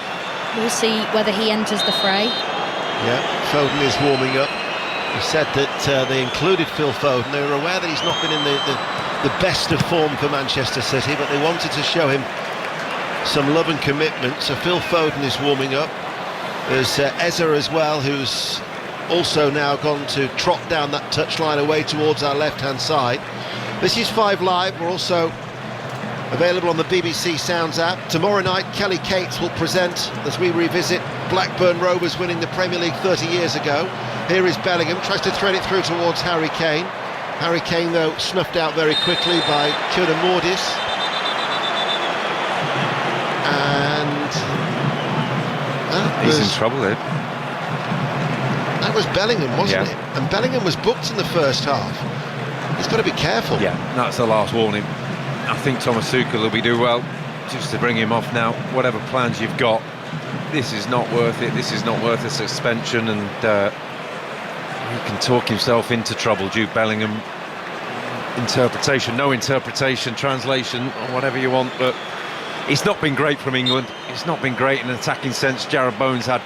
We'll see whether he enters the fray. Yeah, Foden is warming up. He said that they included Phil Foden. They were aware that he's not been in the best of form for Manchester City, but they wanted to show him some love and commitment. So Phil Foden is warming up. There's Eze as well, who's also now gone to trot down that touchline away towards our left-hand side. This is 5 Live. We're also available on the BBC Sounds app. Tomorrow night, Kelly Cates will present as we revisit Blackburn Rovers winning the Premier League 30 years ago. Here is Bellingham, tries to thread it through towards Harry Kane. Harry Kane, though, snuffed out very quickly by Kudamordis. And he's in trouble there. That was Bellingham, wasn't Yeah. it? And Bellingham was booked in the first half. He's got to be careful. Yeah, that's the last warning. I think Thomas Tuchel will be do well just to bring him off now. Whatever plans you've got, this is not worth it. This is not worth a suspension, and he can talk himself into trouble. Jude Bellingham, no interpretation, translation, or whatever you want, but it's not been great from England. It's not been great in an attacking sense. Jarrod Bowen's had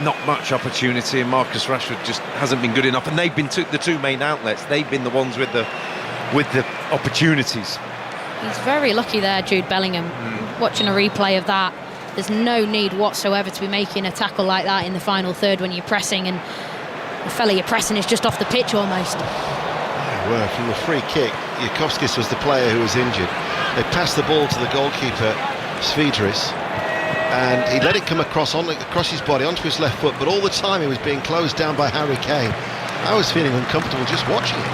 not much opportunity, and Marcus Rashford just hasn't been good enough. And they've been the two main outlets. They've been the ones with the opportunities. He's very lucky there, Jude Bellingham. Watching a replay of that, there's no need whatsoever to be making a tackle like that in the final third when you're pressing, and the fella you're pressing is just off the pitch almost. Well, from the free kick, Jakovskis was the player who was injured. They passed the ball to the goalkeeper, Svidris, and he let it come across his body onto his left foot, but all the time he was being closed down by Harry Kane. I was feeling uncomfortable just watching it.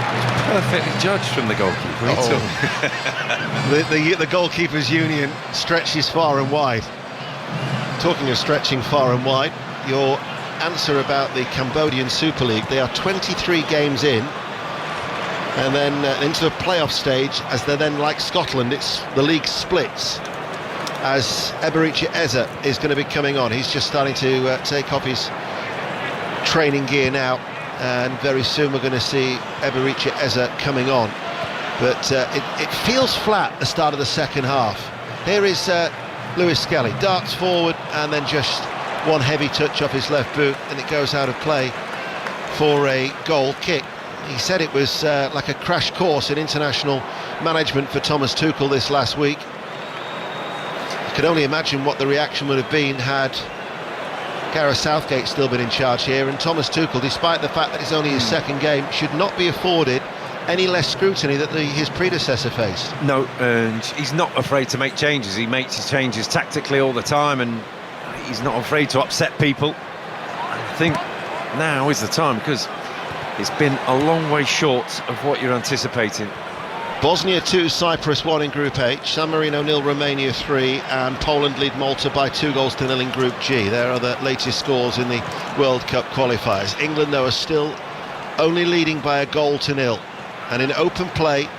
Perfectly judged from the goalkeeper. The goalkeepers' union stretches far and wide. Talking of stretching far and wide, your answer about the Cambodian Super League, they are 23 games in, and then into the playoff stage, as they're then, like Scotland, the league splits, as Eberechi Eze is going to be coming on. He's just starting to take off his training gear now, and very soon we're going to see Eberechi Eze coming on. But it feels flat at the start of the second half. Here is Lewis Skelly, darts forward, and then just one heavy touch off his left boot, and it goes out of play for a goal kick. He said it was like a crash course in international management for Thomas Tuchel this last week. I could only imagine what the reaction would have been had Gareth Southgate still been in charge here, and Thomas Tuchel, despite the fact that it's only his second game, should not be afforded any less scrutiny that his predecessor faced. No, and he's not afraid to make changes. He makes his changes tactically all the time, and he's not afraid to upset people. I think now is the time, because it's been a long way short of what you're anticipating. Bosnia 2, Cyprus 1 in Group H, San Marino 0, Romania 3, and Poland lead Malta by 2-0 in Group G. There are the latest scores in the World Cup qualifiers. England, though, are still only leading by 1-0, and in open play,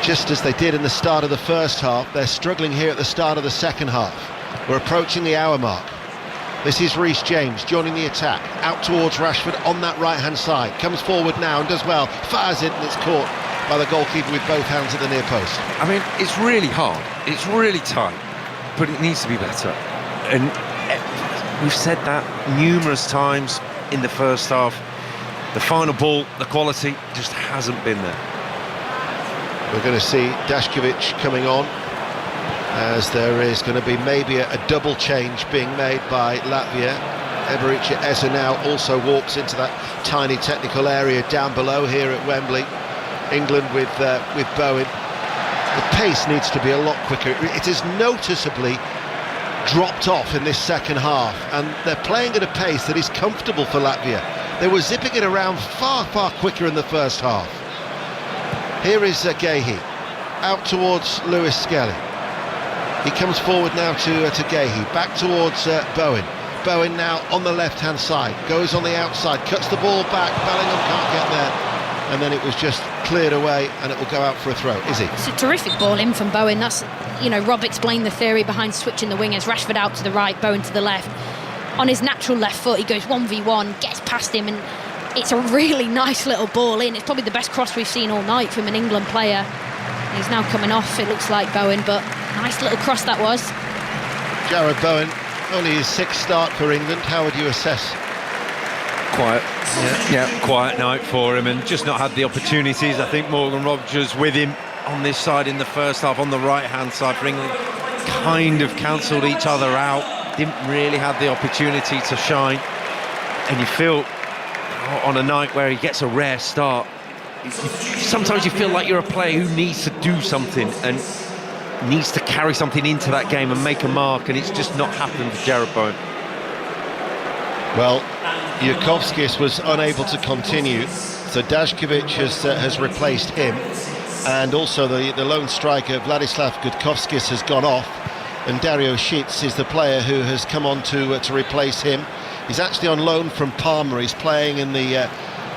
just as they did in the start of the first half, they're struggling here at the start of the second half. We're approaching the hour mark. This is Reece James joining the attack, out towards Rashford on that right-hand side, comes forward now and does well, fires it, and it's caught by the goalkeeper with both hands at the near post. I mean, it's really hard, it's really tight, but it needs to be better. And we've said that numerous times in the first half. The final ball, the quality just hasn't been there. We're going to see Dashkovic coming on, as there is going to be maybe a double change being made by Latvia. Eberechi Eze now also walks into that tiny technical area down below here at Wembley. England with Bowen. The pace needs to be a lot quicker. It has noticeably dropped off in this second half, and they're playing at a pace that is comfortable for Latvia. They were zipping it around far quicker in the first half. Here is Gehi, out towards Lewis Skelly. He comes forward now to Gahey, back towards Bowen. Bowen now on the left-hand side, goes on the outside, cuts the ball back, Bellingham can't get there, and then it was just cleared away, and it will go out for a throw. Is it? It's a terrific ball in from Bowen. That's, Rob explained the theory behind switching the wingers. Rashford out to the right, Bowen to the left. On his natural left foot, he goes 1v1, gets past him, and it's a really nice little ball in. It's probably the best cross we've seen all night from an England player. He's now coming off, it looks like, Bowen, but nice little cross that was. Jarrod Bowen, only his 6th start for England. How would you assess? Quiet. Quiet night for him, and just not had the opportunities. I think Morgan Rogers with him on this side in the first half, on the right-hand side for England, kind of cancelled each other out. Didn't really have the opportunity to shine. And you feel, on a night where he gets a rare start, sometimes you feel like you're a player who needs to do something and needs to carry something into that game and make a mark, and it's just not happened for Jarrod Bowen. Well, Jukovskis was unable to continue, so Dashkovic has replaced him, and also the lone striker Vladislav Gutkovskis has gone off, and Dario Šits is the player who has come on to replace him. He's actually on loan from Parma. He's playing in the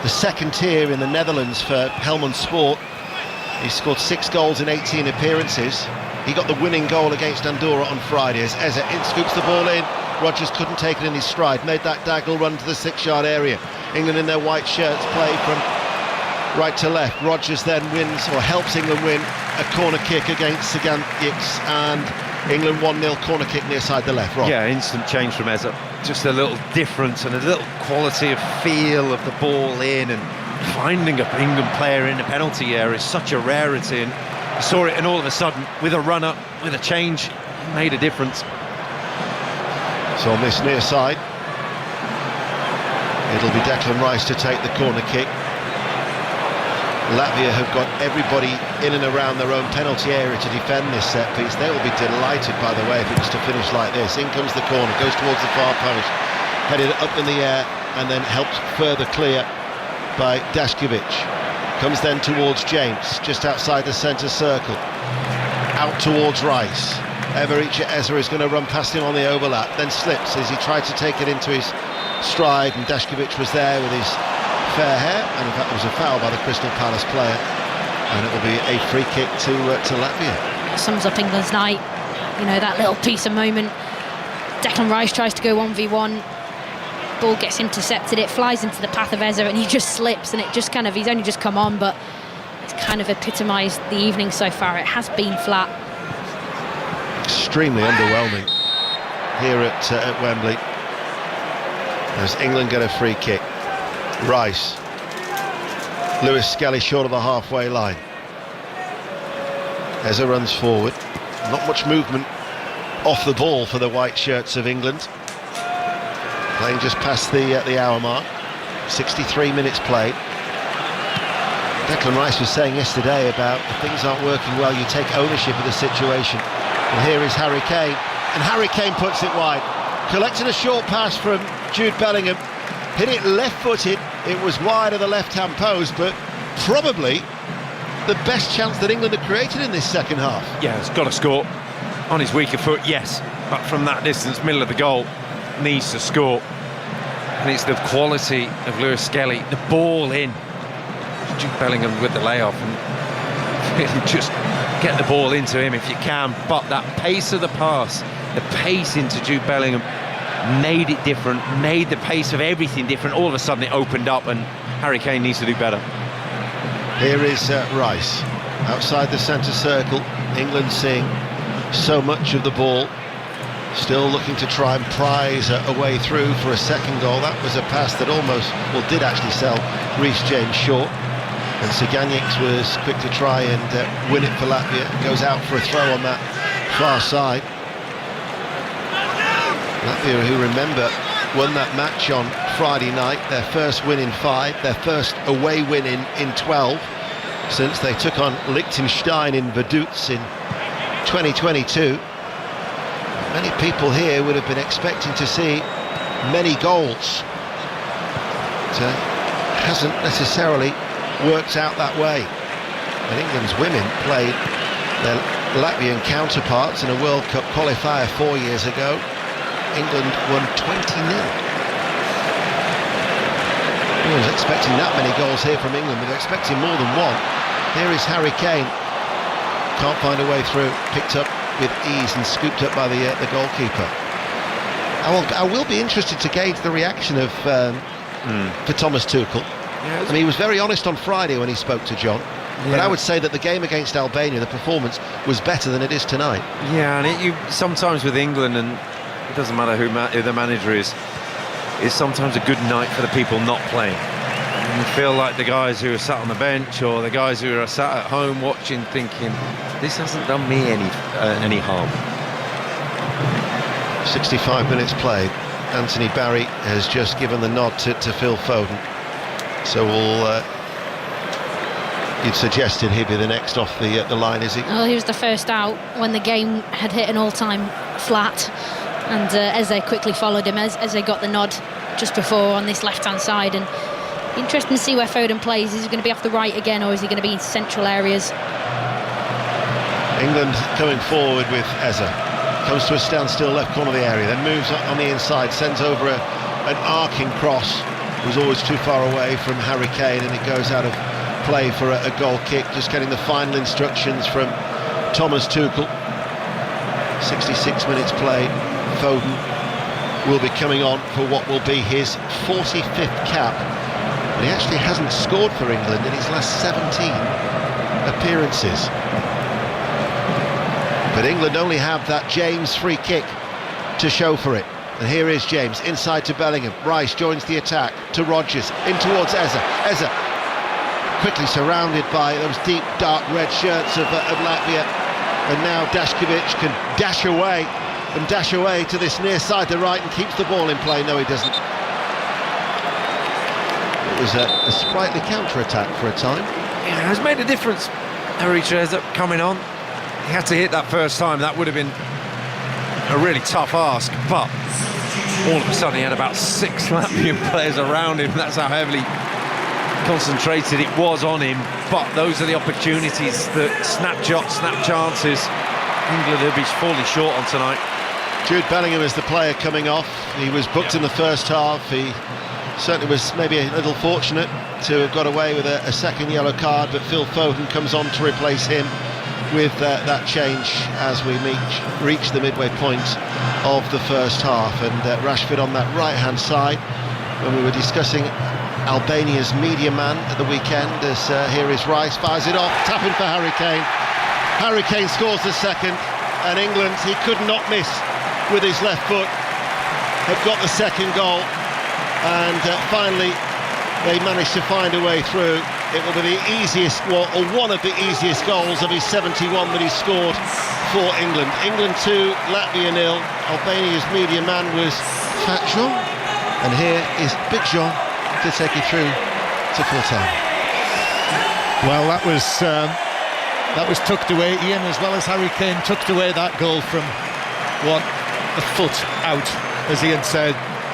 second tier in the Netherlands for Helmond Sport. He scored 6 goals in 18 appearances. He got the winning goal against Andorra on Friday as Eze scoops the ball in. Rogers couldn't take it in his stride, made that diagonal run to the 6-yard area. England in their white shirts play from right to left. Rogers then wins, or helps England win, a corner kick against Sagantics, and England 1-0 corner kick near side the left. Rob. Yeah, instant change from Eze. Just a little difference and a little quality of feel of the ball in, and finding an England player in the penalty area is such a rarity, and you saw it, and all of a sudden, with a run-up, with a change, made a difference. So on this near side, it'll be Declan Rice to take the corner kick. Latvia have got everybody in and around their own penalty area to defend this set piece. They will be delighted, by the way, if it was to finish like this. In comes the corner, goes towards the far post, headed up in the air, and then helped further clear by Dashkovic. Comes then towards James, just outside the centre circle. Out towards Rice. Evericha Eze is going to run past him on the overlap, then slips as he tried to take it into his stride, and Dashkovic was there with his fair hair, and in fact there was a foul by the Crystal Palace player, and it will be a free kick to Latvia. Sums up England's night, that little piece of moment. Declan Rice tries to go 1v1, ball gets intercepted, it flies into the path of Eze, and he just slips, and it just he's only just come on, but it's kind of epitomised the evening so far. It has been flat. Extremely underwhelming here at Wembley, as England get a free kick. Rice, Lewis Skelly short of the halfway line. Eze runs forward, not much movement off the ball for the white shirts of England. Playing just past the hour mark, 63 minutes played. Declan Rice was saying yesterday about if things aren't working well, you take ownership of the situation. And here is Harry Kane, and Harry Kane puts it wide. Collected a short pass from Jude Bellingham, hit it left-footed. It was wide of the left-hand post, but probably the best chance that England have created in this second half. Yeah, he's got to score. On his weaker foot, yes, but from that distance, middle of the goal, needs to score. And it's the quality of Lewis Skelly, the ball in. Jude Bellingham with the layoff, and just get the ball into him if you can. But that pace of the pass, the pace into Jude Bellingham, made it different, made the pace of everything different. All of a sudden it opened up, and Harry Kane needs to do better. Here is Rice, outside the centre circle. England seeing so much of the ball, still looking to try and prize a way through for a second goal. That was a pass that did actually sell Reece James short, and Sagantics was quick to try and win it for Latvia. Goes out for a throw on that far side. Latvia, who remember, won that match on Friday night, their first win in 5, their first away win in 12 since they took on Liechtenstein in Vaduz in 2022. Many people here would have been expecting to see many goals. It hasn't necessarily worked out that way. And England's women played their Latvian counterparts in a World Cup qualifier 4 years ago. England won 20-0. No one's expecting that many goals here from England, but they're expecting more than one. Here is Harry Kane. Can't find a way through. Picked up with ease and scooped up by the goalkeeper. I will be interested to gauge the reaction of for Thomas Tuchel. Yeah, I mean, he was very honest on Friday when he spoke to John. Yeah. But I would say that the game against Albania, the performance was better than it is tonight. Yeah, and you sometimes with England, and it doesn't matter who the manager is sometimes a good night for the people not playing. And you feel like the guys who are sat on the bench or the guys who are sat at home watching, thinking, this hasn't done me any harm. 65 minutes played. Anthony Barry has just given the nod to Phil Foden. So you'd suggested he'd be the next off the line, is he? Oh, he was the first out when the game had hit an all-time flat, and Eze quickly followed him. Eze got the nod just before on this left-hand side, and interesting to see where Foden plays. Is he going to be off the right again, or is he going to be in central areas? England coming forward with Eze. Comes to a standstill left corner of the area, then moves on the inside, sends over an arcing cross. It was always too far away from Harry Kane, and it goes out of play for a goal kick. Just getting the final instructions from Thomas Tuchel. 66 minutes played. Foden will be coming on for what will be his 45th cap. And he actually hasn't scored for England in his last 17 appearances. But England only have that James free kick to show for it. And here is James, inside to Bellingham. Rice joins the attack to Rodgers, in towards Eze. Eze quickly surrounded by those deep, dark red shirts of Latvia. And now Dashkovic can dash away to this near side to right and keeps the ball in play. No, he doesn't. It was a sprightly counter-attack for a time. Yeah, it has made a difference. Harry Eze coming on. He had to hit that first time. That would have been a really tough ask, but all of a sudden he had about 6 Latvian players around him. That's how heavily concentrated it was on him. But those are the opportunities, the snap shots, snap chances. England will be falling short on tonight. Jude Bellingham is the player coming off. He was booked in the first half. He certainly was maybe a little fortunate to have got away with a second yellow card, but Phil Foden comes on to replace him with that change as we reach the midway point of the first half. And Rashford on that right-hand side, when we were discussing Albania's media man at the weekend, as here is Rice, fires it off, tapping for Harry Kane. Harry Kane scores the second, and England, he could not miss with his left foot, have got the second goal, and finally they managed to find a way through. It will be the easiest, or one of the easiest goals of his 71 that he scored for England. England 2, Latvia 0. Albania's media man was Fat Jean, and here is Big Jean to take you through to full time. Well, that was tucked away, Ian, as well as Harry Kane tucked away that goal from a foot out, as Ian said.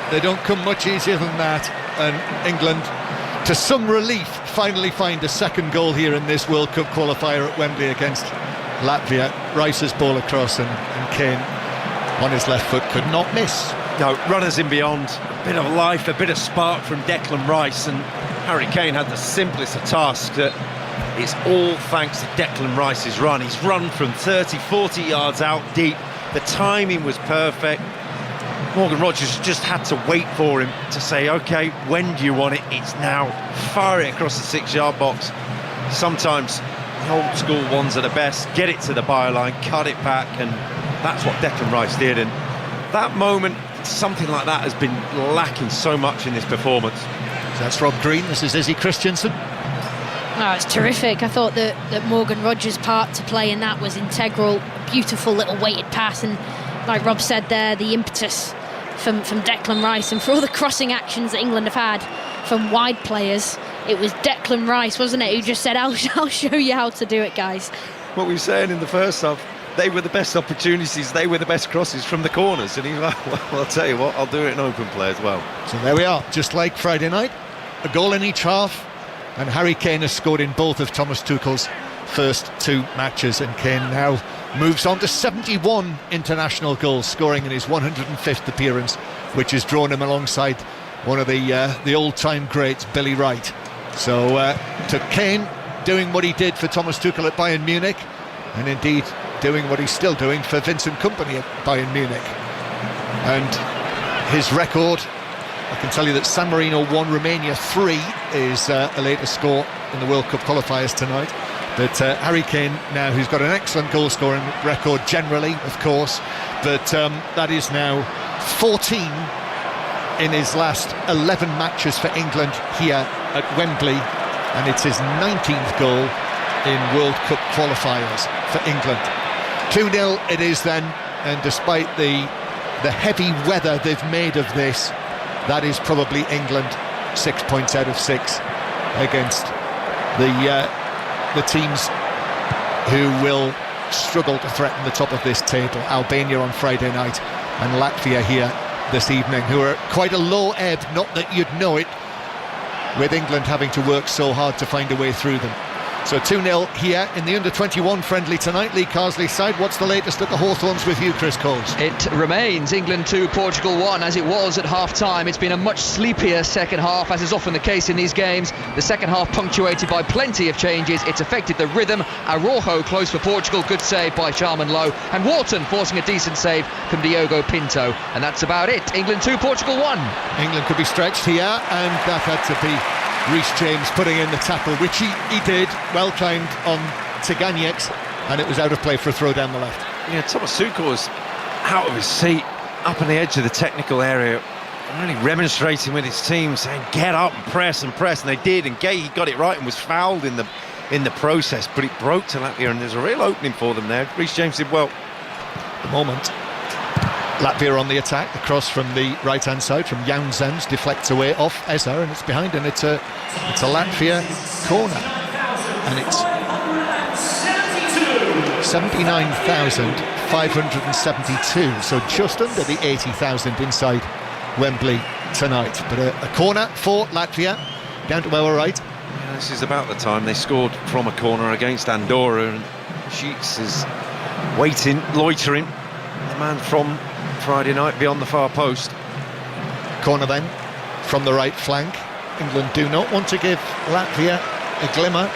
They don't come much easier than that, and England, to some relief, finally find a second goal here in this World Cup qualifier at Wembley against Latvia. Rice's ball across, and Kane on his left foot could not miss. No, runners in beyond, a bit of life, a bit of spark from Declan Rice, and Harry Kane had the simplest of tasks. That it's all thanks to Declan Rice's run. He's run from 30, 40 yards out deep. The timing was perfect. Morgan Rodgers just had to wait for him to say, OK, when do you want it? It's now. Fire it across the 6-yard box. Sometimes the old school ones are the best. Get it to the byline, cut it back, and that's what Declan Rice did. And that moment, something like that has been lacking so much in this performance. That's Rob Green. This is Izzy Christiansen. Oh, it's terrific. I thought that Morgan Rodgers' part to play in that was integral. Beautiful little weighted pass, and like Rob said there, the impetus from Declan Rice, and for all the crossing actions that England have had from wide players, it was Declan Rice, wasn't it, who just said, I'll show you how to do it, guys. What we were saying in the first half, they were the best opportunities, they were the best crosses from the corners, and he's like, well, I'll tell you what, I'll do it in open play as well. So there we are, just like Friday night, a goal in each half, and Harry Kane has scored in both of Thomas Tuchel's first 2 matches, and Kane now moves on to 71 international goals, scoring in his 105th appearance, which has drawn him alongside one of the old-time greats, Billy Wright. So to Kane doing what he did for Thomas Tuchel at Bayern Munich, and indeed doing what he's still doing for Vincent Kompany at Bayern Munich. And his record, I can tell you that San Marino 1, Romania 3 is a later score in the World Cup qualifiers tonight. But Harry Kane now, who's got an excellent goal scoring record generally, of course, but that is now 14 in his last 11 matches for England here at Wembley, and it's his 19th goal in World Cup qualifiers for England. 2-0 it is then, and despite the heavy weather they've made of this, that is probably England 6 points out of 6 against the teams who will struggle to threaten the top of this table. Albania on Friday night and Latvia here this evening, who are quite a low ebb, not that you'd know it, with England having to work so hard to find a way through them. So 2-0 here in the under-21 friendly tonight. Lee Carsley's side. What's the latest at the Hawthorns with you, Chris Coles? It remains England 2, Portugal 1, as it was at half-time. It's been a much sleepier second half, as is often the case in these games. The second half punctuated by plenty of changes. It's affected the rhythm. Araujo close for Portugal, good save by Charman Lowe, and Wharton forcing a decent save from Diogo Pinto. And that's about it. England 2, Portugal 1. England could be stretched here, and that had to be Reece James putting in the tackle, which he did, well timed on Tiganyeks, and it was out of play for a throw down the left. Yeah, Thomas Tuchel was out of his seat, up on the edge of the technical area, really remonstrating with his team, saying get up and press, and they did, and Gay got it right and was fouled in the process, but it broke to Latvia, and there's a real opening for them there. Reece James did well. At the moment, Latvia on the attack, the cross from the right-hand side from Janssens deflects away off Eza, and it's behind, and it's a Latvia corner, and it's 79,572, so just under the 80,000 inside Wembley tonight. But a corner for Latvia, down to our right. Yeah, this is about the time they scored from a corner against Andorra, and Sheets is waiting, loitering, the man from Friday night beyond the far post. Corner then from the right flank. England do not want to give Latvia a glimmer.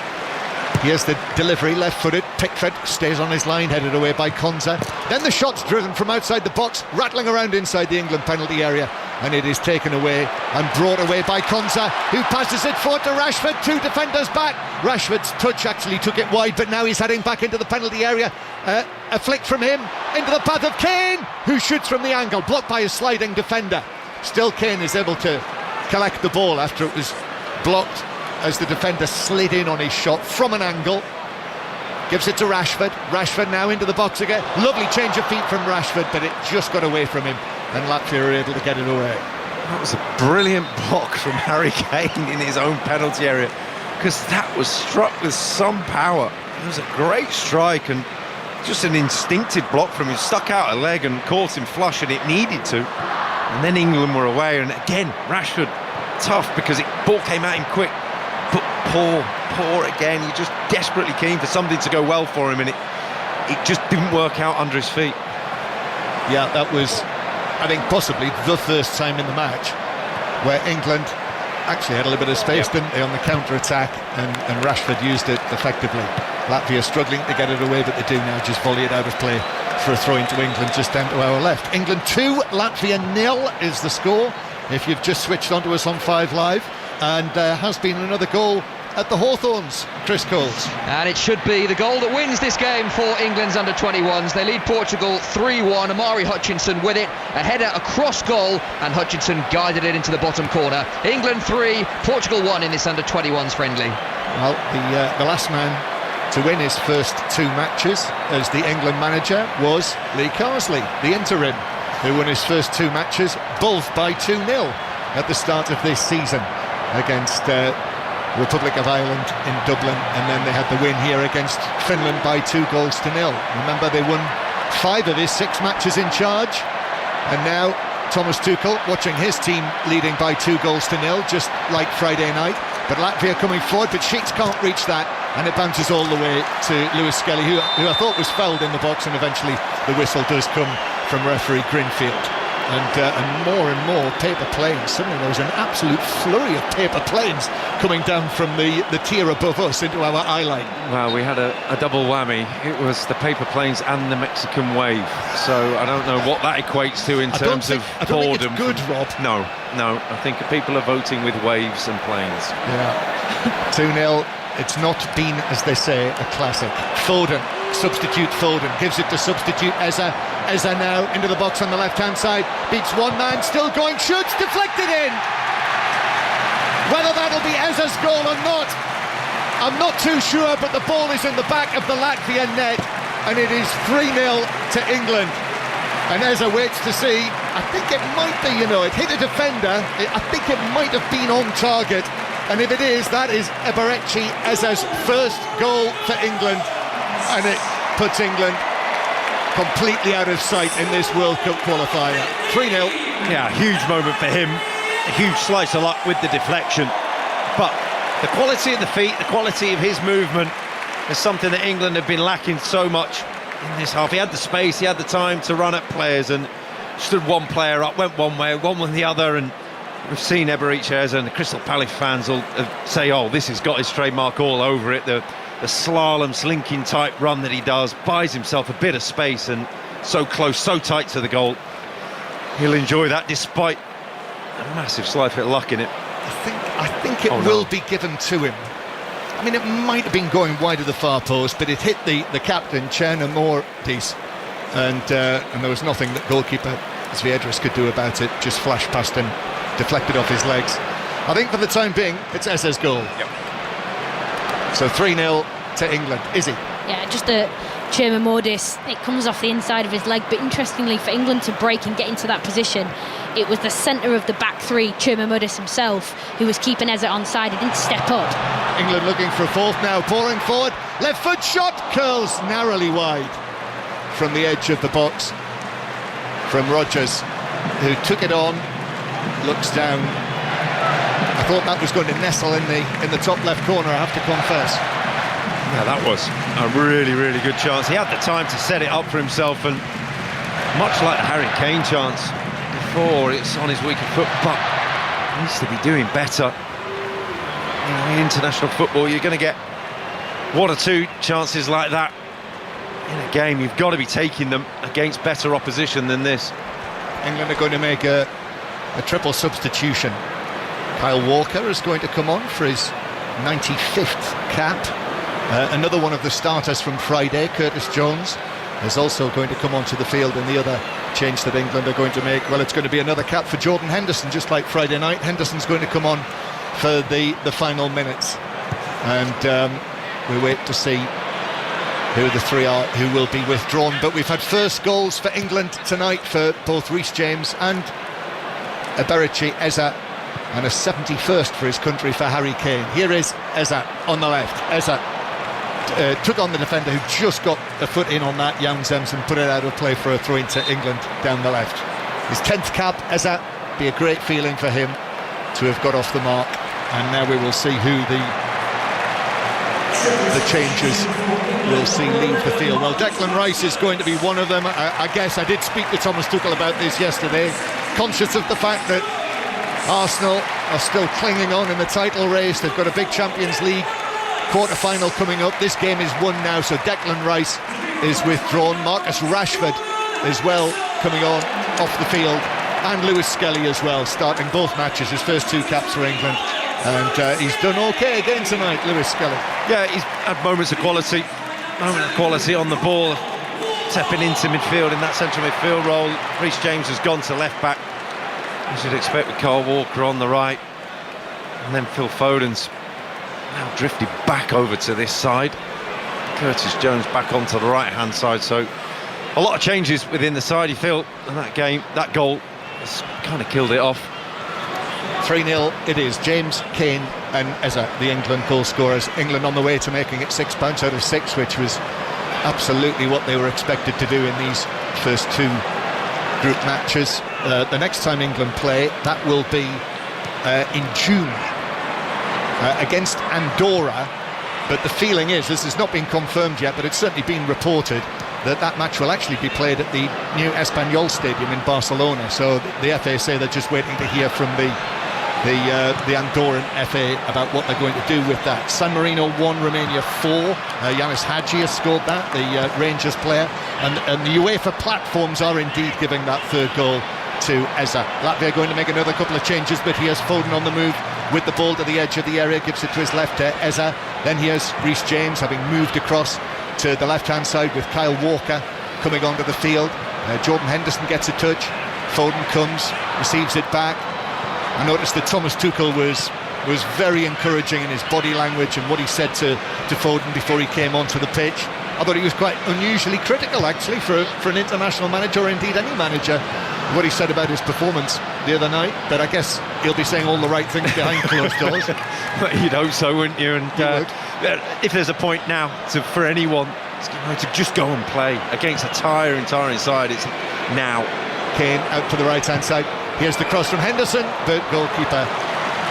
Here's the delivery, left-footed. Pickford stays on his line, headed away by Konza. Then the shot's driven from outside the box, rattling around inside the England penalty area, and it is taken away and brought away by Konza, who passes it forward to Rashford. 2 defenders back. Rashford's touch actually took it wide, but now he's heading back into the penalty area. A flick from him into the path of Kane, who shoots from the angle, blocked by a sliding defender. Still Kane is able to collect the ball after it was blocked as the defender slid in on his shot from an angle. Gives it to Rashford. Rashford now into the box again. Lovely change of feet from Rashford, but it just got away from him, and Latvia are able to get it away. That was a brilliant block from Harry Kane in his own penalty area, because that was struck with some power. It was a great strike, and just an instinctive block from him. Stuck out a leg and caught him flush, and it needed to. And then England were away, and again Rashford tough, because the ball came at him quick, but poor again. You're just desperately keen for something to go well for him, and it just didn't work out under his feet. Yeah, that was, I think, possibly the first time in the match where England actually had a little bit of space, didn't they, on the counter-attack, and Rashford used it effectively. Latvia struggling to get it away, but they do now just volley it out of play for a throw into England just down to our left. England 2, Latvia 0 is the score, if you've just switched onto us on 5 Live. And there has been another goal at the Hawthorns, Chris Coles. And it should be the goal that wins this game for England's under-21s. They lead Portugal 3-1. Amari Hutchinson with it, a header across goal, and Hutchinson guided it into the bottom corner. England 3, Portugal 1 in this under-21s friendly. Well, the last man to win his first 2 matches as the England manager was Lee Carsley, the interim, who won his first 2 matches, both by 2-0 at the start of this season against Republic of Ireland in Dublin, and then they had the win here against Finland by 2-0. Remember, they won 5 of his 6 matches in charge, and now Thomas Tuchel watching his team leading by 2-0, just like Friday night. but Latvia coming forward, but Sheets can't reach that, and it bounces all the way to Lewis Skelly, who I thought was fouled in the box, and eventually the whistle does come from referee Grinfield. And more paper planes. Suddenly there was an absolute flurry of paper planes coming down from the tier above us into our eye line. Well, we had a double whammy. It was the paper planes and the Mexican wave. So I don't know what that equates to in terms of boredom. I don't think it's good, Rob. No. I think people are voting with waves and planes. Yeah. 2-0. It's not been, as they say, a classic. Foden, substitute Foden, gives it to substitute Eza. Eza now into the box on the left-hand side, beats one man, still going, shoots, deflected in! Whether that'll be Eza's goal or not, I'm not too sure, but the ball is in the back of the Latvian net, and it is 3-0 to England. And Eza waits to see. I think it might be, it hit a defender. I think it might have been on target. And if it is, that is Eberechi Eza's first goal for England. And it puts England completely out of sight in this World Cup qualifier. 3-0. Yeah, huge moment for him. A huge slice of luck with the deflection. But the quality of the feet, the quality of his movement is something that England have been lacking so much in this half. He had the space, he had the time to run at players and stood one player up, went one way, one with the other, and we've seen Eberechi Eza, and the Crystal Palace fans will say, oh, this has got his trademark all over it. The slalom, slinking type run that he does, buys himself a bit of space, and so close, so tight to the goal. He'll enjoy that despite a massive slice of luck in it. I think it will be given to him. I mean, it might have been going wide of the far post, but it hit the captain, Cherna Moore, piece. And there was nothing that goalkeeper Zviedris could do about it. Just flashed past him, deflected off his legs. I think for the time being, it's Eza's goal. Yep. So 3-0 to England. Izzy? Yeah, just a Cherma Mordis. It comes off the inside of his leg, but interestingly, for England to break and get into that position, it was the centre of the back three, Cherma Mordis himself, who was keeping Eza onside. He didn't step up. England looking for a fourth now, pouring forward. Left foot shot, curls narrowly wide from the edge of the box from Rodgers, who took it on, looks down. I thought that was going to nestle in the top left corner, I have to confess. Yeah, that was a really, really good chance. He had the time to set it up for himself, and much like the Harry Kane chance before, it's on his weaker foot, but he needs to be doing better. In international football, you're going to get one or two chances like that in a game. You've got to be taking them against better opposition than this. England are going to make a triple substitution. Kyle Walker is going to come on for his 95th cap. Another one of the starters from Friday, Curtis Jones, is also going to come onto the field in the other change that England are going to make. Well, it's going to be another cap for Jordan Henderson, just like Friday night. Henderson's going to come on for the final minutes. And we wait to see who the three are who will be withdrawn. But we've had first goals for England tonight for both Reece James and Eberechi Eza, and a 71st for his country for Harry Kane. Here is Eza on the left. Eza took on the defender who just got a foot in on that, Jan Zems, and put it out of play for a throw into England down the left. His 10th cap, Eza, be a great feeling for him to have got off the mark. And now we will see who the changes will see leave the field. Well, Declan Rice is going to be one of them. I guess I did speak to Thomas Tuchel about this yesterday, conscious of the fact that Arsenal are still clinging on in the title race. They've got a big Champions League quarter-final coming up. This game is won now, so Declan Rice is withdrawn. Marcus Rashford as well coming on off the field, and Lewis Skelly as well, starting both matches, his first two caps for England. And he's done okay again tonight, Lewis Skelly. Yeah, he's had moments of quality on the ball, stepping into midfield in that central midfield role. Reece James has gone to left back, you should expect, with Kyle Walker on the right, and then Phil Foden's now drifted back over to this side. Curtis Jones back onto the right hand side, so a lot of changes within the side, you feel, and that goal has kind of killed it off. 3-0 it is. James, Kane and Eza, the England goal scorers. England on the way to making it 6 points out of 6, which was absolutely what they were expected to do in these first two group matches. The next time England play, that will be in June. against Andorra. But the feeling is, this has not been confirmed yet, but it's certainly been reported that match will actually be played at the new Espanyol Stadium in Barcelona. So the FA say they're just waiting to hear from the Andorran FA about what they're going to do with that. San Marino 1, Romania 4. Yanis Hadji has scored that, the Rangers player. And the UEFA platforms are indeed giving that third goal to Eza. Latvia going to make another couple of changes, but here's Foden on the move with the ball to the edge of the area, gives it to his left Eza. Then here's Reece James having moved across to the left-hand side with Kyle Walker coming onto the field. Jordan Henderson gets a touch. Foden comes, receives it back. I noticed that Thomas Tuchel was very encouraging in his body language and what he said to Foden before he came onto the pitch. I thought he was quite unusually critical, actually, for an international manager, or indeed any manager, what he said about his performance the other night. But I guess he'll be saying all the right things behind closed doors. But you'd hope so, wouldn't you? And if there's a point now for anyone to just go and play against a tiring side, it's now. Kane out to the right-hand side. Here's the cross from Henderson, but goalkeeper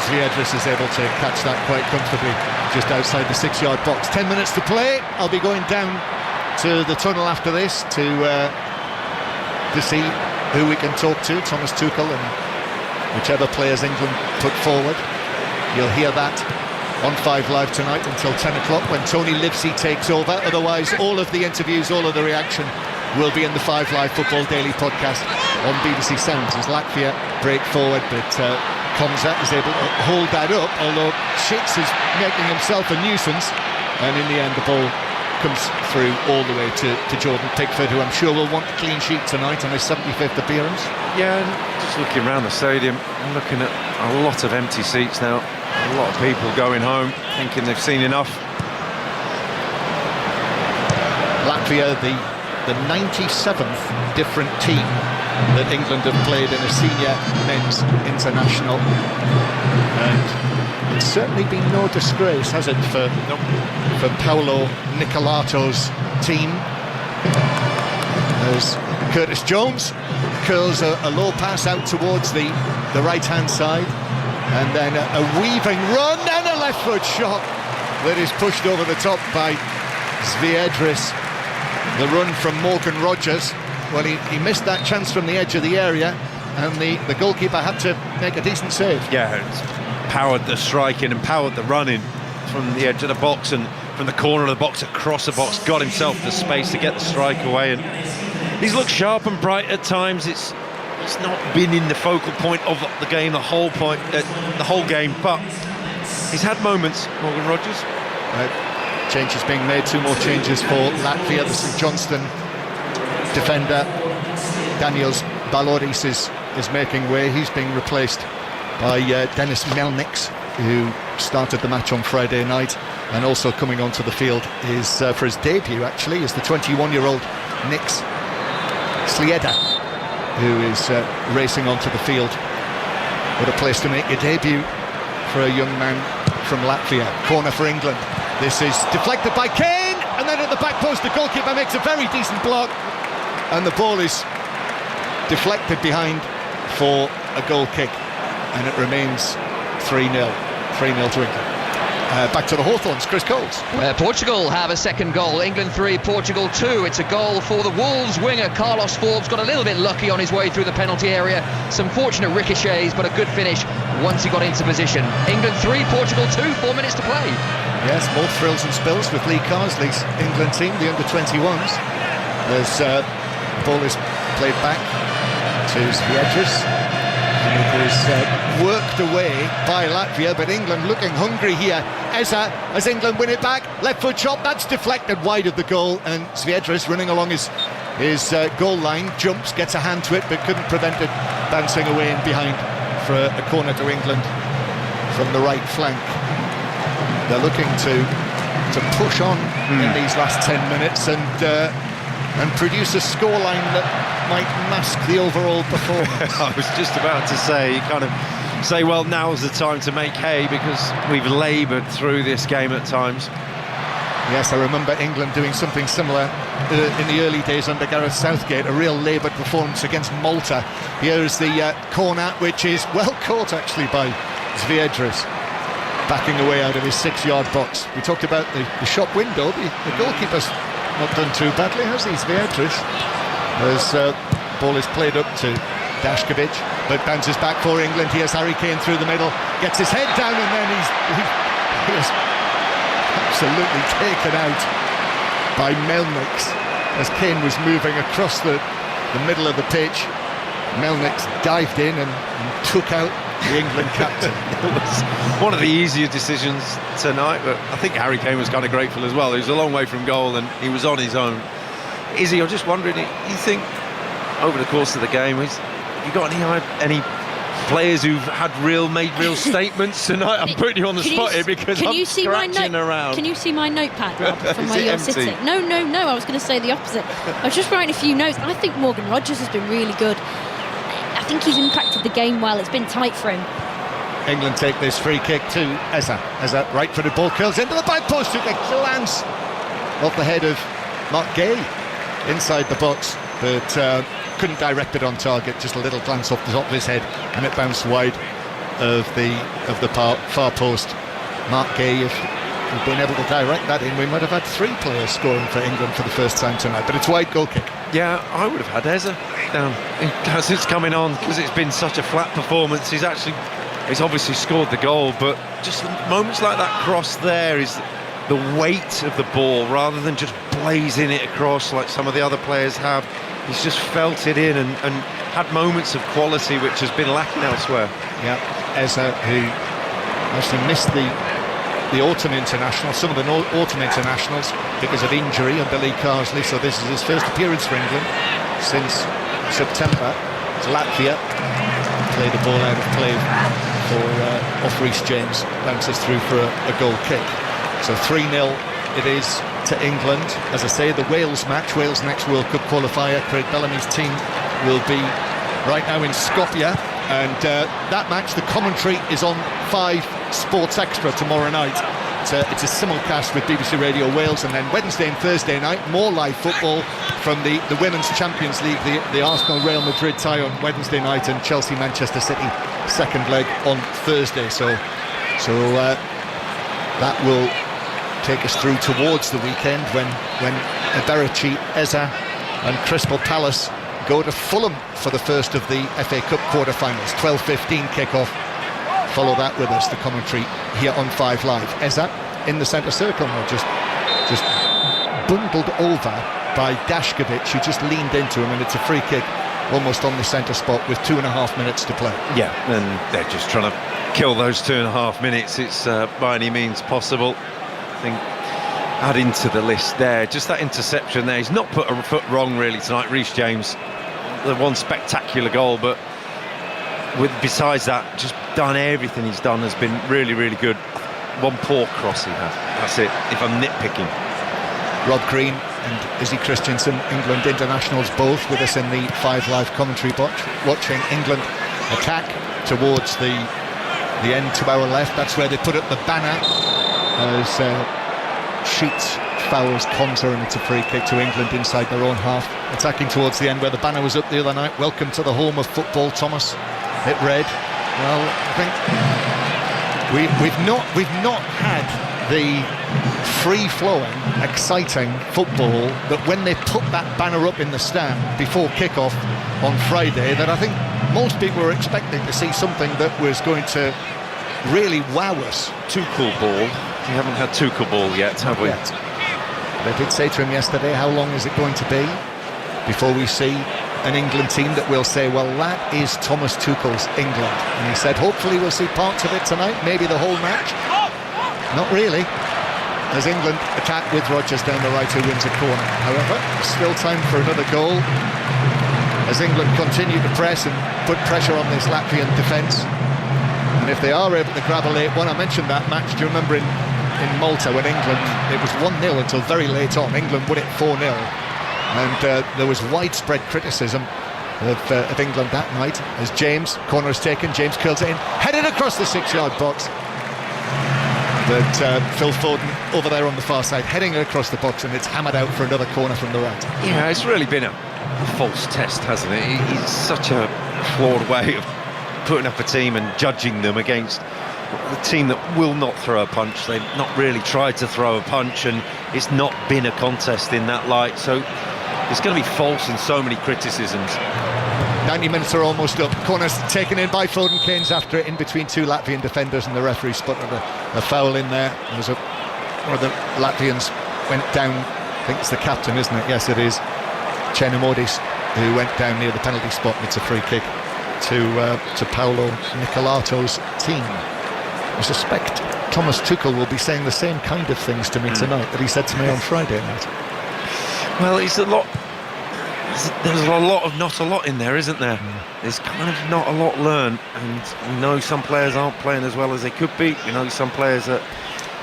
Zviedris is able to catch that quite comfortably just outside the 6-yard box. 10 minutes to play. I'll be going down to the tunnel after this to see who we can talk to, Thomas Tuchel and whichever players England put forward. You'll hear that on 5 Live tonight until 10 o'clock when Tony Livesey takes over. Otherwise, all of the interviews, all of the reaction will be in the 5 Live Football Daily podcast on BBC Sounds as Latvia break forward, but Konza is able to hold that up, although Schitz is making himself a nuisance, and in the end the ball comes through all the way to Jordan Pickford, who I'm sure will want a clean sheet tonight on his 75th appearance. Yeah, and just looking around the stadium, I'm looking at a lot of empty seats now, a lot of people going home thinking they've seen enough. Latvia, the 97th different team that England have played in a senior men's international, and it's certainly been no disgrace, has it, for Paolo Nicolato's team, as Curtis Jones curls a low pass out towards the right-hand side, and then a weaving run and a left foot shot that is pushed over the top by Zviedris. The run from Morgan Rogers, well, he missed that chance from the edge of the area, and the goalkeeper had to make a decent save. Yeah, it's powered the striking and powered the running from the edge of the box and from the corner of the box across the box, got himself the space to get the strike away, and he's looked sharp and bright at times. It's not been in the focal point of the game the whole game, but he's had moments, Morgan Rogers. Changes being made, 2 more changes for Latvia. The St Johnstone defender Daniels Baloris is making way. He's being replaced by Denis Melniks, who started the match on Friday night, and also coming onto the field is for his debut actually is the 21-year-old Nix Slieda, who is racing onto the field. What a place to make your debut for a young man from Latvia. Corner for England. This is deflected by Kane, and then at the back post the goalkeeper makes a very decent block, and the ball is deflected behind for a goal kick, and it remains 3-0 to England. Back to the Hawthorns, Chris Coles. Portugal have a second goal. England 3, Portugal 2. It's a goal for the Wolves winger Carlos Forbes. Got a little bit lucky on his way through the penalty area. Some fortunate ricochets, but a good finish once he got into position. England 3, Portugal 2, 4 minutes to play. Yes, more thrills and spills with Lee Carsley's England team, the under-21s. As the ball is played back to Zviedris. It is worked away by Latvia, but England looking hungry here. Eza, as England win it back, left foot shot, that's deflected wide of the goal, and Zviedris running along his goal line, jumps, gets a hand to it, but couldn't prevent it bouncing away and behind for a corner to England from the right flank. They're looking to push on in these last 10 minutes and produce a scoreline that might mask the overall performance. I was just about to say, well, now's the time to make hay, because we've laboured through this game at times. Yes, I remember England doing something similar in the early days under Gareth Southgate, a real laboured performance against Malta. Here's the corner, which is well caught actually by Zviedris. backing away out of his 6-yard box. We talked about the shop window. The goalkeeper's not done too badly, has he? Beatrice. As ball is played up to Dashkovic, but bounces back for England. Here's Harry Kane through the middle, gets his head down, and then he is absolutely taken out by Melnick as Kane was moving across the middle of the pitch. Melnick dived in and took out the England captain. It was one of the easier decisions tonight, but I think Harry Kane was kind of grateful as well. He was a long way from goal and he was on his own. Izzy, I'm just wondering, you think over the course of the game, have you got any players who've made real statements tonight? I'm putting you on the spot here because I'm scratching around. Can you see my notepad, Rob, from where you're empty? sitting? No, I was going to say the opposite. I was just writing a few notes. I think Morgan Rogers has been really good. I think he's impacted the game well. It's been tight for him. England take this free kick to Eza. Eza, right-footed ball, curls into the back post. It lands off the head of Mark Gay inside the box, but couldn't direct it on target. Just a little glance off the top of his head, and it bounced wide of the far post. Mark Gay, if we'd been able to direct that in, we might have had 3 players scoring for England for the first time tonight. But it's wide goal kick. Yeah, I would have had Eza down as it's coming on, because it's been such a flat performance. He's obviously scored the goal, but just moments like that cross there is the weight of the ball rather than just blazing it across like some of the other players have. He's just felt it in and had moments of quality which has been lacking elsewhere. Yeah, Eza, who actually missed the autumn international, some of the autumn internationals because of injury under Lee Carsley, so this is his first appearance for England since September. It's Latvia, play the ball out of play for off Reece James, bounces through for a goal kick. So 3-0 it is to England. As I say, the Wales match, Wales' next World Cup qualifier, Craig Bellamy's team will be right now in Skopje, and that match, the commentary is on 5 Sports Extra tomorrow night. It's a simulcast with BBC Radio Wales, and then Wednesday and Thursday night more live football from the Women's Champions League, the Arsenal-Real Madrid tie on Wednesday night and Chelsea-Manchester City second leg on Thursday. So that will take us through towards the weekend when Eberici, Eza and Crystal Palace go to Fulham for the first of the FA Cup quarter-finals. 12:15 kick-off. Follow that with us, the commentary here on 5 Live. Eza in the centre circle now, just bundled over by Dashkovic, who just leaned into him, and it's a free kick almost on the centre spot with 2.5 minutes to play. Yeah, and they're just trying to kill those 2.5 minutes. It's by any means possible. I think adding to the list there, just that interception there. He's not put a foot wrong really tonight, Reece James. The one spectacular goal, but besides that, just done everything he's done has been really, really good. One poor cross he had. That's it, if I'm nitpicking. Rob Green and Izzy Christiansen, England internationals, both with us in the 5 Live commentary box, watching England attack towards the end to our left. That's where they put up the banner as Sheets fouls Konza, and it's a free kick to England inside their own half. Attacking towards the end where the banner was up the other night. Welcome to the home of football, Thomas. It read. Well, I think we've not had the free-flowing, exciting football that when they put that banner up in the stand before kick-off on Friday, that I think most people were expecting to see something that was going to really wow us. Tuchel ball. We haven't had Tuchel ball yet, have we? They did say to him yesterday, how long is it going to be before we see an England team that will say, well, that is Thomas Tuchel's England? And he said, hopefully we'll see parts of it tonight, maybe the whole match. Not really, as England attack with Rodgers down the right, who wins a corner. However, still time for another goal as England continue to press and put pressure on this Latvian defence. And if they are able to grab a late one, I mentioned that match, do you remember in Malta when England, it was 1-0 until very late on. England won it 4-0, and there was widespread criticism of England that night as James, corner is taken, James curls it in, headed across the 6-yard box. But Phil Foden over there on the far side, heading across the box, and it's hammered out for another corner from the right. Yeah, it's really been a false test, hasn't it? It's such a flawed way of putting up a team and judging them against the team that will not throw a punch. They've not really tried to throw a punch, and it's not been a contest in that light. So it's going to be false in so many criticisms. 90 minutes are almost up. Corner's taken in by Foden. Kane's after it in between two Latvian defenders, and the referee spotted a foul in there. There's one of the Latvians went down. I think it's the captain, isn't it? Yes, it is. Chenomodis, who went down near the penalty spot. It's a free kick to Paolo Nicolato's team. I suspect Thomas Tuchel will be saying the same kind of things to me tonight that he said to me on Friday night. Well, there's a lot of not a lot in there, isn't there? There's kind of not a lot learned, and we know some players aren't playing as well as they could be. We know some players are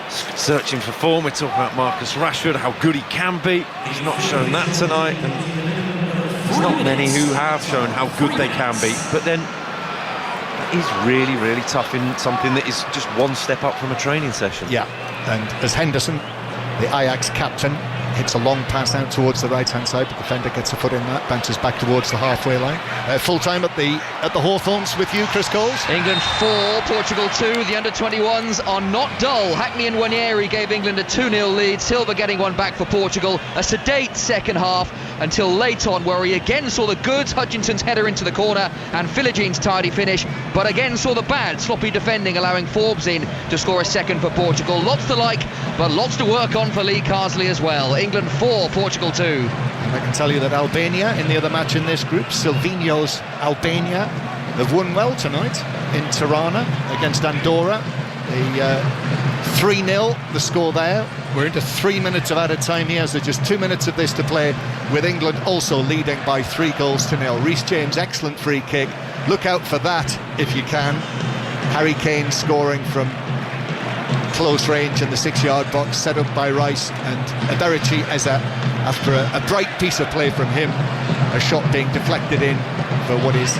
searching for form. We're talking about Marcus Rashford, how good he can be. He's not shown that tonight, and there's not many who have shown how good they can be. But then that is really, really tough in something that is just one step up from a training session. Yeah, and as Henderson, the Ajax captain, hits a long pass out towards the right-hand side, the defender gets a foot in that, bounces back towards the halfway line. Full time at the Hawthorns with you, Chris Coles. England 4, Portugal 2. The under-21s are not dull. Hackney and Wanieri gave England a 2-0 lead. Silva getting one back for Portugal. A sedate second half until late on, where he again saw the goods, Hutchinson's header into the corner and Philigine's tidy finish, but again saw the bad, sloppy defending, allowing Forbes in to score a second for Portugal. Lots to like, but lots to work on for Lee Carsley as well. England 4, Portugal 2. And I can tell you that Albania, in the other match in this group, Silvino's Albania, have won well tonight in Tirana against Andorra. The 3-0, the score there. We're into 3 minutes of added time here, so just 2 minutes of this to play, with England also leading by 3-0. Reece James, excellent free kick. Look out for that if you can. Harry Kane scoring from close range in the 6-yard box, set up by Rice, and Eberici Eza, after a bright piece of play from him, a shot being deflected in for what is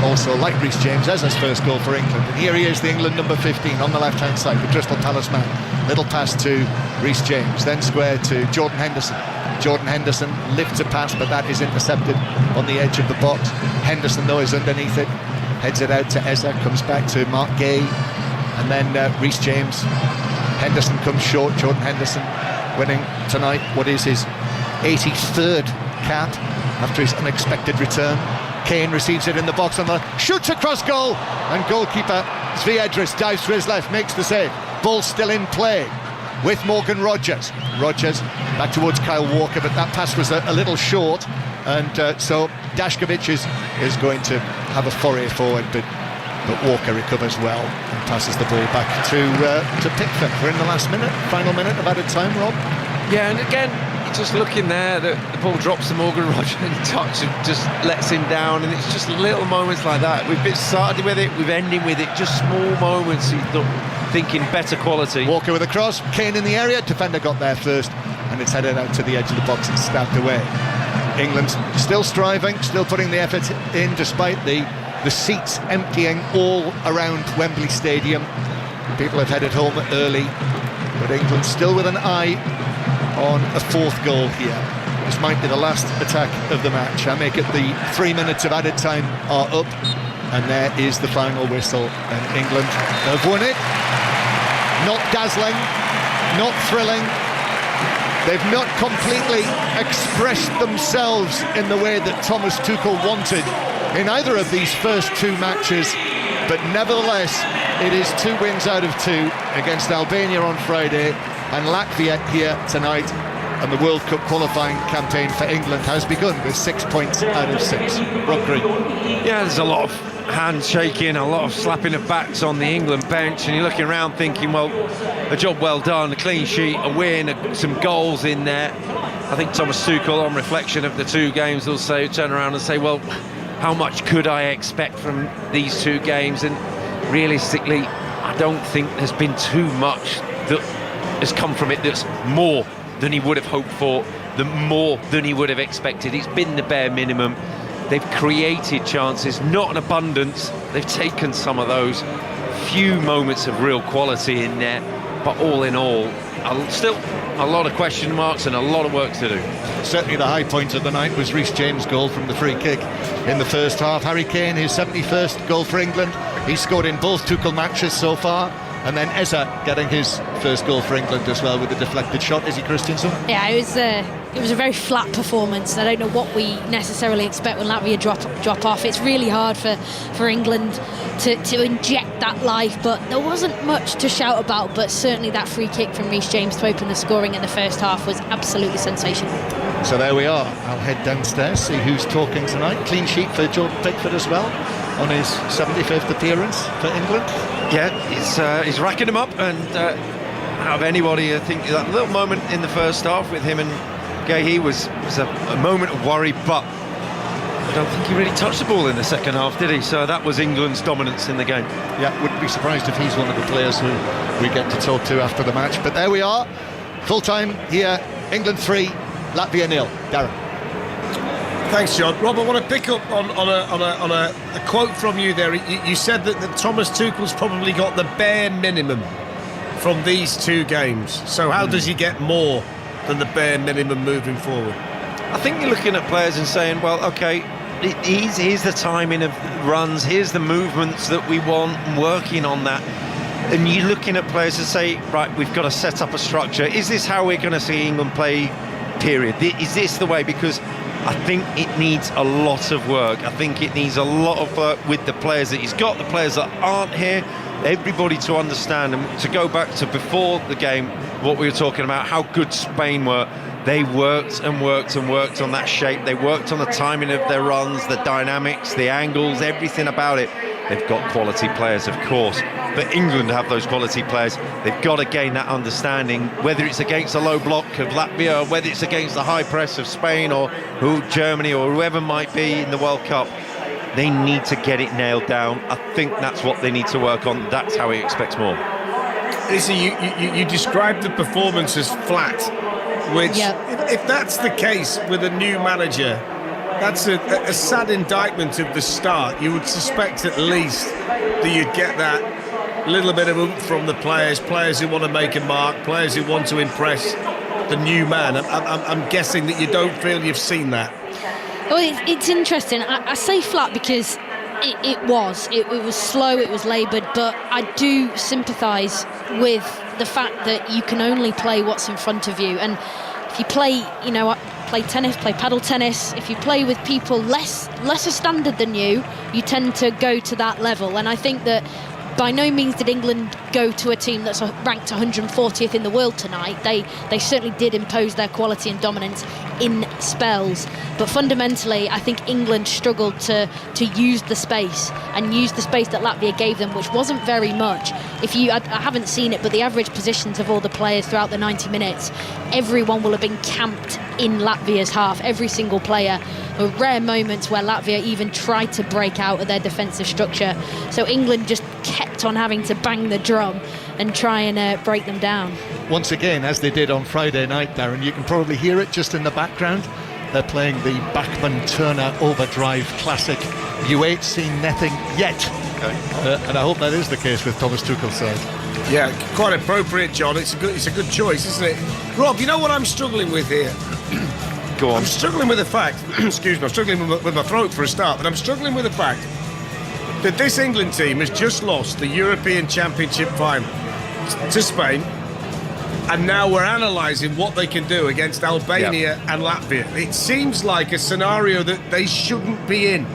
also, like Reece James, Eza's first goal for England. And here he is, the England number 15 on the left-hand side, the Crystal Palace man. Little pass to Reece James, then square to Jordan Henderson. Jordan Henderson lifts a pass, but that is intercepted on the edge of the box. Henderson, though, is underneath it, heads it out to Eza, comes back to Mark Gay, and then Reece James. Henderson comes short. Jordan Henderson winning tonight what is his 83rd cap after his unexpected return. Kane receives it in the box on the shoots across goal, and goalkeeper Zviedris dives to his left, makes the save. Ball still in play with Morgan Rogers. Rogers back towards Kyle Walker, but that pass was a little short, and so Dashkovic is going to have a foray forward, but Walker recovers well and passes the ball back to Pickford. We're in the last minute, final minute of added time, Rob. Yeah, and again, just looking there, the ball drops to Morgan Rogers and touch and just lets him down, and it's just little moments like that. We've been started with it, we've ended with it, just small moments. Thinking better quality. Walker with a cross, Kane in the area, defender got there first, and it's headed out to the edge of the box and stabbed away. England still striving, still putting the effort in, despite the seats emptying all around Wembley Stadium. People have headed home early, but England still with an eye on a fourth goal here. This might be the last attack of the match. I make it the 3 minutes of added time are up, and there is the final whistle, and England have won it. Not dazzling, not thrilling. They've not completely expressed themselves in the way that Thomas Tuchel wanted in either of these first two matches, but nevertheless it is 2 wins out of 2 against Albania on Friday and Latvia here tonight, and the World Cup qualifying campaign for England has begun with 6 points out of 6. Rob Green. Yeah, there's a lot of hands shaking, a lot of slapping of backs on the England bench, and you're looking around thinking, well, a job well done, a clean sheet, a win, some goals in there. I think Thomas Tuchel, on reflection of the 2 games, will turn around and say, well, how much could I expect from these 2 games? And realistically, I don't think there's been too much that has come from it that's more than he would have hoped for, more than he would have expected. It's been the bare minimum. They've created chances, not an abundance. They've taken some of those. Few moments of real quality in there, but all in all, still a lot of question marks and a lot of work to do. Certainly the high point of the night was Reece James' goal from the free kick in the first half. Harry Kane, his 71st goal for England. He scored in both Tuchel matches so far. And then Eza getting his first goal for England as well with a deflected shot. Is he, Christiansen? Yeah, it was a very flat performance. I don't know what we necessarily expect when Latvia drop off. It's really hard for England to inject that life, but there wasn't much to shout about. But certainly that free kick from Reece James to open the scoring in the first half was absolutely sensational. So there we are. I'll head downstairs, see who's talking tonight. Clean sheet for Jordan Pickford as well on his 75th appearance for England. Yeah, he's racking them up, and out of anybody, I think that little moment in the first half with him and Gahey was a moment of worry, but I don't think he really touched the ball in the second half, did he? So that was England's dominance in the game. Yeah, wouldn't be surprised if he's one of the players who we get to talk to after the match. But there we are, full time here, England 3, Latvia 0. Darren. Thanks, John. Rob, I want to pick up on a quote from you there. You said that Thomas Tuchel's probably got the bare minimum from these two games. So how does he get more than the bare minimum moving forward? I think you're looking at players and saying, well, okay, here's the timing of runs, here's the movements that we want, and working on that. And you're looking at players to say, right, we've got to set up a structure. Is this how we're going to see England play, period? Is this the way? Because I think it needs a lot of work. I think it needs a lot of work with the players that he's got, the players that aren't here, everybody to understand. And to go back to before the game, what we were talking about, how good Spain were. They worked and worked and worked on that shape. They worked on the timing of their runs, the dynamics, the angles, everything about it. They've got quality players, of course, but England have those quality players. They've got to gain that understanding, whether it's against the low block of Latvia, or whether it's against the high press of Spain or Germany or whoever might be in the World Cup. They need to get it nailed down. I think that's what they need to work on. That's how he expects more. Izzy, you described the performance as flat, which, if that's the case with a new manager, that's a sad indictment of the start. You would suspect at least that you'd get that little bit of oomph from the players who want to make a mark, players who want to impress the new man. I'm guessing that you don't feel you've seen that. Well, it's interesting. I say flat because it was slow, it was laboured, but I do sympathise with the fact that you can only play what's in front of you. And if you play, play tennis, play paddle tennis, if you play with people lesser standard than you tend to go to that level. And I think that by no means did England go to a team that's ranked 140th in the world tonight. They certainly did impose their quality and dominance in spells, but fundamentally I think England struggled to use the space that Latvia gave them, which wasn't very much. I haven't seen it, but the average positions of all the players throughout the 90 minutes, everyone will have been camped in Latvia's half, every single player. There were rare moments where Latvia even tried to break out of their defensive structure, so England just kept on having to bang the drum and try and break them down. Once again, as they did on Friday night, Darren, you can probably hear it just in the background. They're playing the Bachmann-Turner Overdrive classic. You ain't seen nothing yet. And I hope that is the case with Thomas Tuchel's side. Yeah, quite appropriate, John. It's a good choice, isn't it? Rob, you know what I'm struggling with here? Go on. I'm struggling with the fact, excuse me, I'm struggling with my throat for a start, but I'm struggling with the fact that this England team has just lost the European Championship final to Spain, and now we're analysing what they can do against Albania and Latvia. It seems like a scenario that they shouldn't be in.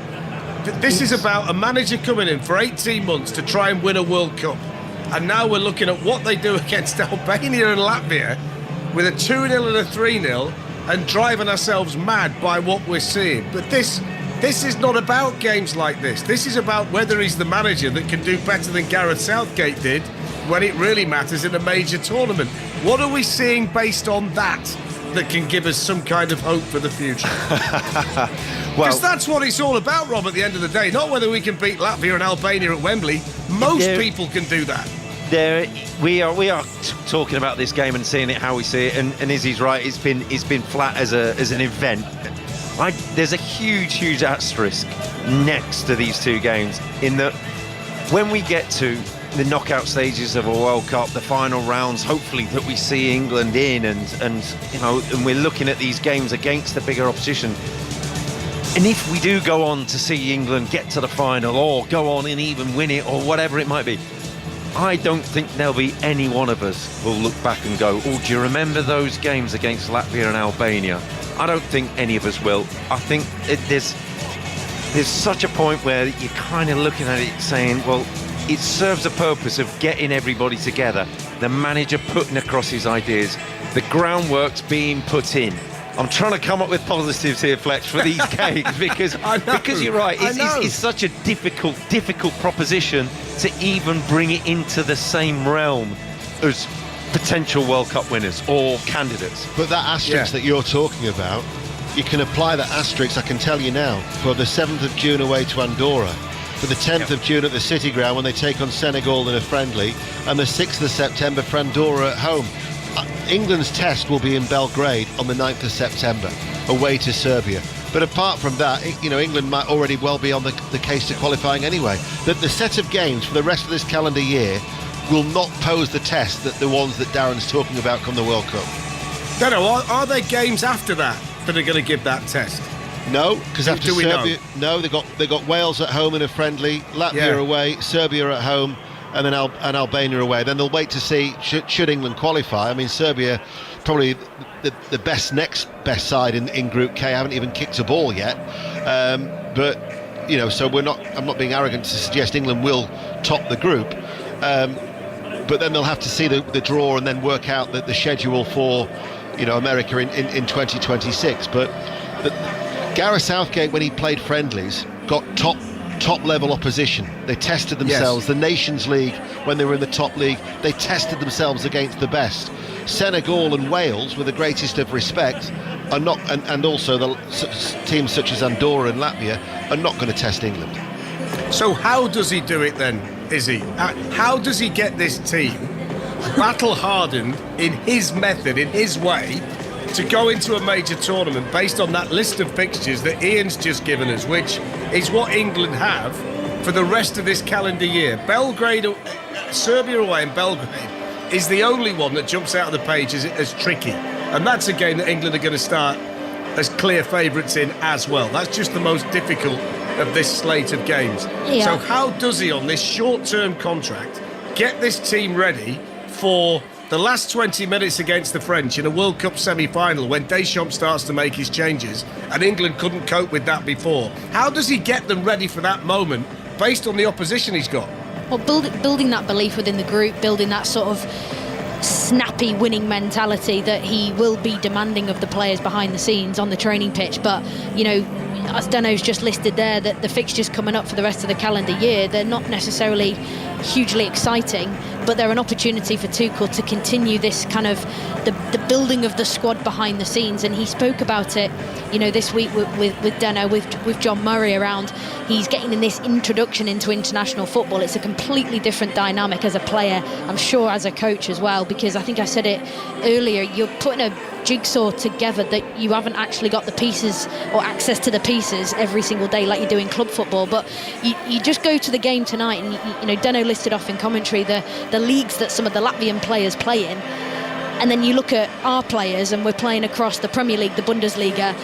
This is about a manager coming in for 18 months to try and win a World Cup, and now we're looking at what they do against Albania and Latvia with a 2-0 and a 3-0 and driving ourselves mad by what we're seeing. But this is not about games like this. This is about whether he's the manager that can do better than Gareth Southgate did when it really matters in a major tournament. What are we seeing based on that can give us some kind of hope for the future? Because that's what it's all about, Rob, at the end of the day. Not whether we can beat Latvia and Albania at Wembley. Most people can do that. We are talking about this game and seeing it how we see it, and Izzy's right. It's been flat as an event. There's a huge asterisk next to these two games in that when we get to the knockout stages of a World Cup, the final rounds, hopefully that we see England in, and we're looking at these games against the bigger opposition. And if we do go on to see England get to the final or go on and even win it or whatever it might be, I don't think there'll be any one of us will look back and go, oh, do you remember those games against Latvia and Albania? I don't think any of us will. I think there's such a point where you're kind of looking at it saying, well, it serves a purpose of getting everybody together, the manager putting across his ideas, the groundwork's being put in. I'm trying to come up with positives here, Fletch, for these games because you're right. It's such a difficult proposition to even bring it into the same realm as potential World Cup winners or candidates. But that asterisk that you're talking about, you can apply that asterisk, I can tell you now, for the 7th of June away to Andorra, for the 10th of June at the City Ground when they take on Senegal in a friendly, and the 6th of September for Andorra at home. England's test will be in Belgrade on the 9th of September, away to Serbia. But apart from that, England might already well be on the case to qualifying anyway. The set of games for the rest of this calendar year will not pose the test that the ones that Darren's talking about come the World Cup. Are there games after that are going to give that test? No, because after Serbia, no, they got Wales at home in a friendly, Latvia away, Serbia at home, and then Albania away. Then they'll wait to see should England qualify. I mean, Serbia probably the next best side in Group K. Haven't even kicked a ball yet, but so I'm not being arrogant to suggest England will top the group. But then they'll have to see the draw and then work out the schedule for America in 2026. But Gareth Southgate, when he played friendlies, got top level opposition. They tested themselves. Yes. The Nations League, when they were in the top league, they tested themselves against the best. Senegal and Wales, with the greatest of respect, are not, and also the teams such as Andorra and Latvia are not going to test England. So how does he do it then, Izzy? How does he get this team battle-hardened in his method, in his way, to go into a major tournament based on that list of fixtures that Ian's just given us, which is what England have for the rest of this calendar year? Belgrade, Serbia away in Belgrade is the only one that jumps out of the page as tricky. And that's a game that England are going to start as clear favourites in as well. That's just the most difficult of this slate of games. Yeah. So how does he, on this short-term contract, get this team ready for the last 20 minutes against the French in a World Cup semi-final when Deschamps starts to make his changes and England couldn't cope with that before? How does he get them ready for that moment based on the opposition he's got? Well, building that belief within the group, building that sort of snappy winning mentality that he will be demanding of the players behind the scenes on the training pitch. But, as Dano's just listed there, that the fixtures coming up for the rest of the calendar year, they're not necessarily hugely exciting, but they're an opportunity for Tuchel to continue this kind of the building of the squad behind the scenes. And he spoke about it, this week with Dano, with John Murray around. He's getting in this introduction into international football. It's a completely different dynamic as a player, I'm sure as a coach as well, because I think I said it earlier, you're putting a jigsaw together that you haven't actually got the pieces or access to the pieces every single day like you do in club football. But you just go to the game tonight and Dano listed off in commentary the leagues that some of the Latvian players play in, and then you look at our players and we're playing across the Premier League, the Bundesliga,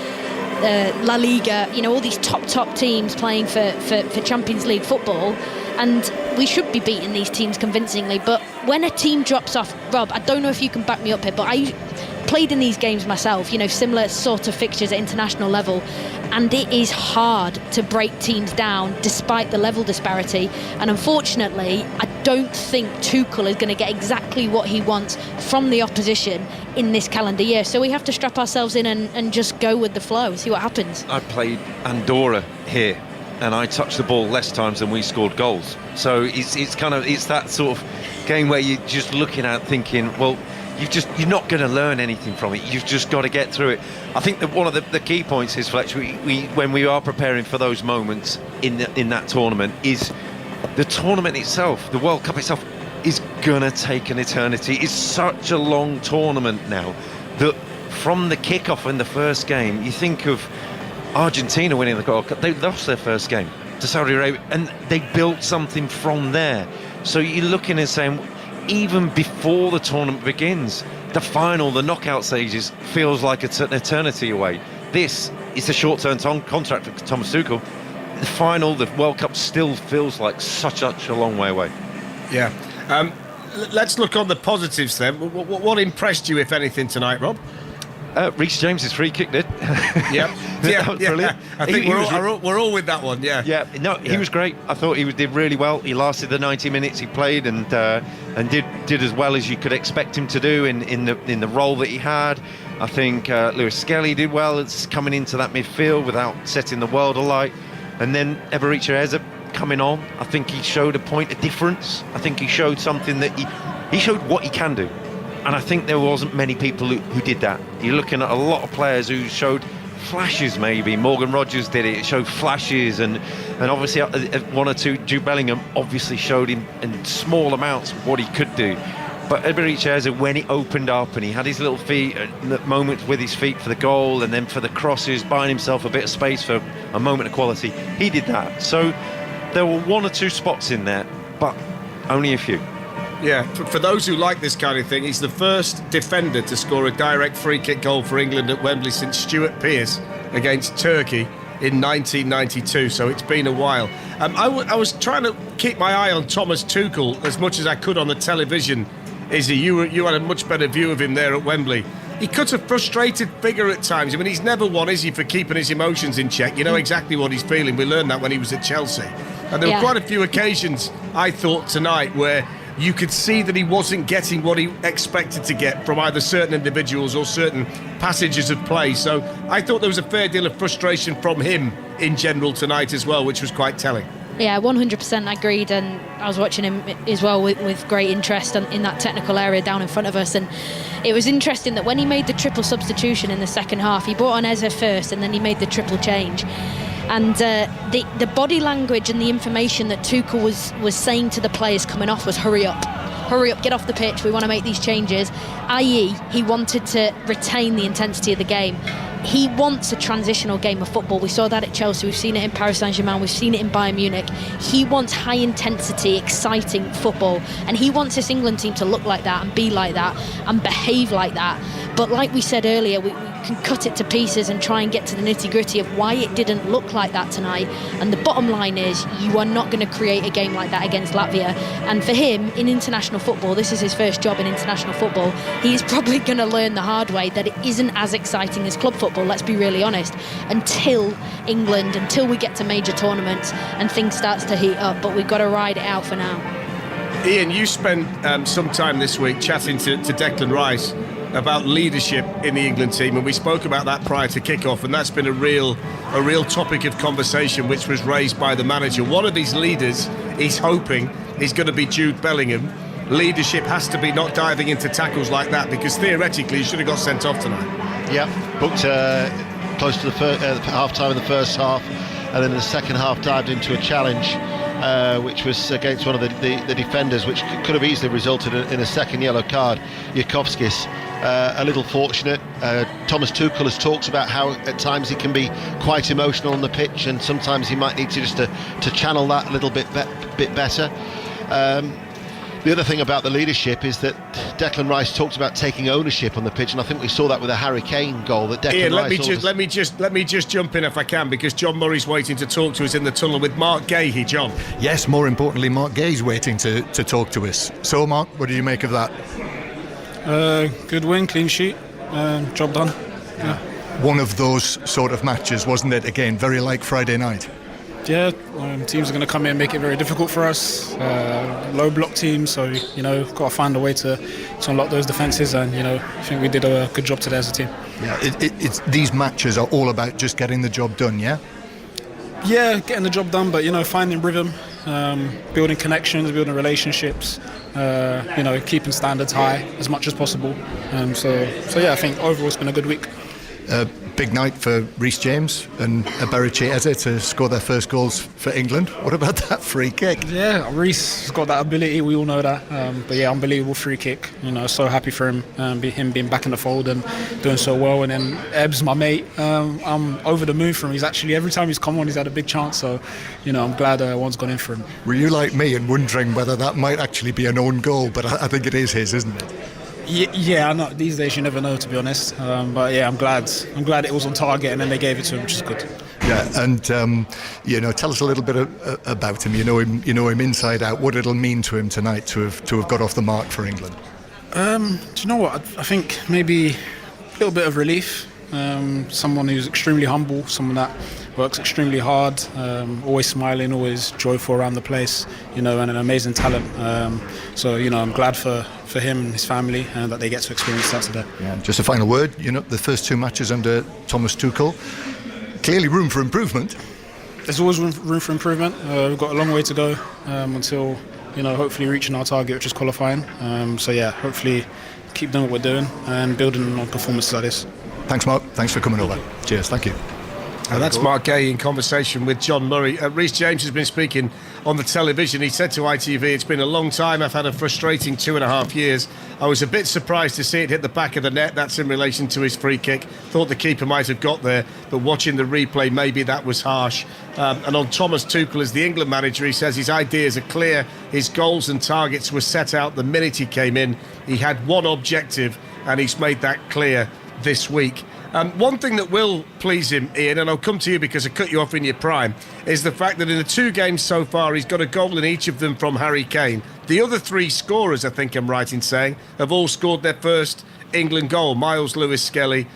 La Liga, all these top teams playing for Champions League football, and we should be beating these teams convincingly. But when a team drops off, Rob, I don't know if you can back me up here, but I played in these games myself, similar sort of fixtures at international level, and it is hard to break teams down despite the level disparity. And unfortunately, I don't think Tuchel is going to get exactly what he wants from the opposition in this calendar year. So we have to strap ourselves in and just go with the flow, see what happens. I played Andorra here, and I touched the ball less times than we scored goals. So it's that sort of game where you're just looking at thinking, well, you're not going to learn anything from it. You've just got to get through it. I think that one of the key points is, Fletch, when we are preparing for those moments in that tournament, is the tournament itself, the World Cup itself, is going to take an eternity. It's such a long tournament now that from the kickoff in the first game, you think of Argentina winning the World Cup. They lost their first game to Saudi Arabia, and they built something from there. So you're looking and saying, even before the tournament begins, the final, the knockout stages, feels like an eternity away. This is a short-term contract for Thomas Tuchel. The final, the World Cup, still feels like such a long way away. Yeah. Let's look on the positives then. What impressed you, if anything, tonight, Rob? Reece James's free kick did. Yeah, brilliant. I think we're all with that one. Yeah. He was great. I thought he did really well. He lasted the 90 minutes he played and did as well as you could expect him to do in the role that he had. I think Lewis Skelly did well. It's coming into that midfield without setting the world alight. And then Eberechi Eze coming on. I think he showed a point of difference. I think he showed something that he showed what he can do. And I think there wasn't many people who did that. You're looking at a lot of players who showed flashes, maybe. Morgan Rogers did it. It showed flashes. And obviously one or two, Jude Bellingham obviously showed him in small amounts what he could do. But Eberechi Eze, when he opened up and he had his little feet, moments with his feet for the goal and then for the crosses, buying himself a bit of space for a moment of quality, he did that. So there were one or two spots in there, but only a few. Yeah, for those who like this kind of thing, he's the first defender to score a direct free kick goal for England at Wembley since Stuart Pearce against Turkey in 1992, so it's been a while. I was trying to keep my eye on Thomas Tuchel as much as I could on the television. Izzy, you had a much better view of him there at Wembley. He cuts a frustrated figure at times. I mean, he's never one, is he, for keeping his emotions in check? You know exactly what he's feeling. We learned that when he was at Chelsea. And there were quite a few occasions, I thought, tonight where you could see that he wasn't getting what he expected to get from either certain individuals or certain passages of play. So I thought there was a fair deal of frustration from him in general tonight as well, which was quite telling. Yeah, 100% agreed, and I was watching him as well with great interest in that technical area down in front of us. And it was interesting that when he made the triple substitution in the second half, he brought on Eze first and then he made the triple change. And the body language and the information that Tuchel was saying to the players coming off was hurry up, get off the pitch, we want to make these changes, i.e. he wanted to retain the intensity of the game. He wants a transitional game of football. We saw that at Chelsea, we've seen it in Paris Saint-Germain, we've seen it in Bayern Munich. He wants high intensity, exciting football, and he wants this England team to look like that and be like that and behave like that. But like we said earlier, we can cut it to pieces and try and get to the nitty-gritty of why it didn't look like that tonight. And the bottom line is, you are not going to create a game like that against Latvia. And for him, in international football, this is his first job in international football, he's probably going to learn the hard way that it isn't as exciting as club football, let's be really honest, until we get to major tournaments and things starts to heat up. But we've got to ride it out for now. Ian, you spent some time this week chatting to Declan Rice about leadership in the England team, and we spoke about that prior to kick-off, and that's been a real topic of conversation which was raised by the manager. One of his leaders, he's hoping, is going to be Jude Bellingham. Leadership has to be not diving into tackles like that, because theoretically he should have got sent off tonight. Yeah, booked close to the half-time in the first half, and then in the second half dived into a challenge which was against one of the defenders, which could have easily resulted in a second yellow card. Jakovskis, a little fortunate. Thomas Tuchel has talked about how at times he can be quite emotional on the pitch, and sometimes he might need to just to channel that a little bit better. The other thing about the leadership is that Declan Rice talked about taking ownership on the pitch, and I think we saw that with a Harry Kane goal. That Declan Ian, Rice. let me just jump in if I can, because John Murray's waiting to talk to us in the tunnel with Mark Gahey. John. Yes, more importantly, Mark Gahey's waiting to talk to us. So, Mark, what do you make of that? Good win, clean sheet, job done. Yeah. One of those sort of matches, wasn't it? Again, very like Friday night. Yeah, teams are going to come in and make it very difficult for us. Low block team, so got to find a way to unlock those defences, and I think we did a good job today as a team. Yeah, it's these matches are all about just getting the job done. Yeah, getting the job done, but finding rhythm, building connections, building relationships, keeping standards high as much as possible. So I think overall it's been a good week. Big night for Reece James and Eberechi Eze to score their first goals for England. What about that free kick? Yeah, Reece has got that ability, we all know that. But yeah, unbelievable free kick. So happy for him, him being back in the fold and doing so well. And then Ebbs, my mate, I'm over the moon for him. He's actually, every time he's come on, he's had a big chance. So, I'm glad one's gone in for him. Were you like me and wondering whether that might actually be an own goal? But I think it is his, isn't it? Yeah, I know. These days you never know, to be honest. But yeah, I'm glad it was on target, and then they gave it to him, which is good. Yeah, and tell us a little bit about him. You know him inside out. What it'll mean to him tonight to have got off the mark for England. Do you know what? I think maybe a little bit of relief. Someone who's extremely humble, someone that works extremely hard, always smiling, always joyful around the place, and an amazing talent. So I'm glad for him and his family that they get to experience that today. Yeah. Just a final word. The first 2 matches under Thomas Tuchel, clearly room for improvement. There's always room for improvement. We've got a long way to go until hopefully reaching our target, which is qualifying. Hopefully keep doing what we're doing and building on performances like this. Thanks, Mark. Thanks for coming over. Cheers. Thank you. And that's Mark Gay in conversation with John Murray. Reece James has been speaking on the television. He said to ITV, "It's been a long time. I've had a frustrating 2.5 years. I was a bit surprised to see it hit the back of the net." That's in relation to his free kick. Thought the keeper might have got there, but watching the replay, maybe that was harsh. And on Thomas Tuchel as the England manager, he says his ideas are clear. His goals and targets were set out the minute he came in. He had one objective, and he's made that clear this week. One thing that will please him, Ian, and I'll come to you because I cut you off in your prime, is the fact that in the 2 games so far, he's got a goal in each of them from Harry Kane. The other 3 scorers, I think I'm right in saying, have all scored their first England goal. Miles Lewis-Skelly,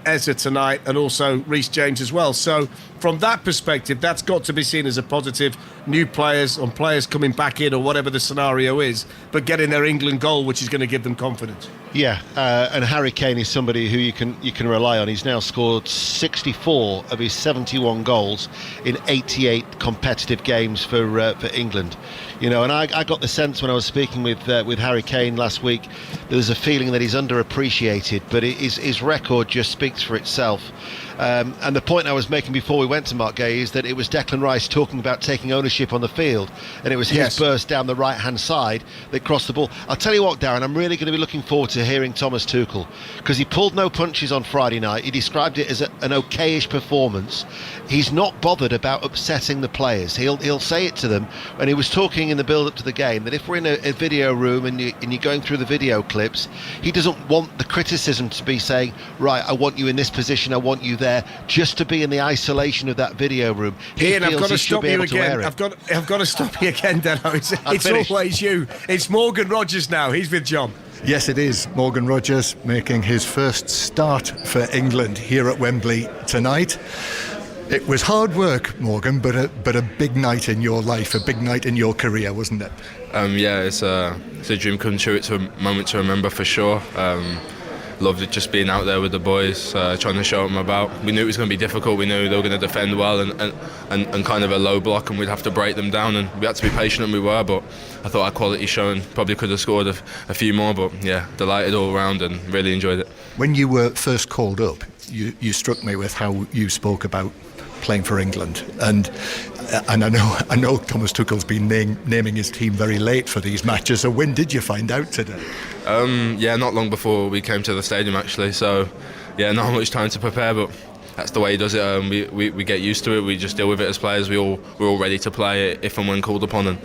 Eza tonight, and also Reece James as well. So from that perspective, that's got to be seen as a positive. New players, on players coming back in or whatever the scenario is, but getting their England goal, which is going to give them confidence. Yeah, and Harry Kane is somebody who you can rely on. He's now scored 64 of his 71 goals in 88 competitive games for England. And I got the sense when I was speaking with Harry Kane last week, there was a feeling that he's underappreciated, but his record just speaks for itself. And the point I was making before we went to Mark Gay is that it was Declan Rice talking about taking ownership on the field, and it was his burst down the right-hand side that crossed the ball. I'll tell you what, Darren, I'm really going to be looking forward to hearing Thomas Tuchel, because he pulled no punches on Friday night. He described it as an okayish performance. He's not bothered about upsetting the players. He'll say it to them, and he was talking in the build-up to the game that if we're in a video room and you're going through the video clips, he doesn't want the criticism to be saying, right, I want you in this position, I want you there, just to be in the isolation of that video room. Ian, I've got to stop you again. I've got to stop you again, Dano. It's always you. It's Morgan Rogers now. He's with John. Yes, it is. Morgan Rogers making his first start for England here at Wembley tonight. It was hard work, Morgan, but a big night in your life, a big night in your career, wasn't it? It's a dream come true. It's a moment to remember for sure. Loved it just being out there with the boys, trying to show them about. We knew it was going to be difficult. We knew they were going to defend well and kind of a low block, and we'd have to break them down. And we had to be patient, and we were. But I thought our quality shown. Probably could have scored a few more, but yeah, delighted all around and really enjoyed it. When you were first called up, you struck me with how you spoke about playing for England, and I know Thomas Tuchel's been naming his team very late for these matches. So when did you find out today? Not long before we came to the stadium actually. So not much time to prepare, but that's the way he does it. We get used to it. We just deal with it as players. We're all ready to play if and when called upon, and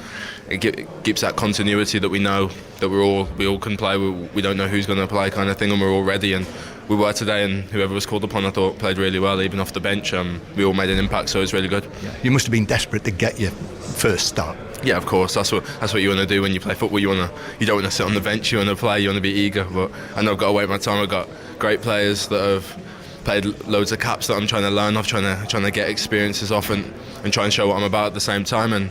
it keeps that continuity that we know that we all can play. We don't know who's going to play kind of thing, and we're all ready. And we were today, and whoever was called upon I thought played really well, even off the bench. We all made an impact, so it was really good. You must have been desperate to get your first start. Yeah, of course. That's what you want to do when you play football. You don't want to sit on the bench. You want to play. You want to be eager. But I know I've got to wait my time. I've got great players that have played loads of caps that I'm trying to learn off, trying to get experiences off and try and show what I'm about at the same time. And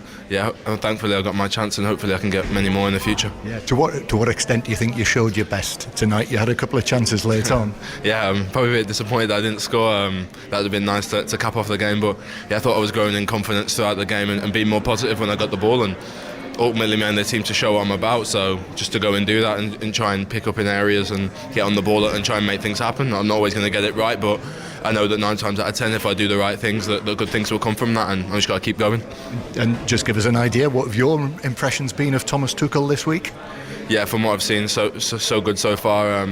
thankfully I got my chance, and hopefully I can get many more in the future. Yeah. To what extent do you think you showed your best tonight? You had a couple of chances late on. I'm probably a bit disappointed that I didn't score. That would have been nice to cap off the game, but I thought I was growing in confidence throughout the game and being more positive when I got the ball, and ultimately me and the team to show what I'm about. So just to go and do that and try and pick up in areas and get on the ball and try and make things happen. I'm not always going to get it right, but I know that 9 times out of 10 if I do the right things that good things will come from that, and I just got to keep going. And just give us an idea, what have your impressions been of Thomas Tuchel this week? From what I've seen, so good so far.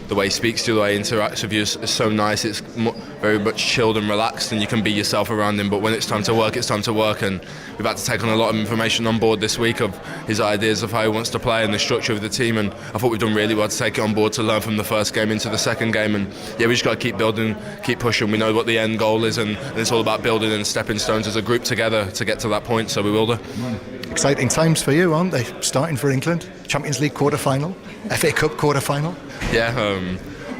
the way he speaks to you, the way he interacts with you is so nice. It's very much chilled and relaxed, and you can be yourself around him. But when it's time to work, it's time to work. And we've had to take on a lot of information on board this week of his ideas of how he wants to play and the structure of the team. And I thought we've done really well to take it on board, to learn from the first game into the second game. And yeah, we just got to keep building, keep pushing. We know what the end goal is, and it's all about building and stepping stones as a group together to get to that point. So we will do. Exciting times for you, aren't they? Starting for England, Champions League quarter-final, FA Cup quarter-final. Yeah,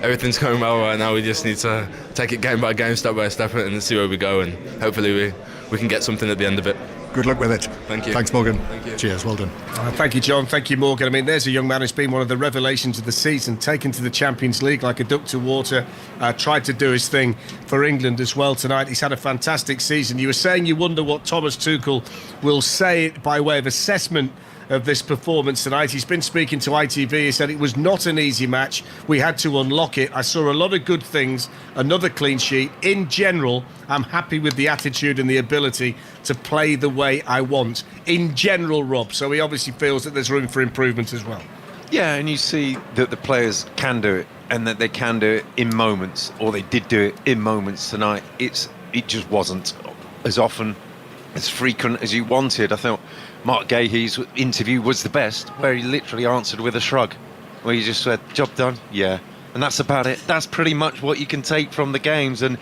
everything's going well right now. We just need to take it game by game, step by step, and see where we go, and hopefully we can get something at the end of it. Good luck with it. Thank you. Thanks, Morgan. Thank you. Cheers, well done. Thank you, John. Thank you, Morgan. I mean, there's a young man who's been one of the revelations of the season, taken to the Champions League like a duck to water, tried to do his thing for England as well tonight. He's had a fantastic season. You were saying you wonder what Thomas Tuchel will say by way of assessment of this performance tonight. He's been speaking to ITV. He said it was not an easy match. We had to unlock it. I saw a lot of good things. Another clean sheet. In general, I'm happy with the attitude and the ability to play the way I want. In general, Rob. So he obviously feels that there's room for improvement as well. Yeah, and you see that the players can do it, and that they can do it in moments, or they did do it in moments tonight. It just wasn't as often, as frequent as you wanted. I thought Mark Gahey's interview was the best, where he literally answered with a shrug, where he just said, job done, yeah. And that's about it. That's pretty much what you can take from the games. And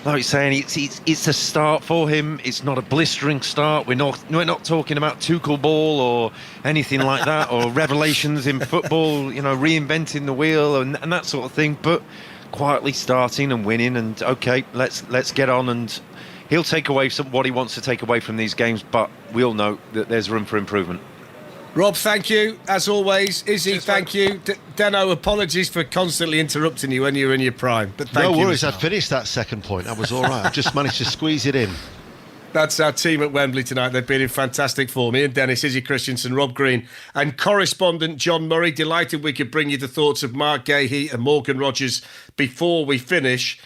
like you're saying, it's a start for him. It's not a blistering start. We're not talking about Tuchel ball or anything like that, or revelations in football, reinventing the wheel and that sort of thing. But quietly starting and winning, and okay, let's get on. And he'll take away what he wants to take away from these games, but we all know that there's room for improvement. Rob, thank you, as always. Izzy, thank you. Deno, apologies for constantly interrupting you when you were in your prime. But thank you. No worries, I finished that second point. That was all right. I just managed to squeeze it in. That's our team at Wembley tonight. They've been in fantastic form. Ian Dennis, Izzy Christensen, Rob Green and correspondent John Murray. Delighted we could bring you the thoughts of Mark Gahey and Morgan Rogers before we finish.